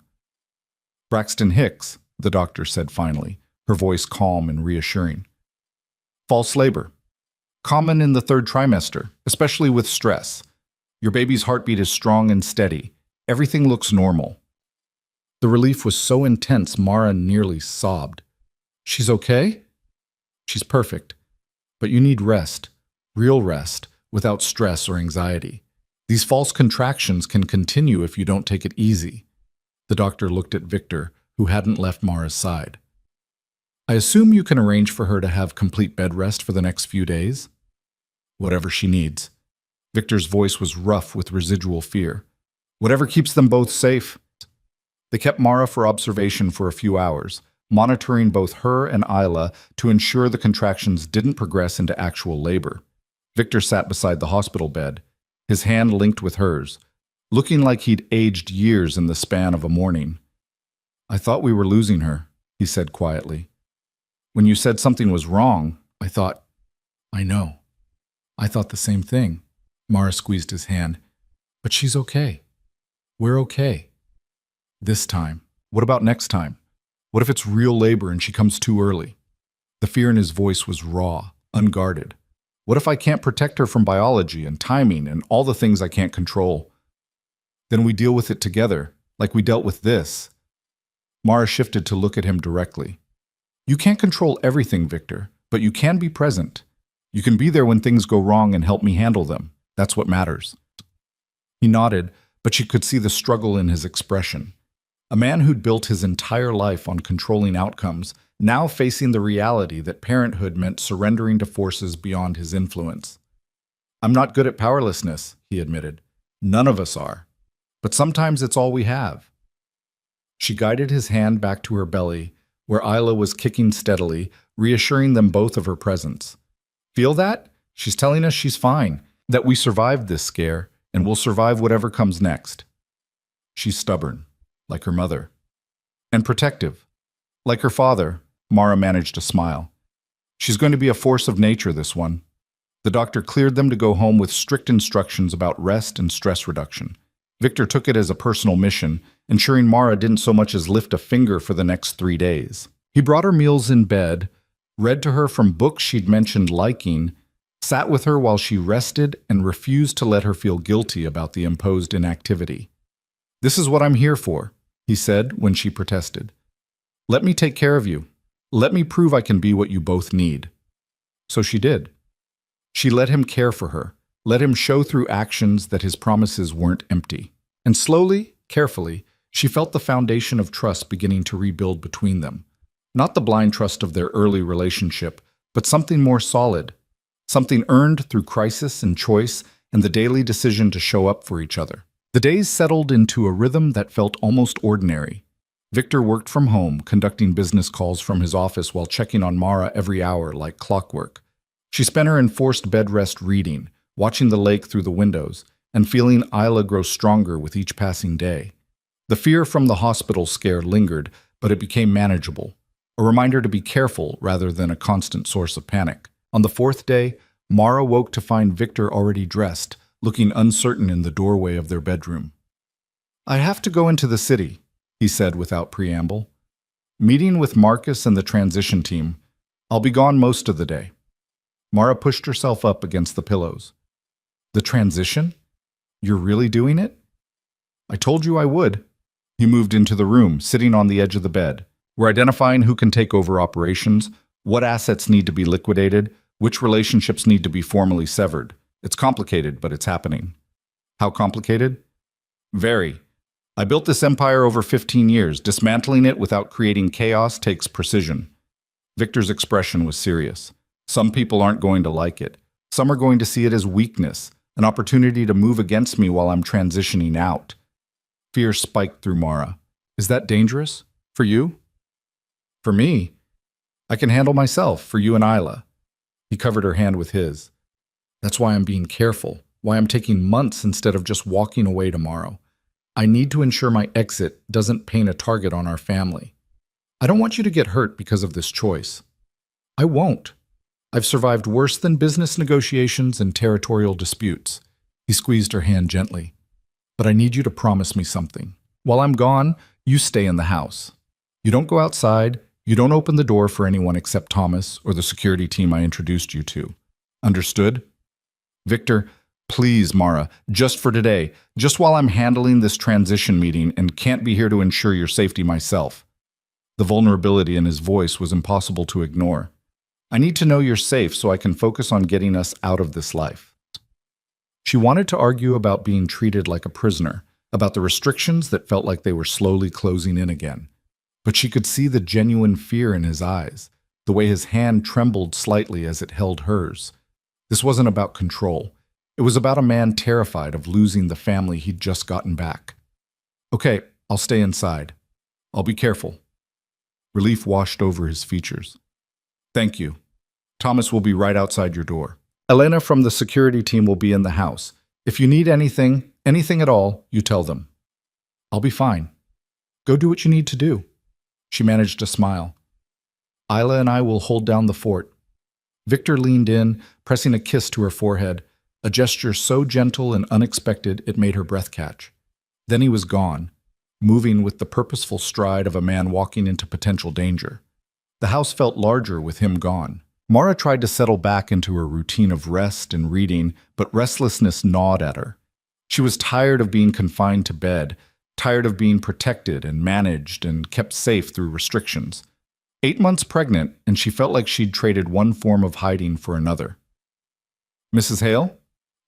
"Braxton Hicks," the doctor said finally, her voice calm and reassuring. "False labor. Common in the 3rd trimester, especially with stress. Your baby's heartbeat is strong and steady. Everything looks normal." The relief was so intense Mara nearly sobbed. "She's okay?" "She's perfect. But you need rest, real rest, without stress or anxiety. These false contractions can continue if you don't take it easy." The doctor looked at Victor, who hadn't left Mara's side. "I assume you can arrange for her to have complete bed rest for the next few days?" "Whatever she needs." Victor's voice was rough with residual fear. "Whatever keeps them both safe." They kept Mara for observation for a few hours, monitoring both her and Isla to ensure the contractions didn't progress into actual labor. Victor sat beside the hospital bed, his hand linked with hers, looking like he'd aged years in the span of a morning. "I thought we were losing her," he said quietly. "When you said something was wrong, I thought—" "I know. I thought the same thing." Mara squeezed his hand. "But she's okay." We're okay. This time. What about next time? What if it's real labor and she comes too early? The fear in his voice was raw, unguarded. What if I can't protect her from biology and timing and all the things I can't control? Then we deal with it together, like we dealt with this. Mara shifted to look at him directly. You can't control everything, Victor, but you can be present. You can be there when things go wrong and help me handle them. That's what matters. He nodded, but she could see the struggle in his expression. A man who'd built his entire life on controlling outcomes, now facing the reality that parenthood meant surrendering to forces beyond his influence. I'm not good at powerlessness, he admitted. None of us are. But sometimes it's all we have. She guided his hand back to her belly, where Isla was kicking steadily, reassuring them both of her presence. Feel that? She's telling us she's fine, that we survived this scare, and we'll survive whatever comes next. She's stubborn, like her mother. And protective. Like her father, Mara managed to smile. She's going to be a force of nature, this one. The doctor cleared them to go home with strict instructions about rest and stress reduction. Victor took it as a personal mission, ensuring Mara didn't so much as lift a finger for the next 3 days. He brought her meals in bed, read to her from books she'd mentioned liking, sat with her while she rested, and refused to let her feel guilty about the imposed inactivity. This is what I'm here for, he said when she protested. Let me take care of you. Let me prove I can be what you both need. So she did. She let him care for her, let him show through actions that his promises weren't empty. And slowly, carefully, she felt the foundation of trust beginning to rebuild between them. Not the blind trust of their early relationship, but something more solid. Something earned through crisis and choice and the daily decision to show up for each other. The days settled into a rhythm that felt almost ordinary. Victor worked from home, conducting business calls from his office while checking on Mara every hour like clockwork. She spent her enforced bed rest reading, watching the lake through the windows, and feeling Isla grow stronger with each passing day. The fear from the hospital scare lingered, but it became manageable, a reminder to be careful rather than a constant source of panic. On the 4th day, Mara woke to find Victor already dressed, looking uncertain in the doorway of their bedroom. I have to go into the city, he said without preamble. Meeting with Marcus and the transition team. I'll be gone most of the day. Mara pushed herself up against the pillows. The transition? You're really doing it? I told you I would. He moved into the room, sitting on the edge of the bed. We're identifying who can take over operations, what assets need to be liquidated, which relationships need to be formally severed. It's complicated, but it's happening. How complicated? Very. I built this empire over 15 years. Dismantling it without creating chaos takes precision. Victor's expression was serious. Some people aren't going to like it. Some are going to see it as weakness, an opportunity to move against me while I'm transitioning out. Fear spiked through Mara. Is that dangerous? For you? For me? I can handle myself, for you and Isla. He covered her hand with his. That's why I'm being careful, why I'm taking months instead of just walking away tomorrow. I need to ensure my exit doesn't paint a target on our family. I don't want you to get hurt because of this choice. I won't. I've survived worse than business negotiations and territorial disputes. He squeezed her hand gently. But I need you to promise me something. While I'm gone, you stay in the house. You don't go outside. You don't open the door for anyone except Thomas or the security team I introduced you to. Understood? Victor, please, Mara, just for today, just while I'm handling this transition meeting and can't be here to ensure your safety myself. The vulnerability in his voice was impossible to ignore. I need to know you're safe so I can focus on getting us out of this life. She wanted to argue about being treated like a prisoner, about the restrictions that felt like they were slowly closing in again. But she could see the genuine fear in his eyes, the way his hand trembled slightly as it held hers. This wasn't about control. It was about a man terrified of losing the family he'd just gotten back. Okay, I'll stay inside. I'll be careful. Relief washed over his features. Thank you. Thomas will be right outside your door. Elena from the security team will be in the house. If you need anything at all, you tell them. I'll be fine. Go do what you need to do. She managed to smile. Isla and I will hold down the fort. Victor leaned in, pressing a kiss to her forehead, a gesture so gentle and unexpected it made her breath catch. Then he was gone, moving with the purposeful stride of a man walking into potential danger. The house felt larger with him gone. Mara tried to settle back into her routine of rest and reading, but restlessness gnawed at her. She was tired of being confined to bed, tired of being protected and managed and kept safe through restrictions. 8 months pregnant, and she felt like she'd traded one form of hiding for another. "Mrs. Hale?"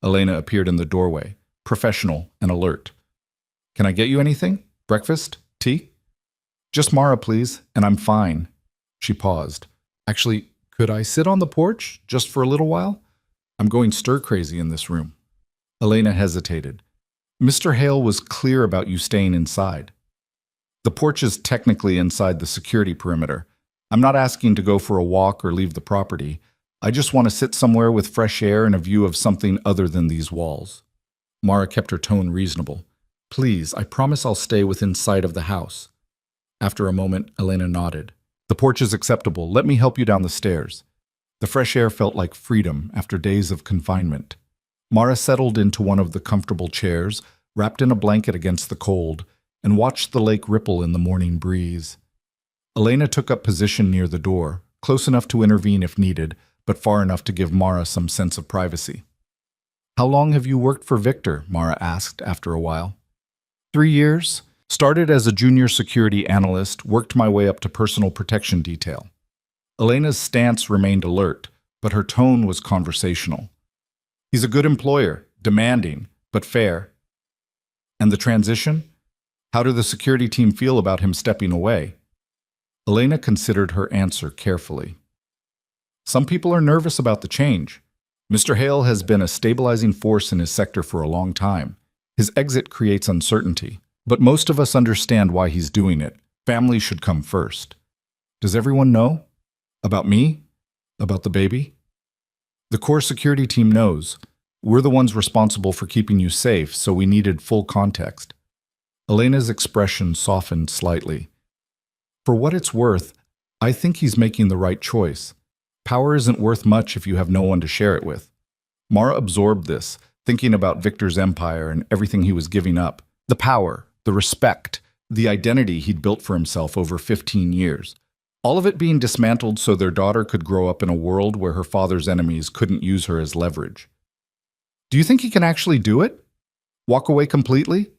Elena appeared in the doorway, professional and alert. "Can I get you anything? Breakfast? Tea?" "Just Mara, please, and I'm fine." She paused. "Actually, could I sit on the porch just for a little while? I'm going stir-crazy in this room." Elena hesitated. "Mr. Hale was clear about you staying inside." "The porch is technically inside the security perimeter. I'm not asking to go for a walk or leave the property. I just want to sit somewhere with fresh air and a view of something other than these walls." Mara kept her tone reasonable. "Please, I promise I'll stay within sight of the house." After a moment, Elena nodded. "The porch is acceptable. Let me help you down the stairs." The fresh air felt like freedom after days of confinement. Mara settled into one of the comfortable chairs, wrapped in a blanket against the cold, and watched the lake ripple in the morning breeze. Elena took up position near the door, close enough to intervene if needed, but far enough to give Mara some sense of privacy. "How long have you worked for Victor?" Mara asked after a while. 3 years. Started as a junior security analyst, worked my way up to personal protection detail." Elena's stance remained alert, but her tone was conversational. "He's a good employer, demanding, but fair." "And the transition? How did the security team feel about him stepping away?" Elena considered her answer carefully. "Some people are nervous about the change. Mr. Hale has been a stabilizing force in his sector for a long time. His exit creates uncertainty, but most of us understand why he's doing it. Family should come first." "Does everyone know? About me? About the baby?" "The core security team knows. We're the ones responsible for keeping you safe, so we needed full context." Elena's expression softened slightly. "For what it's worth, I think he's making the right choice. Power isn't worth much if you have no one to share it with." Mara absorbed this, thinking about Victor's empire and everything he was giving up. The power, the respect, the identity he'd built for himself over 15 years. All of it being dismantled so their daughter could grow up in a world where her father's enemies couldn't use her as leverage. "Do you think he can actually do it? Walk away completely?"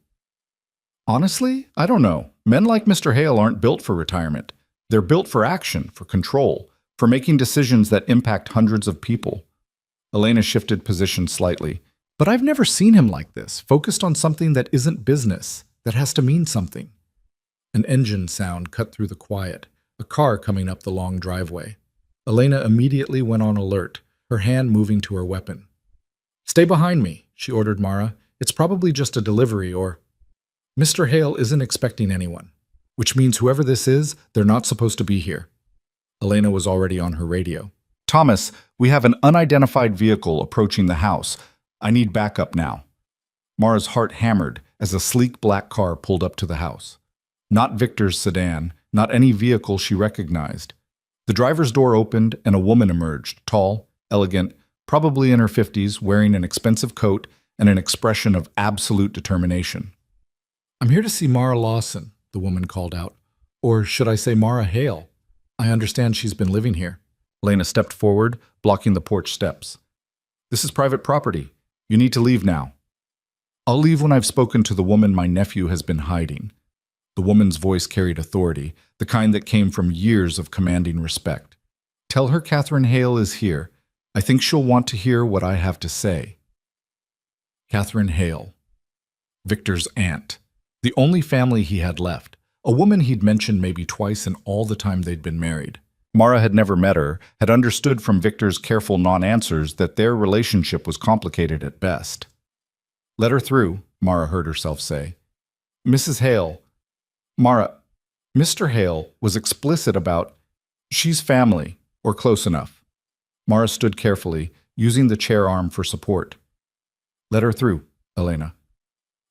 "Honestly, I don't know. Men like Mr. Hale aren't built for retirement. They're built for action, for control, for making decisions that impact hundreds of people." Elena shifted position slightly. "But I've never seen him like this, focused on something that isn't business, that has to mean something." An engine sound cut through the quiet, a car coming up the long driveway. Elena immediately went on alert, her hand moving to her weapon. "Stay behind me," she ordered Mara. "It's probably just a delivery or—" "Mr. Hale isn't expecting anyone, which means whoever this is, they're not supposed to be here." Elena was already on her radio. "Thomas, we have an unidentified vehicle approaching the house. I need backup now." Mara's heart hammered as a sleek black car pulled up to the house. Not Victor's sedan, not any vehicle she recognized. The driver's door opened and a woman emerged, tall, elegant, probably in her 50s, wearing an expensive coat and an expression of absolute determination. "I'm here to see Mara Lawson," the woman called out. "Or should I say Mara Hale? I understand she's been living here." Elena stepped forward, blocking the porch steps. "This is private property. You need to leave now." "I'll leave when I've spoken to the woman my nephew has been hiding." The woman's voice carried authority, the kind that came from years of commanding respect. "Tell her Catherine Hale is here. I think she'll want to hear what I have to say." Catherine Hale. Victor's aunt. The only family he had left. A woman he'd mentioned maybe twice in all the time they'd been married. Mara had never met her, had understood from Victor's careful non-answers that their relationship was complicated at best. "Let her through," Mara heard herself say. "Mrs. Hale." Mara, Mr. Hale was explicit about, "She's family, or close enough." Mara stood carefully, using the chair arm for support. "Let her through, Elena."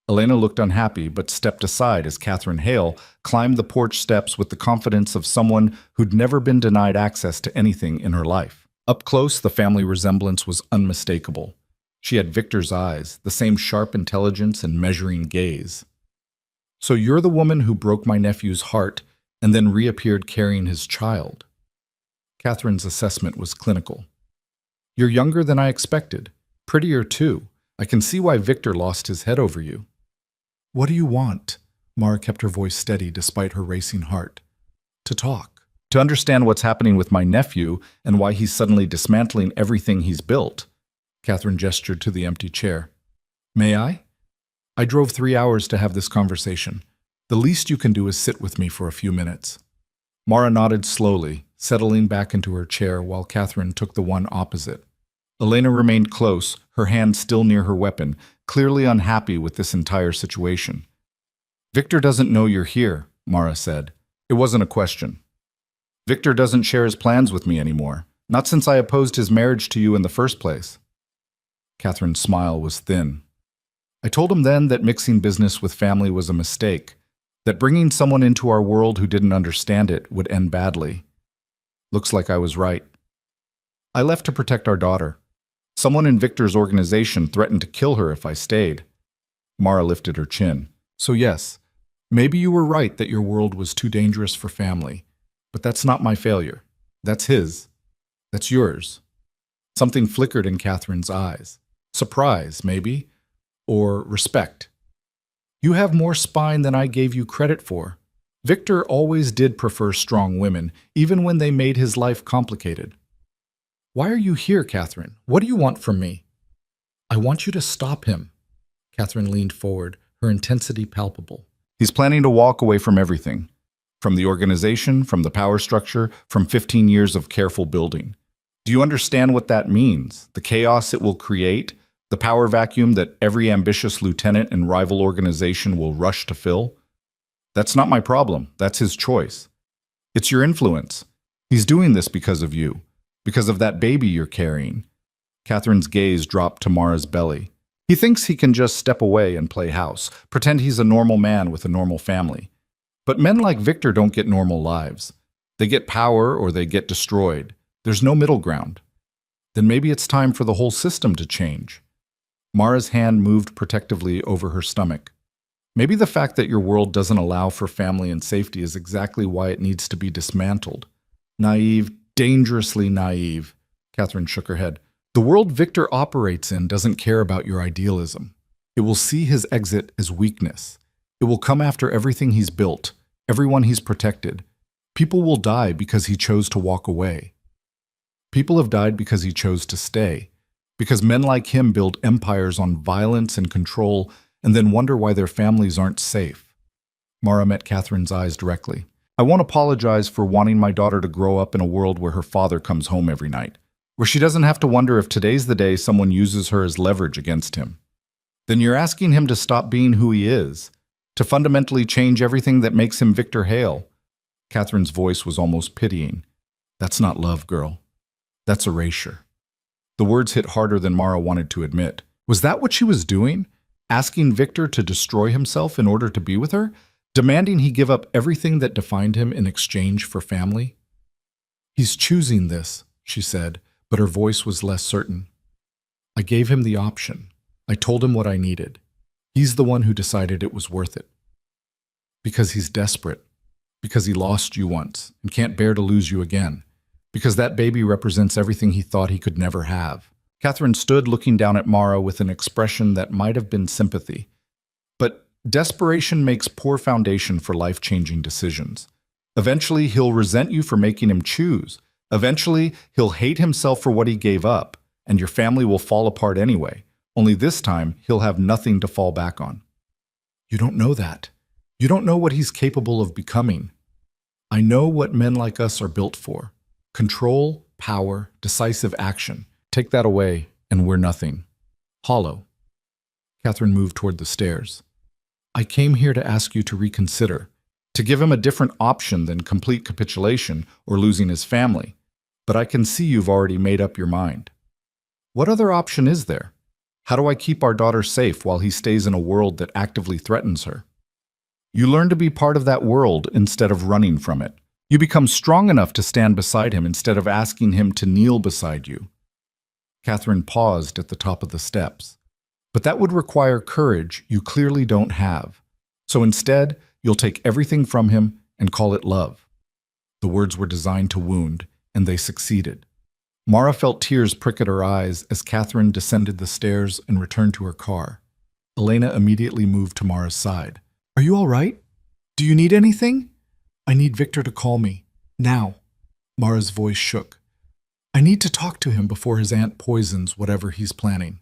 Elena looked unhappy, but stepped aside as Catherine Hale climbed the porch steps with the confidence of someone who'd never been denied access to anything in her life. Up close, the family resemblance was unmistakable. She had Victor's eyes, the same sharp intelligence and measuring gaze. So you're the woman who broke my nephew's heart and then reappeared carrying his child. Catherine's assessment was clinical. You're younger than I expected. Prettier, too. I can see why Victor lost his head over you. What do you want? Mara kept her voice steady despite her racing heart. To talk. To understand what's happening with my nephew and why he's suddenly dismantling everything he's built. Catherine gestured to the empty chair. May I? I drove 3 hours to have this conversation. The least you can do is sit with me for a few minutes. Mara nodded slowly, settling back into her chair while Catherine took the one opposite. Elena remained close, her hand still near her weapon, clearly unhappy with this entire situation. Victor doesn't know you're here, Mara said. It wasn't a question. Victor doesn't share his plans with me anymore, not since I opposed his marriage to you in the first place. Catherine's smile was thin. I told him then that mixing business with family was a mistake, that bringing someone into our world who didn't understand it would end badly. Looks like I was right. I left to protect our daughter. Someone in Victor's organization threatened to kill her if I stayed. Mara lifted her chin. So yes, maybe you were right that your world was too dangerous for family, but that's not my failure. That's his. That's yours. Something flickered in Catherine's eyes. Surprise, maybe, or respect. You have more spine than I gave you credit for. Victor always did prefer strong women, even when they made his life complicated. Why are you here, Catherine? What do you want from me? I want you to stop him. Catherine leaned forward, her intensity palpable. He's planning to walk away from everything. From the organization, from the power structure, from 15 years of careful building. Do you understand what that means? The chaos it will create? The power vacuum that every ambitious lieutenant and rival organization will rush to fill? That's not my problem. That's his choice. It's your influence. He's doing this because of you, because of that baby you're carrying. Catherine's gaze dropped to Mara's belly. He thinks he can just step away and play house, pretend he's a normal man with a normal family. But men like Victor don't get normal lives. They get power or they get destroyed. There's no middle ground. Then maybe it's time for the whole system to change. Mara's hand moved protectively over her stomach. Maybe the fact that your world doesn't allow for family and safety is exactly why it needs to be dismantled. Naive, dangerously naive. Catherine shook her head. The world Victor operates in doesn't care about your idealism. It will see his exit as weakness. It will come after everything he's built, everyone he's protected. People will die because he chose to walk away. People have died because he chose to stay. Because men like him build empires on violence and control and then wonder why their families aren't safe. Mara met Catherine's eyes directly. I won't apologize for wanting my daughter to grow up in a world where her father comes home every night, where she doesn't have to wonder if today's the day someone uses her as leverage against him. Then you're asking him to stop being who he is, to fundamentally change everything that makes him Victor Hale. Catherine's voice was almost pitying. That's not love, girl. That's erasure. The words hit harder than Mara wanted to admit. Was that what she was doing? Asking Victor to destroy himself in order to be with her? Demanding he give up everything that defined him in exchange for family? He's choosing this, she said, but her voice was less certain. I gave him the option. I told him what I needed. He's the one who decided it was worth it. Because he's desperate. Because he lost you once and can't bear to lose you again. Because that baby represents everything he thought he could never have. Catherine stood looking down at Mara with an expression that might have been sympathy. But desperation makes poor foundation for life-changing decisions. Eventually, he'll resent you for making him choose. Eventually, he'll hate himself for what he gave up, and your family will fall apart anyway. Only this time, he'll have nothing to fall back on. You don't know that. You don't know what he's capable of becoming. I know what men like us are built for. Control, power, decisive action. Take that away, and we're nothing. Hollow. Catherine moved toward the stairs. I came here to ask you to reconsider, to give him a different option than complete capitulation or losing his family. But I can see you've already made up your mind. What other option is there? How do I keep our daughter safe while he stays in a world that actively threatens her? You learn to be part of that world instead of running from it. You become strong enough to stand beside him instead of asking him to kneel beside you. Catherine paused at the top of the steps. But that would require courage you clearly don't have. So instead, you'll take everything from him and call it love. The words were designed to wound, and they succeeded. Mara felt tears prick at her eyes as Catherine descended the stairs and returned to her car. Elena immediately moved to Mara's side. "Are you all right? Do you need anything?" "I need Victor to call me. Now." Mara's voice shook. "I need to talk to him before his aunt poisons whatever he's planning."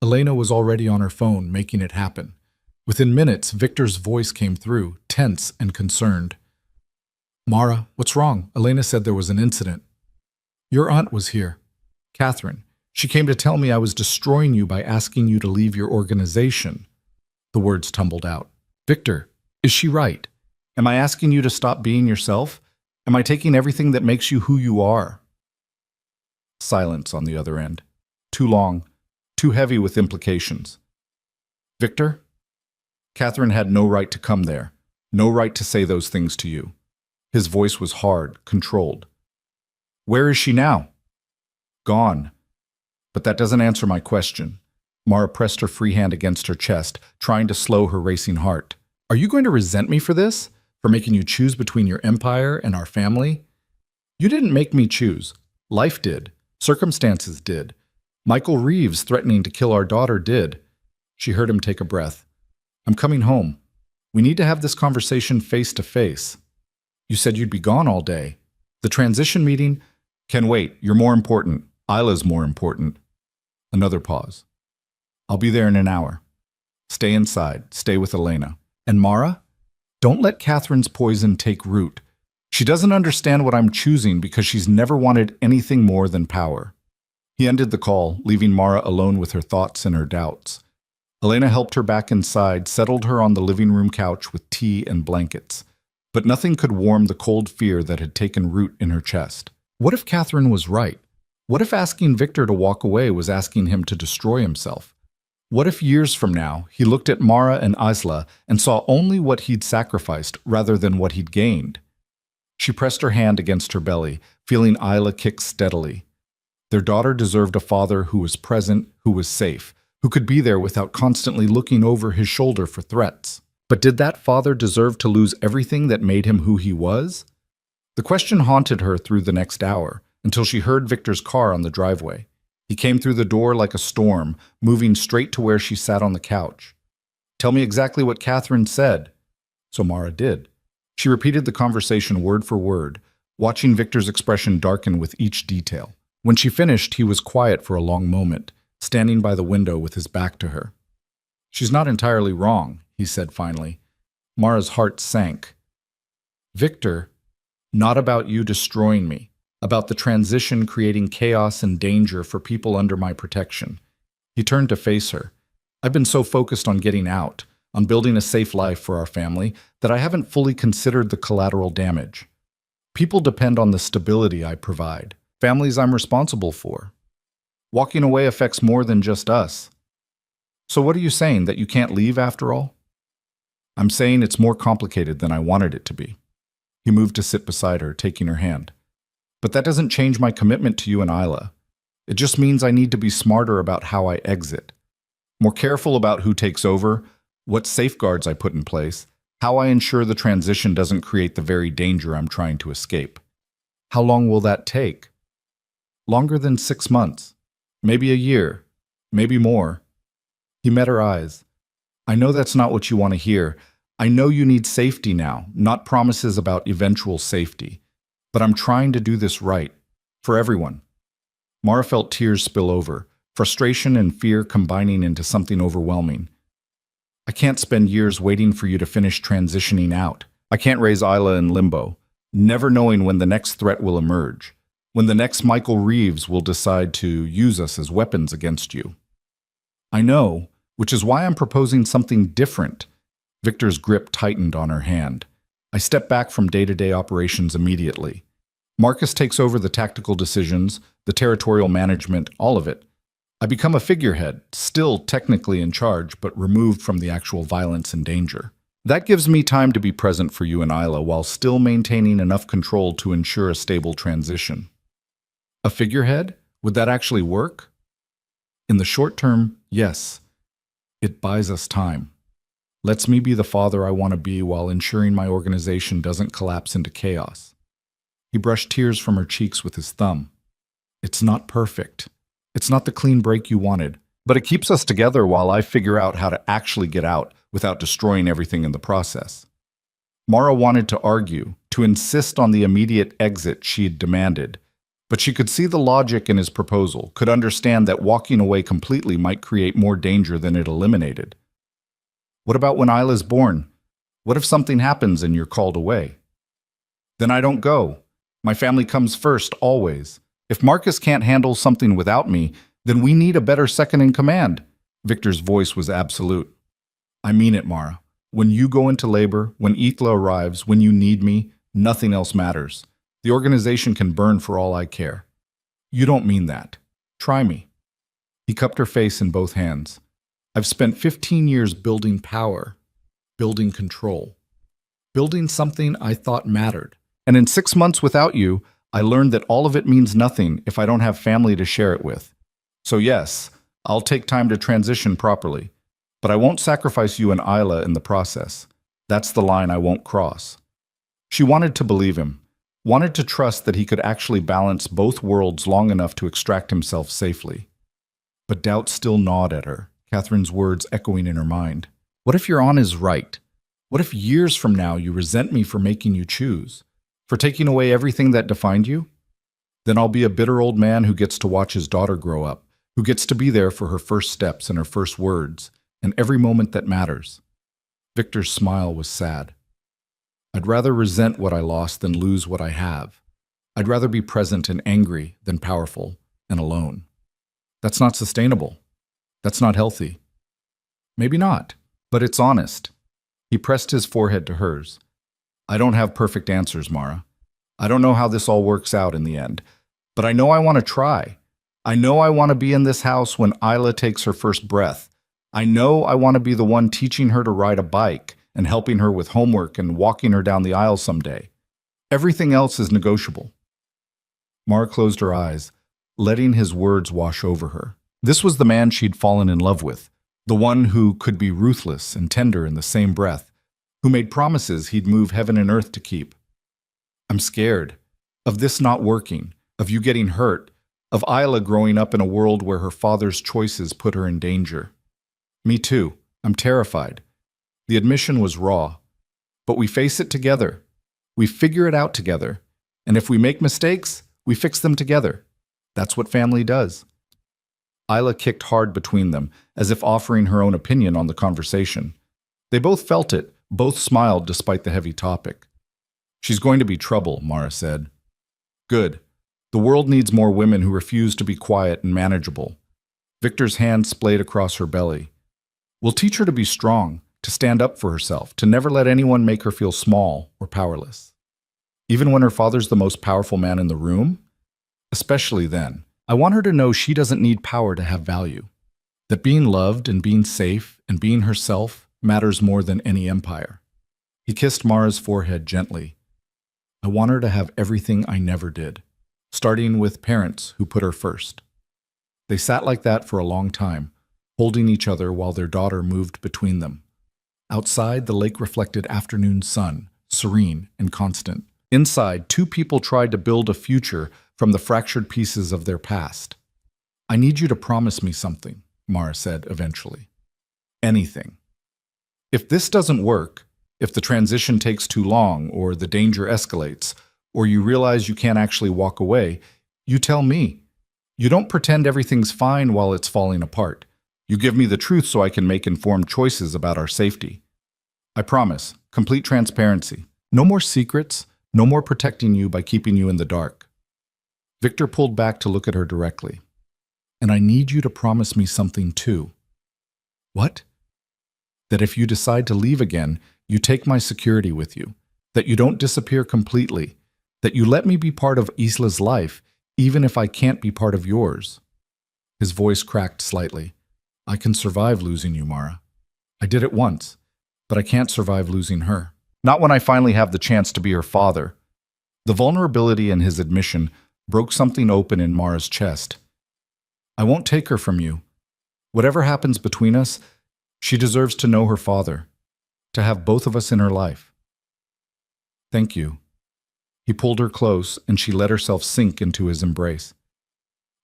Elena was already on her phone, making it happen. Within minutes, Victor's voice came through, tense and concerned. "Mara, what's wrong? Elena said there was an incident." "Your aunt was here. Catherine. She came to tell me I was destroying you by asking you to leave your organization." The words tumbled out. "Victor, is she right? Am I asking you to stop being yourself? Am I taking everything that makes you who you are?" Silence on the other end. Too long, too heavy with implications. "Victor?" Catherine had no right to come there, no right to say those things to you. His voice was hard, controlled. "Where is she now?" "Gone." "But that doesn't answer my question." Mara pressed her free hand against her chest, trying to slow her racing heart. "Are you going to resent me for this? For making you choose between your empire and our family? You didn't make me choose. Life did. Circumstances did. Michael Reeves threatening to kill our daughter did." She heard him take a breath. "I'm coming home. We need to have this conversation face to face. You said you'd be gone all day. The transition meeting can wait. You're more important. Isla's more important." Another pause. "I'll be there in an hour. Stay inside. Stay with Elena. And Mara, don't let Catherine's poison take root. She doesn't understand what I'm choosing because she's never wanted anything more than power." He ended the call, leaving Mara alone with her thoughts and her doubts. Elena helped her back inside, settled her on the living room couch with tea and blankets. But nothing could warm the cold fear that had taken root in her chest. What if Catherine was right? What if asking Victor to walk away was asking him to destroy himself? What if years from now, he looked at Mara and Isla and saw only what he'd sacrificed rather than what he'd gained? She pressed her hand against her belly, feeling Isla kick steadily. Their daughter deserved a father who was present, who was safe, who could be there without constantly looking over his shoulder for threats. But did that father deserve to lose everything that made him who he was? The question haunted her through the next hour, until she heard Victor's car on the driveway. He came through the door like a storm, moving straight to where she sat on the couch. "Tell me exactly what Catherine said." So Mara did. She repeated the conversation word for word, watching Victor's expression darken with each detail. When she finished, he was quiet for a long moment, standing by the window with his back to her. "She's not entirely wrong," he said finally. Mara's heart sank. "Victor, not about you destroying me, about the transition creating chaos and danger for people under my protection." He turned to face her. "I've been so focused on getting out, on building a safe life for our family, that I haven't fully considered the collateral damage. People depend on the stability I provide, families I'm responsible for. Walking away affects more than just us. So what are you saying, that you can't leave after all?" "I'm saying it's more complicated than I wanted it to be." He moved to sit beside her, taking her hand. "But that doesn't change my commitment to you and Isla. It just means I need to be smarter about how I exit. More careful about who takes over, what safeguards I put in place, how I ensure the transition doesn't create the very danger I'm trying to escape." "How long will that take?" "Longer than 6 months. Maybe a year. Maybe more." He met her eyes. "I know that's not what you want to hear. I know you need safety now, not promises about eventual safety. But I'm trying to do this right. For everyone." Mara felt tears spill over, frustration and fear combining into something overwhelming. "I can't spend years waiting for you to finish transitioning out. I can't raise Isla in limbo, never knowing when the next threat will emerge, when the next Michael Reeves will decide to use us as weapons against you." "I know, which is why I'm proposing something different." Victor's grip tightened on her hand. "I step back from day-to-day operations immediately. Marcus takes over the tactical decisions, the territorial management, all of it. I become a figurehead, still technically in charge, but removed from the actual violence and danger. That gives me time to be present for you and Isla while still maintaining enough control to ensure a stable transition." "A figurehead? Would that actually work?" "In the short term, yes. It buys us time." Lets me be the father I want to be while ensuring my organization doesn't collapse into chaos. He brushed tears from her cheeks with his thumb. It's not perfect. It's not the clean break you wanted, but it keeps us together while I figure out how to actually get out without destroying everything in the process. Mara wanted to argue, to insist on the immediate exit she had demanded, but she could see the logic in his proposal, could understand that walking away completely might create more danger than it eliminated. What about when Isla's born? What if something happens and you're called away? Then I don't go. My family comes first, always. If Marcus can't handle something without me, then we need a better second in command. Victor's voice was absolute. I mean it, Mara. When you go into labor, when Ethla arrives, when you need me, nothing else matters. The organization can burn for all I care. You don't mean that. Try me. He cupped her face in both hands. I've spent 15 years building power, building control, building something I thought mattered. And in 6 months without you, I learned that all of it means nothing if I don't have family to share it with. So yes, I'll take time to transition properly, but I won't sacrifice you and Isla in the process. That's the line I won't cross. She wanted to believe him, wanted to trust that he could actually balance both worlds long enough to extract himself safely. But doubt still gnawed at her, Catherine's words echoing in her mind. What if Euron is right? What if years from now you resent me for making you choose? For taking away everything that defined you? Then I'll be a bitter old man who gets to watch his daughter grow up, who gets to be there for her first steps and her first words, and every moment that matters. Victor's smile was sad. I'd rather resent what I lost than lose what I have. I'd rather be present and angry than powerful and alone. That's not sustainable. That's not healthy. Maybe not, but it's honest. He pressed his forehead to hers. I don't have perfect answers, Mara. I don't know how this all works out in the end, but I know I want to try. I know I want to be in this house when Isla takes her first breath. I know I want to be the one teaching her to ride a bike and helping her with homework and walking her down the aisle someday. Everything else is negotiable. Mara closed her eyes, letting his words wash over her. This was the man she'd fallen in love with, the one who could be ruthless and tender in the same breath, who made promises he'd move heaven and earth to keep. I'm scared of this not working, of you getting hurt, of Isla growing up in a world where her father's choices put her in danger. Me too. I'm terrified. The admission was raw. But we face it together. We figure it out together. And if we make mistakes, we fix them together. That's what family does. Isla kicked hard between them, as if offering her own opinion on the conversation. They both felt it, both smiled despite the heavy topic. She's going to be trouble, Mara said. Good. The world needs more women who refuse to be quiet and manageable. Victor's hand splayed across her belly. We'll teach her to be strong, to stand up for herself, to never let anyone make her feel small or powerless. Even when her father's the most powerful man in the room? Especially then. I want her to know she doesn't need power to have value. That being loved and being safe and being herself matters more than any empire. He kissed Mara's forehead gently. I want her to have everything I never did, starting with parents who put her first. They sat like that for a long time, holding each other while their daughter moved between them. Outside, the lake reflected afternoon sun, serene and constant. Inside, two people tried to build a future from the fractured pieces of their past. I need you to promise me something, Mara said eventually. Anything. If this doesn't work, if the transition takes too long, or the danger escalates, or you realize you can't actually walk away, you tell me. You don't pretend everything's fine while it's falling apart. You give me the truth so I can make informed choices about our safety. I promise, complete transparency. No more secrets, no more protecting you by keeping you in the dark. Victor pulled back to look at her directly. And I need you to promise me something too. What? That if you decide to leave again, you take my security with you. That you don't disappear completely. That you let me be part of Isla's life, even if I can't be part of yours. His voice cracked slightly. I can survive losing you, Mara. I did it once, but I can't survive losing her. Not when I finally have the chance to be her father. The vulnerability in his admission broke something open in Mara's chest. I won't take her from you. Whatever happens between us, she deserves to know her father. to have both of us in her life. Thank you. He pulled her close, and she let herself sink into his embrace.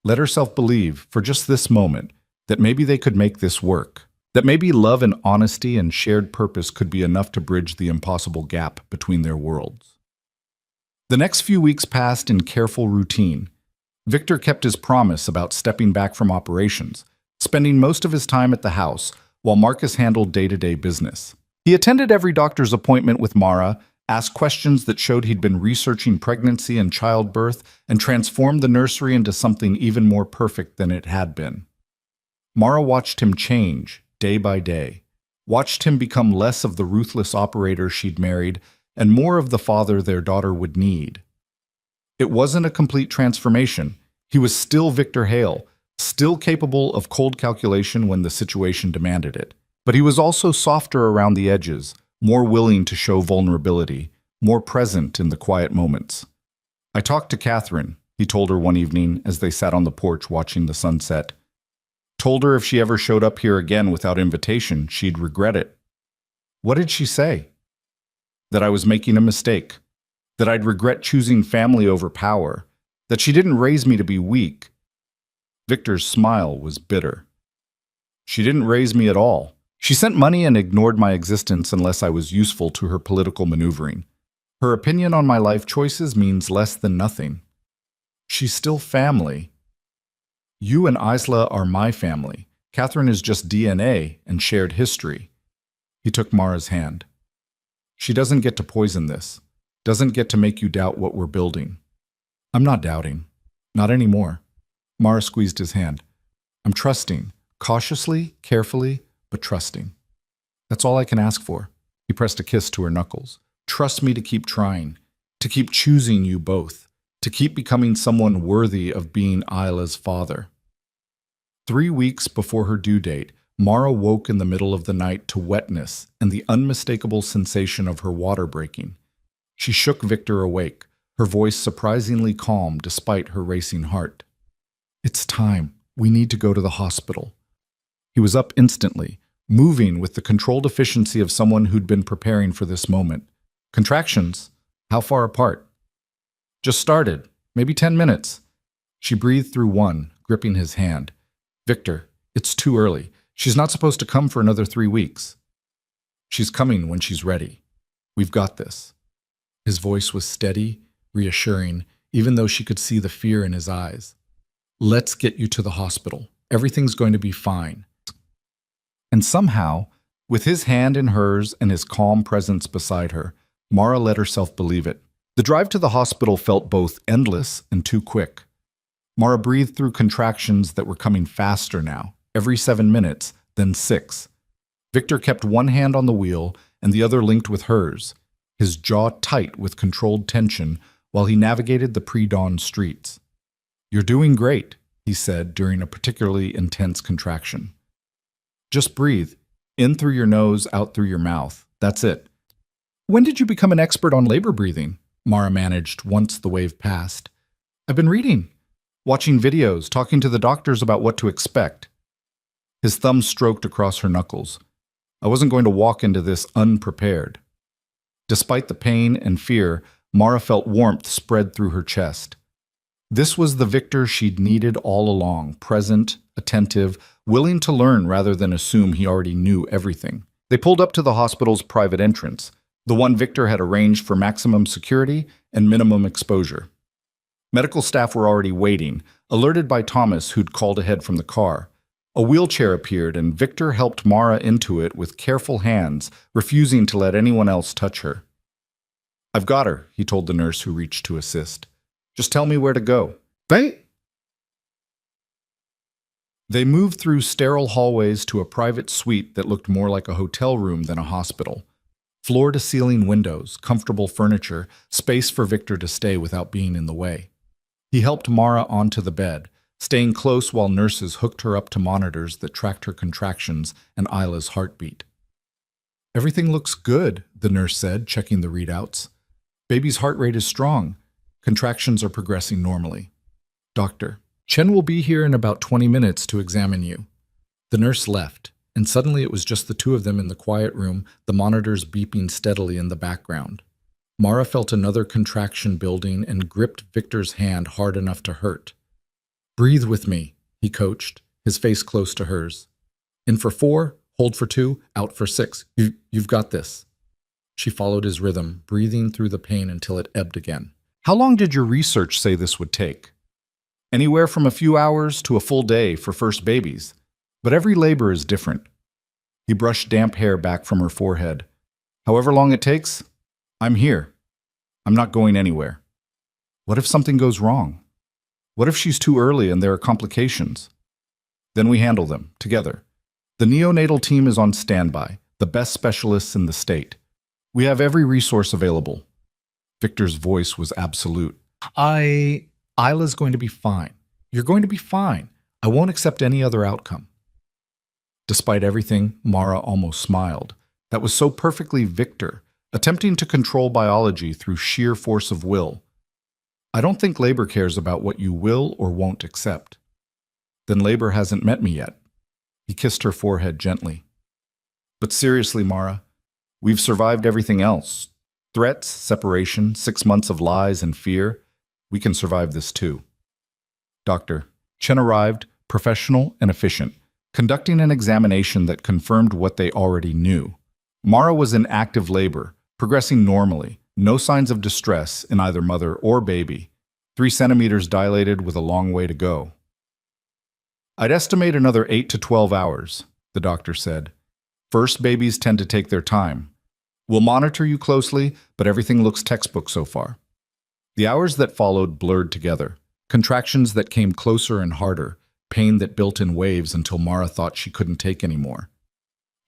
Let herself believe, for just this moment, that maybe they could make this work. That maybe love and honesty and shared purpose could be enough to bridge the impossible gap between their worlds. The next few weeks passed in careful routine. Victor kept his promise about stepping back from operations, spending most of his time at the house, while Marcus handled day-to-day business. He attended every doctor's appointment with Mara, asked questions that showed he'd been researching pregnancy and childbirth, and transformed the nursery into something even more perfect than it had been. Mara watched him change, day by day, watched him become less of the ruthless operator she'd married and more of the father their daughter would need. It wasn't a complete transformation. He was still Victor Hale, still capable of cold calculation when the situation demanded it. But he was also softer around the edges, more willing to show vulnerability, more present in the quiet moments. I talked to Catherine, he told her one evening as they sat on the porch watching the sunset. Told her if she ever showed up here again without invitation, she'd regret it. What did she say? That I was making a mistake, that I'd regret choosing family over power, that she didn't raise me to be weak. Victor's smile was bitter. She didn't raise me at all. She sent money and ignored my existence unless I was useful to her political maneuvering. Her opinion on my life choices means less than nothing. She's still family. You and Isla are my family. Catherine is just DNA and shared history. He took Mara's hand. She doesn't get to poison this, doesn't get to make you doubt what we're building. I'm not doubting. Not anymore. Mara squeezed his hand. I'm trusting, cautiously, carefully, but trusting. That's all I can ask for. He pressed a kiss to her knuckles. Trust me to keep trying, to keep choosing you both, to keep becoming someone worthy of being Isla's father. 3 weeks before her due date, Mara woke in the middle of the night to wetness and the unmistakable sensation of her water breaking. She shook Victor awake, her voice surprisingly calm despite her racing heart. It's time. We need to go to the hospital. He was up instantly, moving with the controlled efficiency of someone who'd been preparing for this moment. Contractions? How far apart? Just started. Maybe 10 minutes. She breathed through one, gripping his hand. Victor, it's too early. She's not supposed to come for another 3 weeks. She's coming when she's ready. We've got this. His voice was steady, reassuring, even though she could see the fear in his eyes. Let's get you to the hospital. Everything's going to be fine. And somehow, with his hand in hers and his calm presence beside her, Mara let herself believe it. The drive to the hospital felt both endless and too quick. Mara breathed through contractions that were coming faster now, every 7 minutes, then 6. Victor kept one hand on the wheel and the other linked with hers, his jaw tight with controlled tension while he navigated the pre-dawn streets. You're doing great, he said during a particularly intense contraction. Just breathe, in through your nose, out through your mouth. That's it. When did you become an expert on labor breathing? Mara managed once the wave passed. I've been reading, watching videos, talking to the doctors about what to expect. His thumb stroked across her knuckles. I wasn't going to walk into this unprepared. Despite the pain and fear, Mara felt warmth spread through her chest. This was the Victor she'd needed all along, present, attentive, willing to learn rather than assume he already knew everything. They pulled up to the hospital's private entrance, the one Victor had arranged for maximum security and minimum exposure. Medical staff were already waiting, alerted by Thomas, who'd called ahead from the car. A wheelchair appeared, and Victor helped Mara into it with careful hands, refusing to let anyone else touch her. I've got her, he told the nurse who reached to assist. Just tell me where to go. They moved through sterile hallways to a private suite that looked more like a hotel room than a hospital. Floor-to-ceiling windows, comfortable furniture, space for Victor to stay without being in the way. He helped Mara onto the bed, staying close while nurses hooked her up to monitors that tracked her contractions and Isla's heartbeat. Everything looks good, the nurse said, checking the readouts. Baby's heart rate is strong. Contractions are progressing normally. Doctor, Chen will be here in about 20 minutes to examine you. The nurse left, and suddenly it was just the two of them in the quiet room, the monitors beeping steadily in the background. Mara felt another contraction building and gripped Victor's hand hard enough to hurt. "Breathe with me," he coached, his face close to hers. "In for 4, hold for 2, out for 6. You've got this." She followed his rhythm, breathing through the pain until it ebbed again. "How long did your research say this would take?" "Anywhere from a few hours to a full day for first babies. But every labor is different." He brushed damp hair back from her forehead. "However long it takes, I'm here. I'm not going anywhere." "What if something goes wrong? What if she's too early and there are complications?" "Then we handle them, together. The neonatal team is on standby, the best specialists in the state. We have every resource available." Victor's voice was absolute. Isla's going to be fine. You're going to be fine. I won't accept any other outcome." Despite everything, Mara almost smiled. That was so perfectly Victor, attempting to control biology through sheer force of will. "I don't think labor cares about what you will or won't accept." "Then labor hasn't met me yet." He kissed her forehead gently. "But seriously, Mara, we've survived everything else. Threats, separation, 6 months of lies and fear. We can survive this too." Dr. Chen arrived, professional and efficient, conducting an examination that confirmed what they already knew. Mara was in active labor, progressing normally, no signs of distress in either mother or baby, 3 centimeters dilated with a long way to go. "I'd estimate another 8 to 12 hours, the doctor said. "First babies tend to take their time. We'll monitor you closely, but everything looks textbook so far." The hours that followed blurred together, contractions that came closer and harder, pain that built in waves until Mara thought she couldn't take anymore.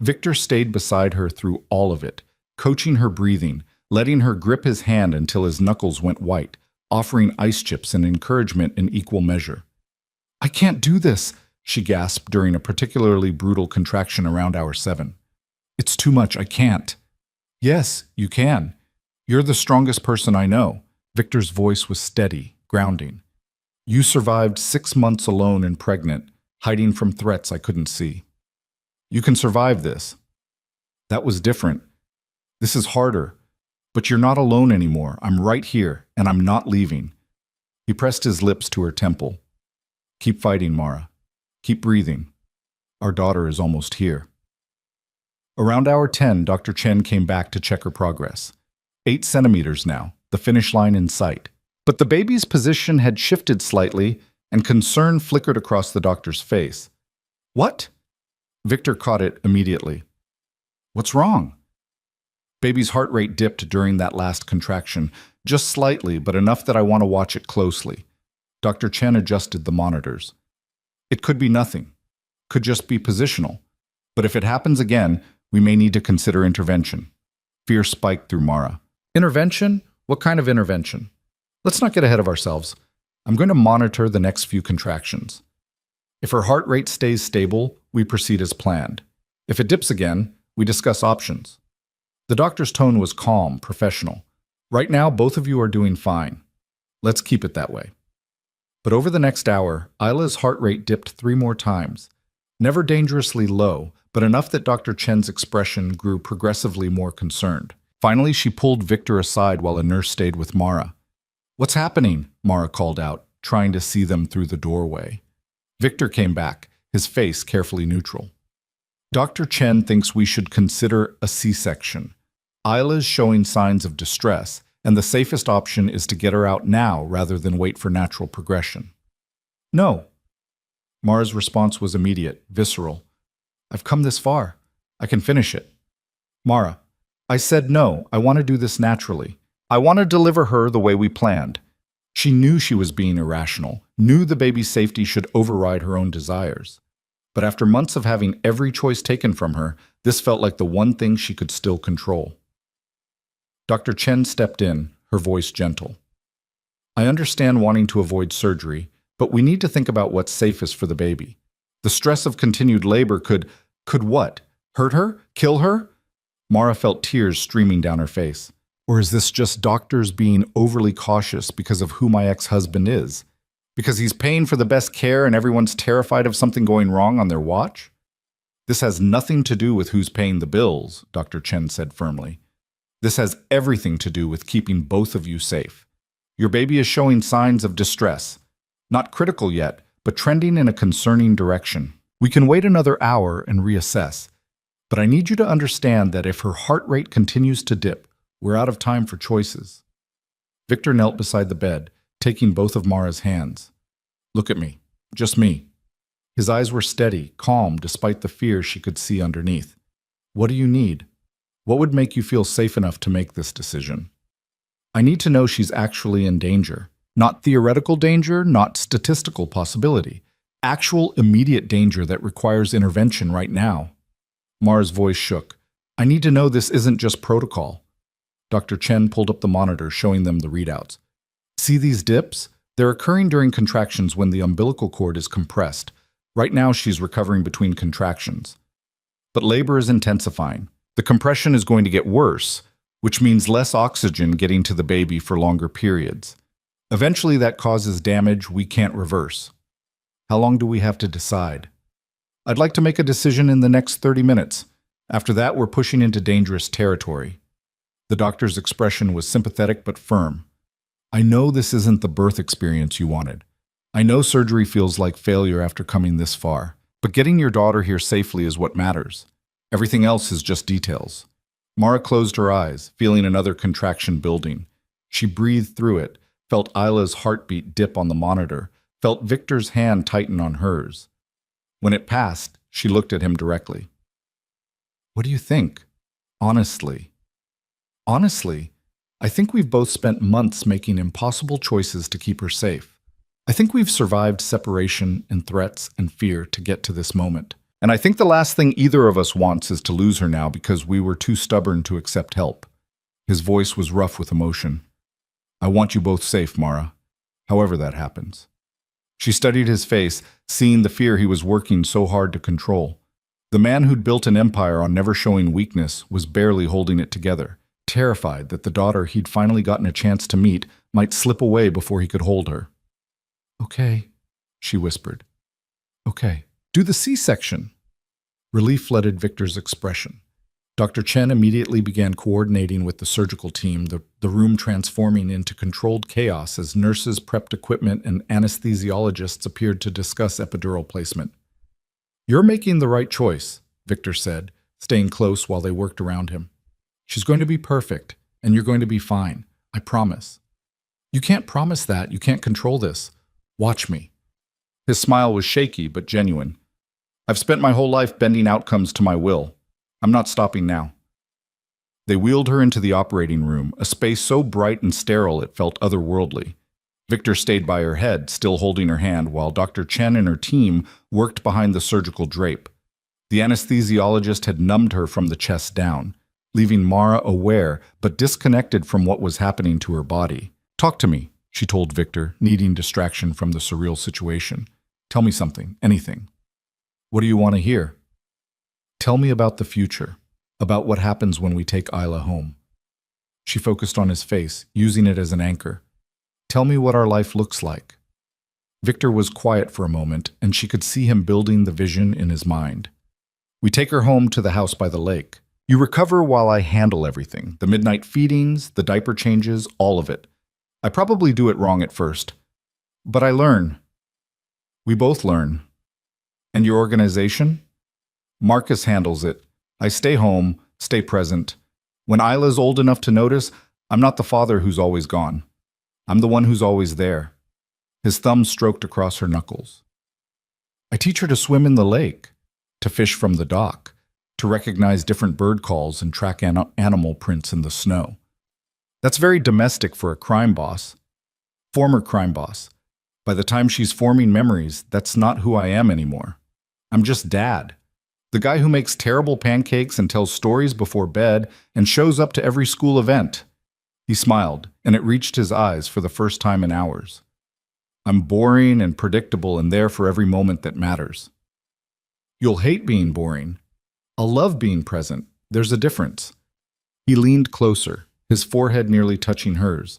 Victor stayed beside her through all of it, coaching her breathing, letting her grip his hand until his knuckles went white, offering ice chips and encouragement in equal measure. "I can't do this," she gasped during a particularly brutal contraction around hour 7. "It's too much, I can't." "Yes, you can. You're the strongest person I know." Victor's voice was steady, grounding. "You survived 6 months alone and pregnant, hiding from threats I couldn't see. You can survive this." "That was different. This is harder. But you're not alone anymore. I'm right here, and I'm not leaving." He pressed his lips to her temple. "Keep fighting, Mara. Keep breathing. Our daughter is almost here." Around hour 10, Dr. Chen came back to check her progress. 8 centimeters now, the finish line in sight. But the baby's position had shifted slightly, and concern flickered across the doctor's face. "What?" Victor caught it immediately. "What's wrong?" "Baby's heart rate dipped during that last contraction, just slightly, but enough that I want to watch it closely." Dr. Chen adjusted the monitors. "It could be nothing. Could just be positional. But if it happens again, we may need to consider intervention." Fear spiked through Mara. "Intervention? What kind of intervention? Let's not get ahead of ourselves. I'm going to monitor the next few contractions. If her heart rate stays stable, we proceed as planned. If it dips again, we discuss options." The doctor's tone was calm, professional. "Right now, both of you are doing fine. Let's keep it that way." But over the next hour, Isla's heart rate dipped 3 more times. Never dangerously low, but enough that Dr. Chen's expression grew progressively more concerned. Finally, she pulled Victor aside while a nurse stayed with Mara. "What's happening?" Mara called out, trying to see them through the doorway. Victor came back, his face carefully neutral. "Dr. Chen thinks we should consider a C-section. Isla's showing signs of distress, and the safest option is to get her out now rather than wait for natural progression." "No." Mara's response was immediate, visceral. "I've come this far. I can finish it." "Mara, I said no. I want to do this naturally. I want to deliver her the way we planned." She knew she was being irrational, knew the baby's safety should override her own desires. But after months of having every choice taken from her, this felt like the one thing she could still control. Dr. Chen stepped in, her voice gentle. "I understand wanting to avoid surgery, but we need to think about what's safest for the baby. The stress of continued labor could what? Hurt her? Kill her?" Mara felt tears streaming down her face. "Or is this just doctors being overly cautious because of who my ex-husband is? Because he's paying for the best care and everyone's terrified of something going wrong on their watch?" This has nothing to do with who's paying the bills, Dr. Chen said firmly. This has everything to do with keeping both of you safe. Your baby is showing signs of distress. Not critical yet, but trending in a concerning direction. We can wait another hour and reassess. But I need you to understand that if her heart rate continues to dip, we're out of time for choices. Victor knelt beside the bed, taking both of Mara's hands. Look at me. Just me. His eyes were steady, calm, despite the fear she could see underneath. What do you need? What would make you feel safe enough to make this decision? I need to know she's actually in danger. Not theoretical danger, not statistical possibility. Actual immediate danger that requires intervention right now. Mara's voice shook. I need to know this isn't just protocol. Dr. Chen pulled up the monitor, showing them the readouts. See these dips? They're occurring during contractions when the umbilical cord is compressed. Right now, she's recovering between contractions. But labor is intensifying. The compression is going to get worse, which means less oxygen getting to the baby for longer periods. Eventually, that causes damage we can't reverse. How long do we have to decide? I'd like to make a decision in the next 30 minutes. After that, we're pushing into dangerous territory. The doctor's expression was sympathetic but firm. I know this isn't the birth experience you wanted. I know surgery feels like failure after coming this far, but getting your daughter here safely is what matters. Everything else is just details. Mara closed her eyes, feeling another contraction building. She breathed through it, felt Isla's heartbeat dip on the monitor, felt Victor's hand tighten on hers. When it passed, she looked at him directly. What do you think? Honestly. Honestly, I think we've both spent months making impossible choices to keep her safe. I think we've survived separation and threats and fear to get to this moment. And I think the last thing either of us wants is to lose her now because we were too stubborn to accept help. His voice was rough with emotion. I want you both safe, Mara, however that happens. She studied his face, seeing the fear he was working so hard to control. The man who'd built an empire on never showing weakness was barely holding it together, terrified that the daughter he'd finally gotten a chance to meet might slip away before he could hold her. Okay, she whispered. Okay, do the C-section. Relief flooded Victor's expression. Dr. Chen immediately began coordinating with the surgical team, the room transforming into controlled chaos as nurses prepped equipment and anesthesiologists appeared to discuss epidural placement. You're making the right choice, Victor said, staying close while they worked around him. She's going to be perfect, and you're going to be fine. I promise. You can't promise that. You can't control this. Watch me. His smile was shaky but genuine. I've spent my whole life bending outcomes to my will. I'm not stopping now. They wheeled her into the operating room, a space so bright and sterile it felt otherworldly. Victor stayed by her head, still holding her hand, while Dr. Chen and her team worked behind the surgical drape. The anesthesiologist had numbed her from the chest down, leaving Mara aware but disconnected from what was happening to her body. Talk to me, she told Victor, needing distraction from the surreal situation. Tell me something, anything. What do you want to hear? Tell me about the future, about what happens when we take Isla home. She focused on his face, using it as an anchor. Tell me what our life looks like. Victor was quiet for a moment, and she could see him building the vision in his mind. We take her home to the house by the lake. You recover while I handle everything, the midnight feedings, the diaper changes, all of it. I probably do it wrong at first, but I learn. We both learn. And your organization? Marcus handles it. I stay home, stay present. When Isla's old enough to notice, I'm not the father who's always gone. I'm the one who's always there. His thumb stroked across her knuckles. I teach her to swim in the lake, to fish from the dock, to recognize different bird calls and track animal prints in the snow. That's very domestic for a crime boss. Former crime boss. By the time she's forming memories, that's not who I am anymore. I'm just dad. The guy who makes terrible pancakes and tells stories before bed and shows up to every school event. He smiled, and it reached his eyes for the first time in hours. I'm boring and predictable and there for every moment that matters. You'll hate being boring. I'll love being present. There's a difference. He leaned closer, his forehead nearly touching hers.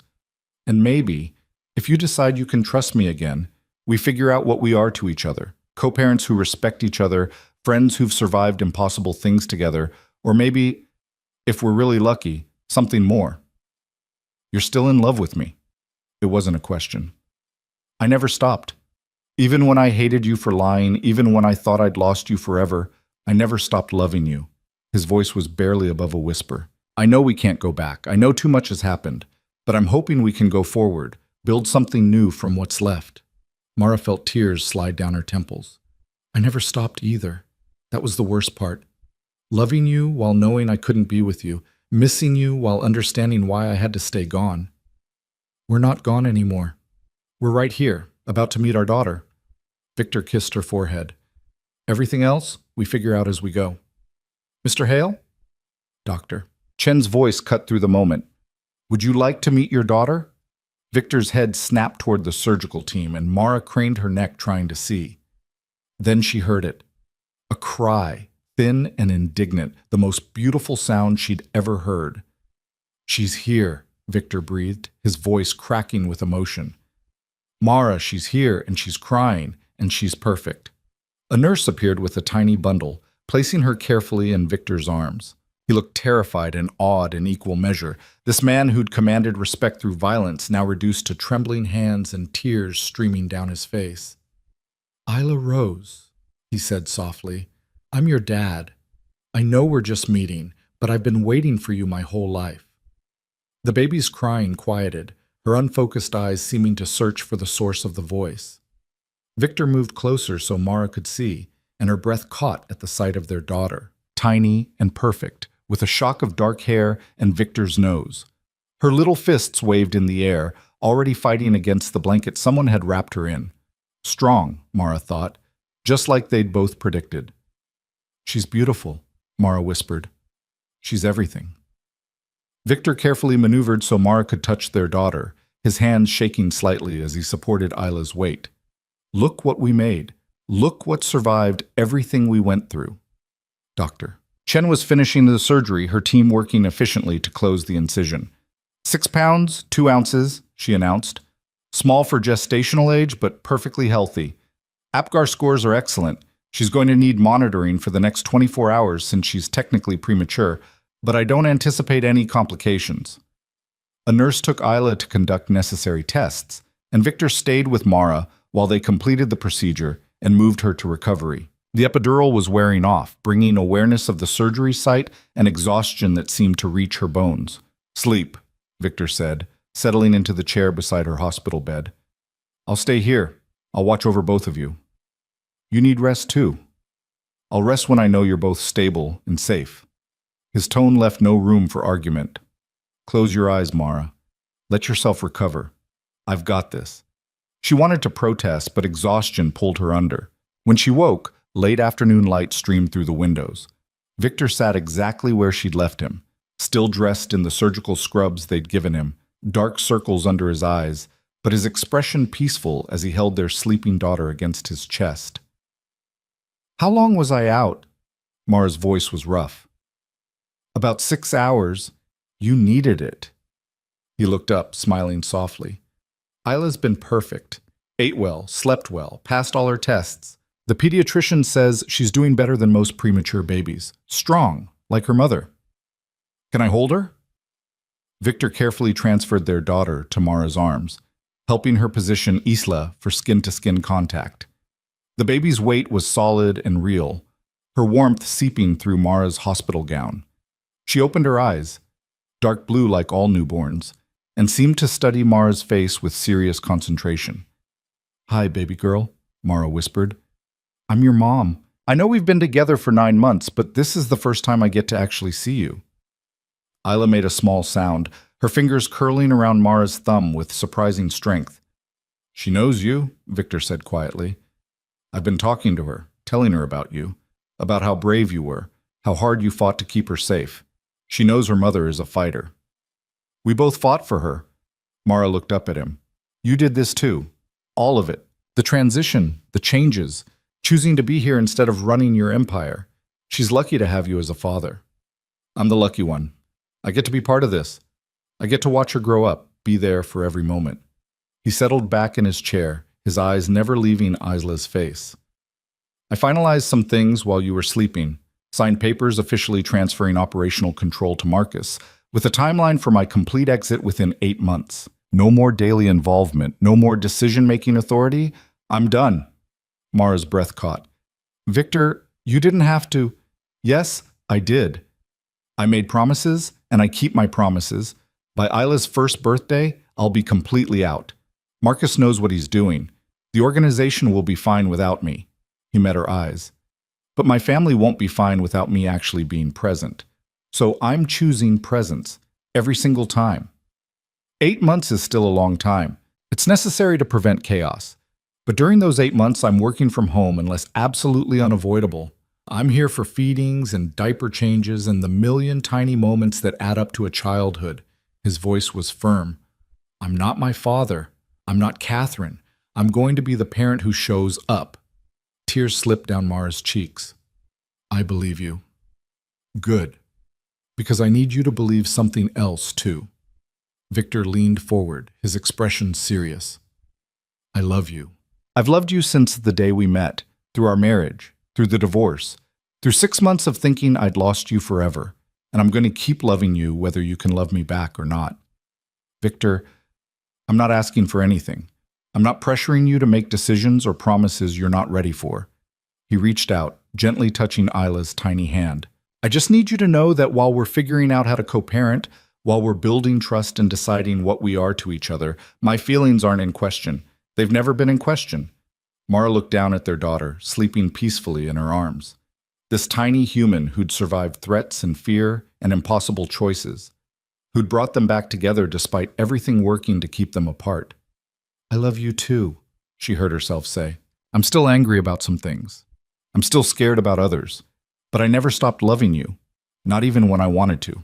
And maybe, if you decide you can trust me again, we figure out what we are to each other. Co-parents who respect each other, friends who've survived impossible things together, or maybe, if we're really lucky, something more. You're still in love with me. It wasn't a question. I never stopped. Even when I hated you for lying, even when I thought I'd lost you forever, I never stopped loving you. His voice was barely above a whisper. I know we can't go back. I know too much has happened, but I'm hoping we can go forward, build something new from what's left. Mara felt tears slide down her temples. I never stopped either. That was the worst part. Loving you while knowing I couldn't be with you, missing you while understanding why I had to stay gone. We're not gone anymore. We're right here, about to meet our daughter. Victor kissed her forehead. Everything else, we figure out as we go. Mr. Hale? Doctor. Chen's voice cut through the moment. Would you like to meet your daughter? Victor's head snapped toward the surgical team, and Mara craned her neck trying to see. Then she heard it. A cry, thin and indignant, the most beautiful sound she'd ever heard. She's here, Victor breathed, his voice cracking with emotion. Mara, she's here, and she's crying, and she's perfect. A nurse appeared with a tiny bundle, placing her carefully in Victor's arms. He looked terrified and awed in equal measure. This man who'd commanded respect through violence, now reduced to trembling hands and tears streaming down his face. Isla Rose, he said softly, I'm your dad. I know we're just meeting, but I've been waiting for you my whole life. The baby's crying quieted, her unfocused eyes seeming to search for the source of the voice. Victor moved closer so Mara could see, and her breath caught at the sight of their daughter, tiny and perfect, with a shock of dark hair and Victor's nose. Her little fists waved in the air, already fighting against the blanket someone had wrapped her in. Strong, Mara thought, just like they'd both predicted. She's beautiful, Mara whispered. She's everything. Victor carefully maneuvered so Mara could touch their daughter, his hands shaking slightly as he supported Isla's weight. Look what we made. Look what survived everything we went through. Doctor. Chen was finishing the surgery, her team working efficiently to close the incision. 6 pounds, 2 ounces, she announced. Small for gestational age, but perfectly healthy. APGAR scores are excellent. She's going to need monitoring for the next 24 hours since she's technically premature, but I don't anticipate any complications. A nurse took Isla to conduct necessary tests, and Victor stayed with Mara while they completed the procedure and moved her to recovery. The epidural was wearing off, bringing awareness of the surgery site and exhaustion that seemed to reach her bones. Sleep, Victor said, settling into the chair beside her hospital bed. I'll stay here. I'll watch over both of you. You need rest too. I'll rest when I know you're both stable and safe. His tone left no room for argument. Close your eyes, Mara. Let yourself recover. I've got this. She wanted to protest, but exhaustion pulled her under. When she woke, late afternoon light streamed through the windows. Victor sat exactly where she'd left him, still dressed in the surgical scrubs they'd given him, dark circles under his eyes, but his expression peaceful as he held their sleeping daughter against his chest. How long was I out? Mara's voice was rough. About 6 hours. You needed it. He looked up, smiling softly. Isla's been perfect. Ate well, slept well, passed all her tests. The pediatrician says she's doing better than most premature babies. Strong, like her mother. Can I hold her? Victor carefully transferred their daughter to Mara's arms, helping her position Isla for skin-to-skin contact. The baby's weight was solid and real, her warmth seeping through Mara's hospital gown. She opened her eyes, dark blue like all newborns, and seemed to study Mara's face with serious concentration. Hi, baby girl, Mara whispered. I'm your mom. I know we've been together for 9 months, but this is the first time I get to actually see you. Isla made a small sound, her fingers curling around Mara's thumb with surprising strength. She knows you, Victor said quietly. I've been talking to her, telling her about you, about how brave you were, how hard you fought to keep her safe. She knows her mother is a fighter. We both fought for her. Mara looked up at him. You did this too. All of it. The transition, the changes, choosing to be here instead of running your empire. She's lucky to have you as a father. I'm the lucky one. I get to be part of this. I get to watch her grow up, be there for every moment. He settled back in his chair, his eyes never leaving Isla's face. I finalized some things while you were sleeping, signed papers officially transferring operational control to Marcus, with a timeline for my complete exit within 8 months. No more daily involvement, no more decision-making authority. I'm done. Mara's breath caught. Victor, you didn't have to. Yes, I did. I made promises, and I keep my promises. By Isla's first birthday, I'll be completely out. Marcus knows what he's doing. The organization will be fine without me. He met her eyes. But my family won't be fine without me actually being present. So I'm choosing presence every single time. 8 months is still a long time. It's necessary to prevent chaos. But during those 8 months, I'm working from home unless absolutely unavoidable. I'm here for feedings and diaper changes and the million tiny moments that add up to a childhood. His voice was firm. I'm not my father. I'm not Catherine. I'm going to be the parent who shows up. Tears slipped down Mara's cheeks. I believe you. Good. Because I need you to believe something else, too. Victor leaned forward, his expression serious. I love you. I've loved you since the day we met, through our marriage, through the divorce, through 6 months of thinking I'd lost you forever, and I'm going to keep loving you whether you can love me back or not. Victor, I'm not asking for anything. I'm not pressuring you to make decisions or promises you're not ready for. He reached out, gently touching Isla's tiny hand. I just need you to know that while we're figuring out how to co-parent, while we're building trust and deciding what we are to each other, my feelings aren't in question. They've never been in question. Mara looked down at their daughter, sleeping peacefully in her arms. This tiny human who'd survived threats and fear and impossible choices, who'd brought them back together despite everything working to keep them apart. I love you too, she heard herself say. I'm still angry about some things. I'm still scared about others. But I never stopped loving you, not even when I wanted to.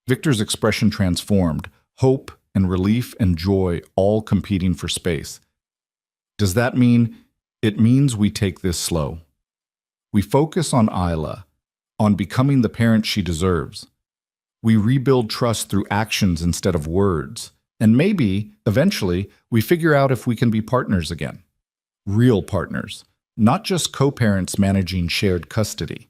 Victor's expression transformed, hope and relief and joy all competing for space. Does that mean? It means we take this slow. We focus on Isla, on becoming the parent she deserves. We rebuild trust through actions instead of words. And maybe, eventually, we figure out if we can be partners again. Real partners, not just co-parents managing shared custody.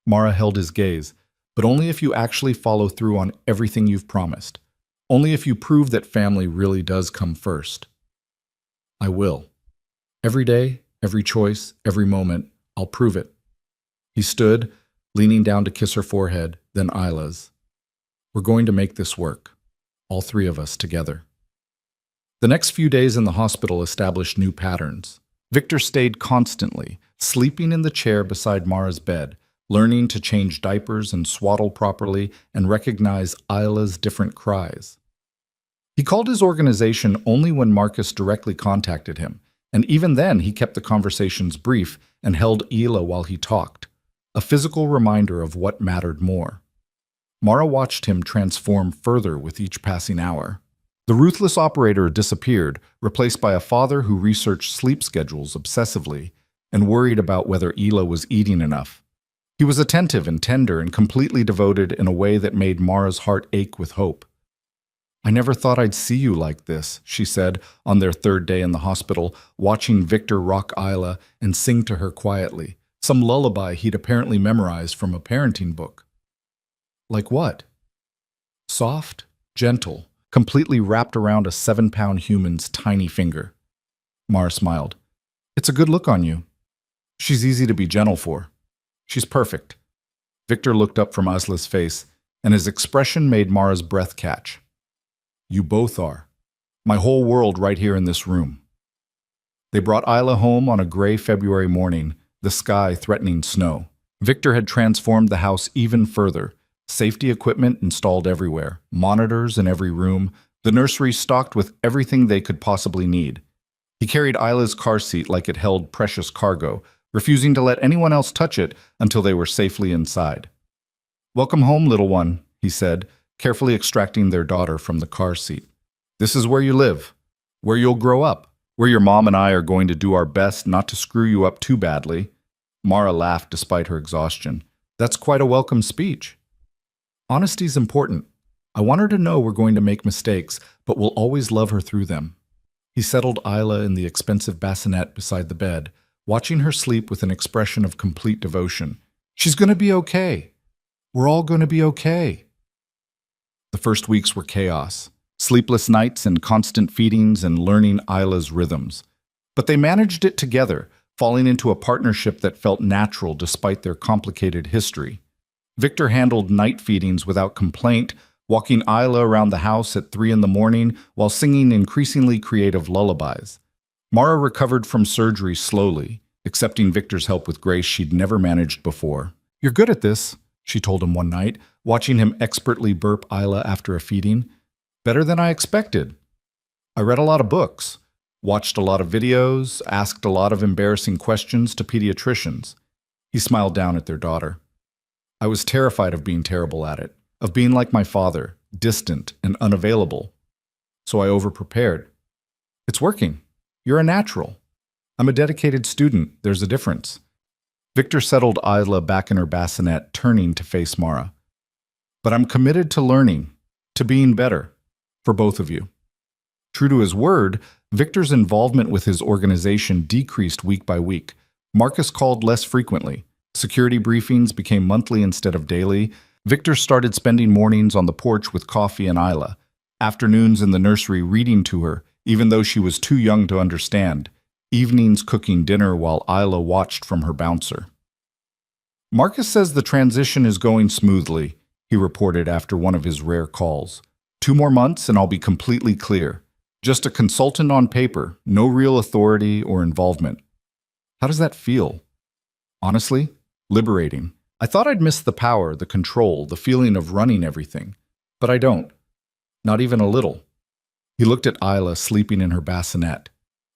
Mara held his gaze, but only if you actually follow through on everything you've promised. Only if you prove that family really does come first. I will. Every day, every choice, every moment, I'll prove it. He stood, leaning down to kiss her forehead, then Isla's. We're going to make this work, all three of us together. The next few days in the hospital established new patterns. Victor stayed constantly, sleeping in the chair beside Mara's bed, learning to change diapers and swaddle properly and recognize Isla's different cries. He called his organization only when Marcus directly contacted him, and even then he kept the conversations brief and held Isla while he talked, a physical reminder of what mattered more. Mara watched him transform further with each passing hour. The ruthless operator disappeared, replaced by a father who researched sleep schedules obsessively and worried about whether Isla was eating enough. He was attentive and tender and completely devoted in a way that made Mara's heart ache with hope. I never thought I'd see you like this, she said on their third day in the hospital, watching Victor rock Isla and sing to her quietly, some lullaby he'd apparently memorized from a parenting book. Like what? Soft, gentle, completely wrapped around a 7-pound human's tiny finger. Mara smiled. It's a good look on you. She's easy to be gentle for. She's perfect. Victor looked up from Isla's face, and his expression made Mara's breath catch. You both are. My whole world right here in this room. They brought Isla home on a gray February morning, the sky threatening snow. Victor had transformed the house even further. Safety equipment installed everywhere, monitors in every room, the nursery stocked with everything they could possibly need. He carried Isla's car seat like it held precious cargo, refusing to let anyone else touch it until they were safely inside. Welcome home, little one, he said, carefully extracting their daughter from the car seat. This is where you live, where you'll grow up, where your mom and I are going to do our best not to screw you up too badly. Mara laughed despite her exhaustion. That's quite a welcome speech. Honesty's important. I want her to know we're going to make mistakes, but we'll always love her through them. He settled Isla in the expensive bassinet beside the bed, watching her sleep with an expression of complete devotion. She's going to be okay. We're all going to be okay. The first weeks were chaos. Sleepless nights and constant feedings and learning Isla's rhythms. But they managed it together, falling into a partnership that felt natural despite their complicated history. Victor handled night feedings without complaint, walking Isla around the house at 3 in the morning while singing increasingly creative lullabies. Mara recovered from surgery slowly, accepting Victor's help with grace she'd never managed before. "You're good at this," she told him one night, watching him expertly burp Isla after a feeding. "Better than I expected. I read a lot of books, watched a lot of videos, asked a lot of embarrassing questions to pediatricians." He smiled down at their daughter. "I was terrified of being terrible at it, of being like my father, distant and unavailable. So I overprepared. It's working. You're a natural. I'm a dedicated student. There's a difference." Victor settled Isla back in her bassinet, turning to face Mara. "But I'm committed to learning, to being better, for both of you." True to his word, Victor's involvement with his organization decreased week by week. Marcus called less frequently. Security briefings became monthly instead of daily. Victor started spending mornings on the porch with coffee and Isla, afternoons in the nursery reading to her, even though she was too young to understand, evenings cooking dinner while Isla watched from her bouncer. "Marcus says the transition is going smoothly," he reported after one of his rare calls. "2 more months and I'll be completely clear. Just a consultant on paper, no real authority or involvement." How does that feel? Honestly, liberating. I thought I'd miss the power, the control, the feeling of running everything. But I don't. Not even a little. He looked at Isla sleeping in her bassinet.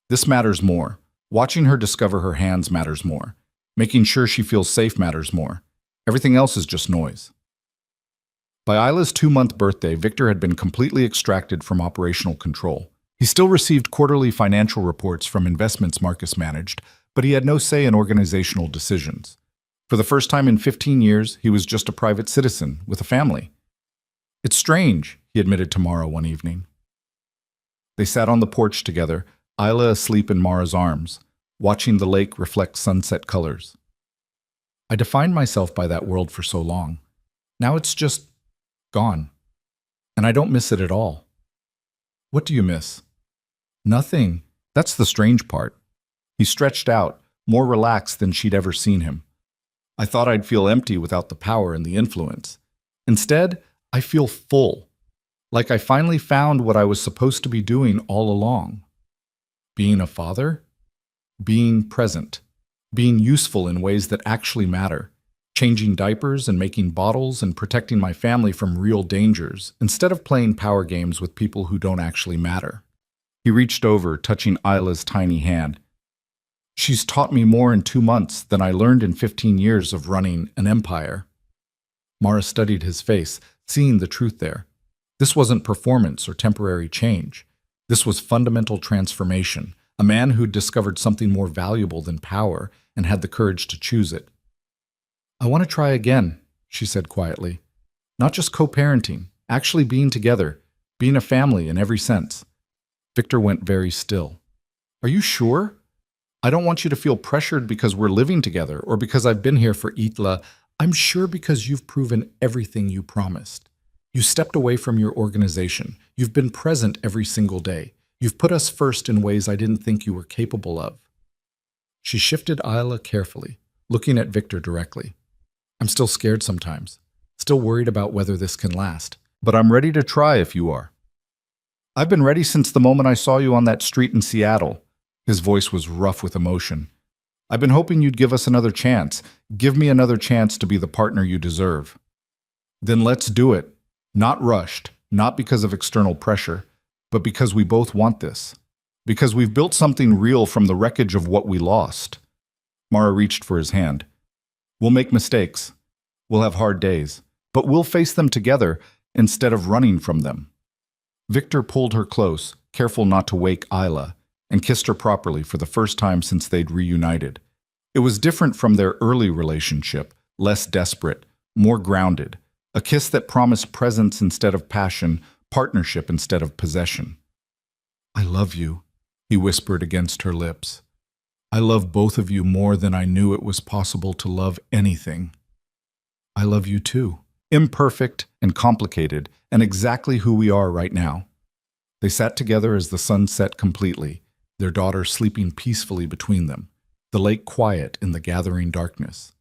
This matters more. Watching her discover her hands matters more. Making sure she feels safe matters more. Everything else is just noise. By Isla's 2-month birthday, Victor had been completely extracted from operational control. He still received quarterly financial reports from investments Marcus managed, but he had no say in organizational decisions. For the first time in 15 years, he was just a private citizen with a family. "It's strange," he admitted to Mara one evening. They sat on the porch together, Isla asleep in Mara's arms, watching the lake reflect sunset colors. "I defined myself by that world for so long. Now it's just gone. And I don't miss it at all." "What do you miss?" "Nothing. That's the strange part." He stretched out, more relaxed than she'd ever seen him. "I thought I'd feel empty without the power and the influence. Instead, I feel full. Like I finally found what I was supposed to be doing all along. Being a father, being present, being useful in ways that actually matter, changing diapers and making bottles and protecting my family from real dangers, instead of playing power games with people who don't actually matter." He reached over, touching Isla's tiny hand. "She's taught me more in 2 months than I learned in 15 years of running an empire." Mara studied his face, seeing the truth there. This wasn't performance or temporary change. This was fundamental transformation, a man who'd discovered something more valuable than power and had the courage to choose it. "I want to try again," she said quietly. "Not just co-parenting, actually being together, being a family in every sense." Victor went very still. "Are you sure? I don't want you to feel pressured because we're living together or because I've been here for Itla. I'm sure because you've proven everything you promised. You stepped away from your organization. You've been present every single day. You've put us first in ways I didn't think you were capable of." She shifted Isla carefully, looking at Victor directly. "I'm still scared sometimes, still worried about whether this can last. But I'm ready to try if you are. I've been ready since the moment I saw you on that street in Seattle." His voice was rough with emotion. "I've been hoping you'd give us another chance. Give me another chance to be the partner you deserve." "Then let's do it. Not rushed, not because of external pressure, but because we both want this. Because we've built something real from the wreckage of what we lost." Mara reached for his hand. "We'll make mistakes. We'll have hard days. But we'll face them together instead of running from them." Victor pulled her close, careful not to wake Isla, and kissed her properly for the first time since they'd reunited. It was different from their early relationship, less desperate, more grounded, a kiss that promised presence instead of passion, partnership instead of possession. "I love you," he whispered against her lips. I love both of you more than I knew it was possible to love anything. I love you too. Imperfect and complicated, and exactly who we are right now. They sat together as the sun set completely, their daughter sleeping peacefully between them, the lake quiet in the gathering darkness.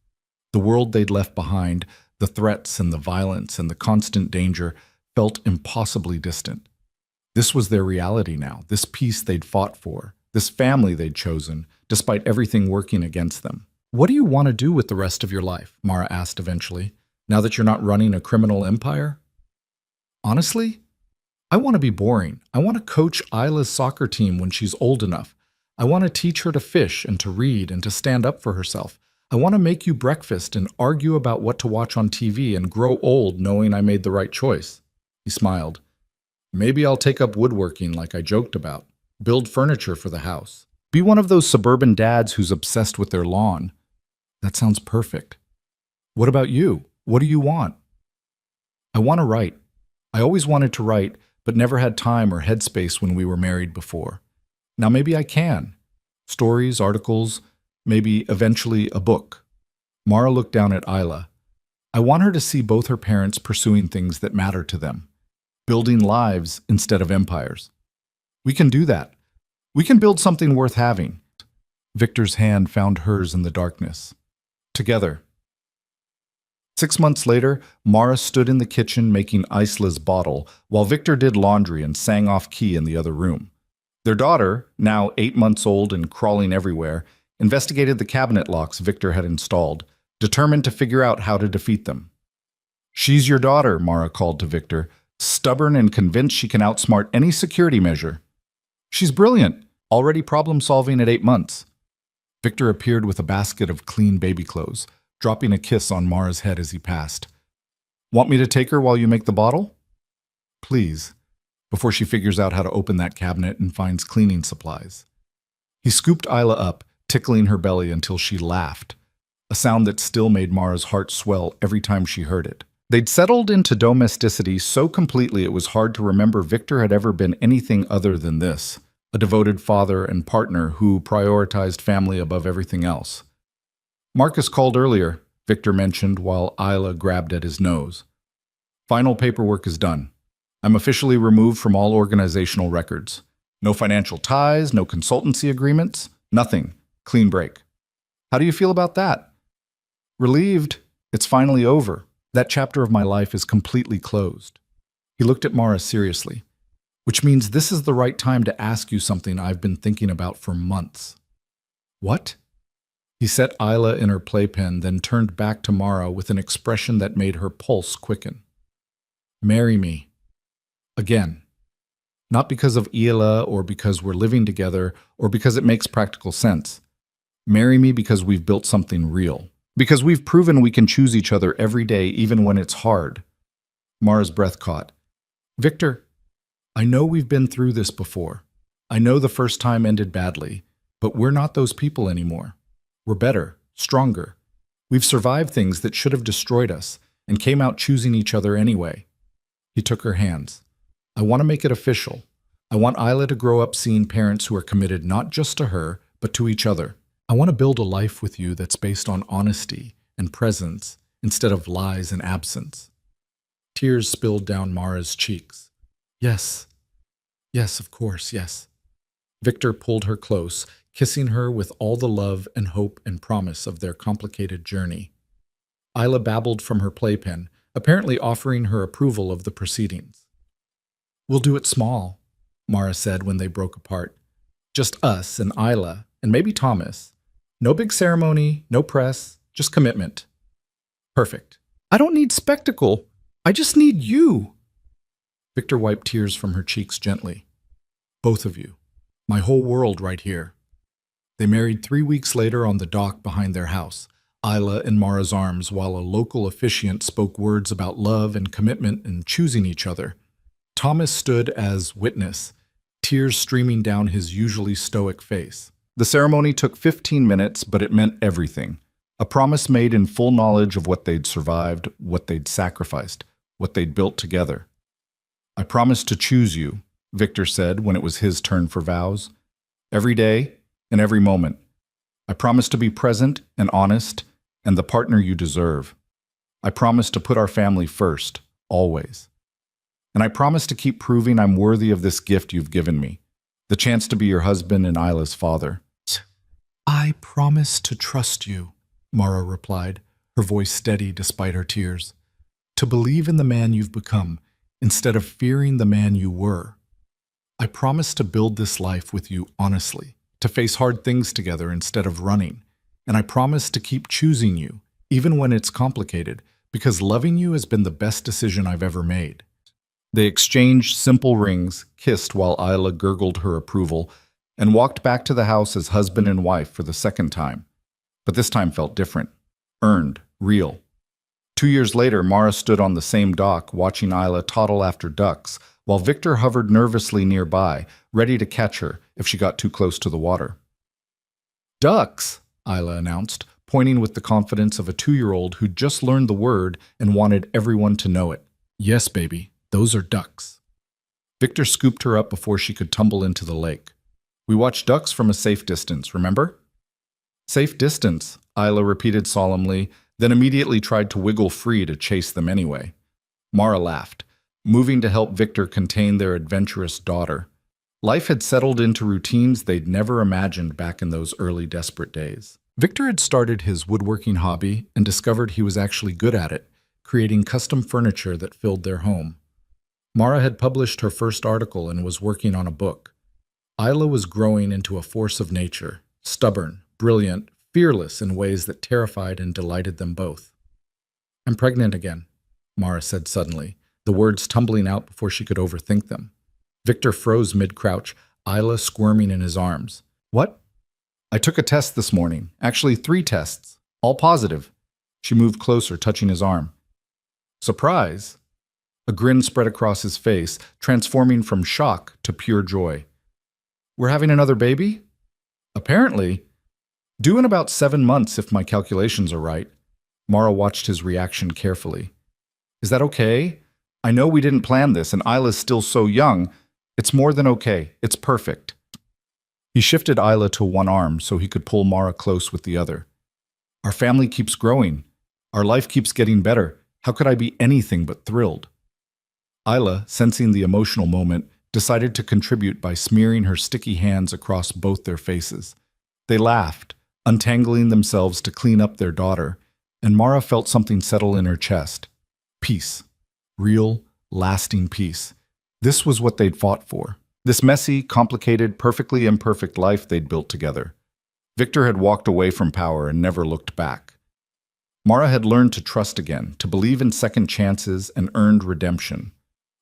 The world they'd left behind, the threats and the violence and the constant danger, felt impossibly distant. This was their reality now, this peace they'd fought for, this family they'd chosen, despite everything working against them. "What do you want to do with the rest of your life?" Mara asked eventually, "now that you're not running a criminal empire?" "Honestly, I want to be boring. I want to coach Isla's soccer team when she's old enough. I want to teach her to fish and to read and to stand up for herself. I want to make you breakfast and argue about what to watch on TV and grow old knowing I made the right choice." He smiled. "Maybe I'll take up woodworking like I joked about, build furniture for the house, be one of those suburban dads who's obsessed with their lawn." "That sounds perfect." "What about you? What do you want?" "I want to write. I always wanted to write, but never had time or headspace when we were married before. Now maybe I can. Stories, articles, maybe eventually a book." Mara looked down at Isla. "I want her to see both her parents pursuing things that matter to them, building lives instead of empires. We can do that. We can build something worth having." Victor's hand found hers in the darkness. Together. 6 months later, Mara stood in the kitchen making Isla's bottle, while Victor did laundry and sang off key in the other room. Their daughter, now 8 months old and crawling everywhere, investigated the cabinet locks Victor had installed, determined to figure out how to defeat them. "She's your daughter," Mara called to Victor, stubborn and convinced she can outsmart any security measure. "She's brilliant, already problem-solving at 8 months. Victor appeared with a basket of clean baby clothes, dropping a kiss on Mara's head as he passed. "Want me to take her while you make the bottle?" "Please," before she figures out how to open that cabinet and finds cleaning supplies. He scooped Isla up, tickling her belly until she laughed, a sound that still made Mara's heart swell every time she heard it. They'd settled into domesticity so completely it was hard to remember Victor had ever been anything other than this, a devoted father and partner who prioritized family above everything else. "Marcus called earlier," Victor mentioned while Isla grabbed at his nose. "Final paperwork is done. I'm officially removed from all organizational records. No financial ties, no consultancy agreements, nothing. Clean break. How do you feel about that?" "Relieved. It's finally over. That chapter of my life is completely closed." He looked at Mara seriously. "Which means this is the right time to ask you something I've been thinking about for months." "What?" He set Isla in her playpen, then turned back to Mara with an expression that made her pulse quicken. "Marry me. Again. Not because of Isla or because we're living together or because it makes practical sense. Marry me because we've built something real. Because we've proven we can choose each other every day even when it's hard." Mara's breath caught. "Victor, I know we've been through this before. I know the first time ended badly, but we're not those people anymore. We're better, stronger. We've survived things that should have destroyed us and came out choosing each other anyway." He took her hands. "I want to make it official. I want Isla to grow up seeing parents who are committed not just to her, but to each other. I want to build a life with you that's based on honesty and presence instead of lies and absence." Tears spilled down Mara's cheeks. "Yes. Yes, of course, yes." Victor pulled her close, kissing her with all the love and hope and promise of their complicated journey. Isla babbled from her playpen, apparently offering her approval of the proceedings. "We'll do it small," Mara said when they broke apart. "Just us and Isla, and maybe Thomas. No big ceremony, no press, just commitment." "Perfect. I don't need spectacle. I just need you." Victor wiped tears from her cheeks gently. "Both of you. My whole world right here." They married 3 weeks later on the dock behind their house, Isla in Mara's arms, while a local officiant spoke words about love and commitment and choosing each other. Thomas stood as witness, tears streaming down his usually stoic face. The ceremony took 15 minutes, but it meant everything. A promise made in full knowledge of what they'd survived, what they'd sacrificed, what they'd built together. "I promise to choose you," Victor said when it was his turn for vows. "Every day and every moment. I promise to be present and honest and the partner you deserve. I promise to put our family first, always. And I promise to keep proving I'm worthy of this gift you've given me, the chance to be your husband and Isla's father. I promise to trust you, Mara replied, her voice steady despite her tears. To believe in the man you've become, instead of fearing the man you were. I promise to build this life with you honestly, to face hard things together instead of running. And I promise to keep choosing you, even when it's complicated, because loving you has been the best decision I've ever made. They exchanged simple rings, kissed while Isla gurgled her approval, and walked back to the house as husband and wife for the second time. But this time felt different. Earned, real. 2 years later, Mara stood on the same dock watching Isla toddle after ducks, while Victor hovered nervously nearby, ready to catch her if she got too close to the water. Ducks, Isla announced, pointing with the confidence of a 2-year-old who'd just learned the word and wanted everyone to know it. Yes, baby, those are ducks. Victor scooped her up before she could tumble into the lake. We watched ducks from a safe distance, remember? Safe distance, Isla repeated solemnly, then immediately tried to wiggle free to chase them anyway. Mara laughed, moving to help Victor contain their adventurous daughter. Life had settled into routines they'd never imagined back in those early desperate days. Victor had started his woodworking hobby and discovered he was actually good at it, creating custom furniture that filled their home. Mara had published her first article and was working on a book. Isla was growing into a force of nature, stubborn, brilliant, fearless in ways that terrified and delighted them both. I'm pregnant again, Mara said suddenly, the words tumbling out before she could overthink them. Victor froze mid-crouch, Isla squirming in his arms. What? I took a test this morning, actually 3 tests, all positive. She moved closer, touching his arm. Surprise! A grin spread across his face, transforming from shock to pure joy. We're having another baby? Apparently. Due in about 7 months if my calculations are right. Mara watched his reaction carefully. Is that okay? I know we didn't plan this and Isla's still so young. It's more than okay. It's perfect. He shifted Isla to one arm so he could pull Mara close with the other. Our family keeps growing. Our life keeps getting better. How could I be anything but thrilled? Isla, sensing the emotional moment, decided to contribute by smearing her sticky hands across both their faces. They laughed, untangling themselves to clean up their daughter, and Mara felt something settle in her chest. Peace. Real, lasting peace. This was what they'd fought for. This messy, complicated, perfectly imperfect life they'd built together. Victor had walked away from power and never looked back. Mara had learned to trust again, to believe in second chances and earned redemption.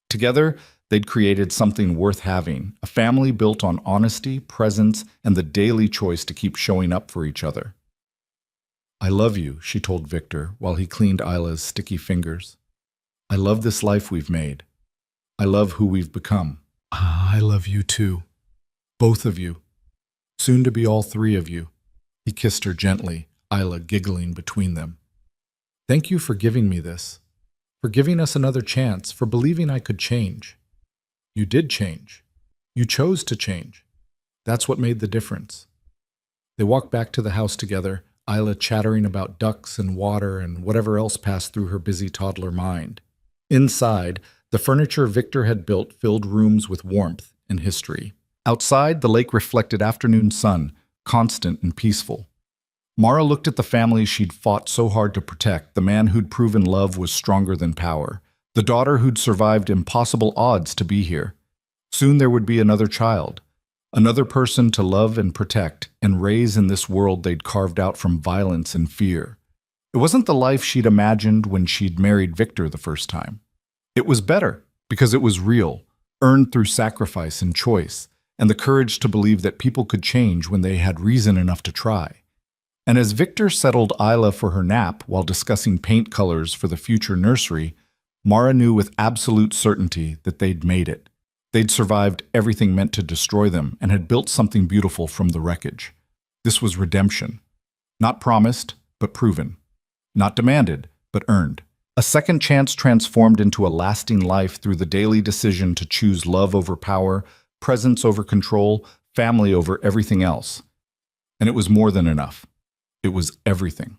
Together, they'd created something worth having, a family built on honesty, presence, and the daily choice to keep showing up for each other. I love you, she told Victor while he cleaned Isla's sticky fingers. I love this life we've made. I love who we've become. I love you too. Both of you. Soon to be all 3 of you. He kissed her gently, Isla giggling between them. Thank you for giving me this. For giving us another chance, for believing I could change. You did change. You chose to change. That's what made the difference. They walked back to the house together, Isla chattering about ducks and water and whatever else passed through her busy toddler mind. Inside, the furniture Victor had built filled rooms with warmth and history. Outside, the lake reflected afternoon sun, constant and peaceful. Mara looked at the family she'd fought so hard to protect, the man who'd proven love was stronger than power, the daughter who'd survived impossible odds to be here. Soon there would be another child, another person to love and protect and raise in this world they'd carved out from violence and fear. It wasn't the life she'd imagined when she'd married Victor the first time. It was better because it was real, earned through sacrifice and choice, and the courage to believe that people could change when they had reason enough to try. And as Victor settled Isla for her nap while discussing paint colors for the future nursery, Mara knew with absolute certainty that they'd made it. They'd survived everything meant to destroy them and had built something beautiful from the wreckage. This was redemption. Not promised, but proven. Not demanded, but earned. A second chance transformed into a lasting life through the daily decision to choose love over power, presence over control, family over everything else. And it was more than enough. It was everything.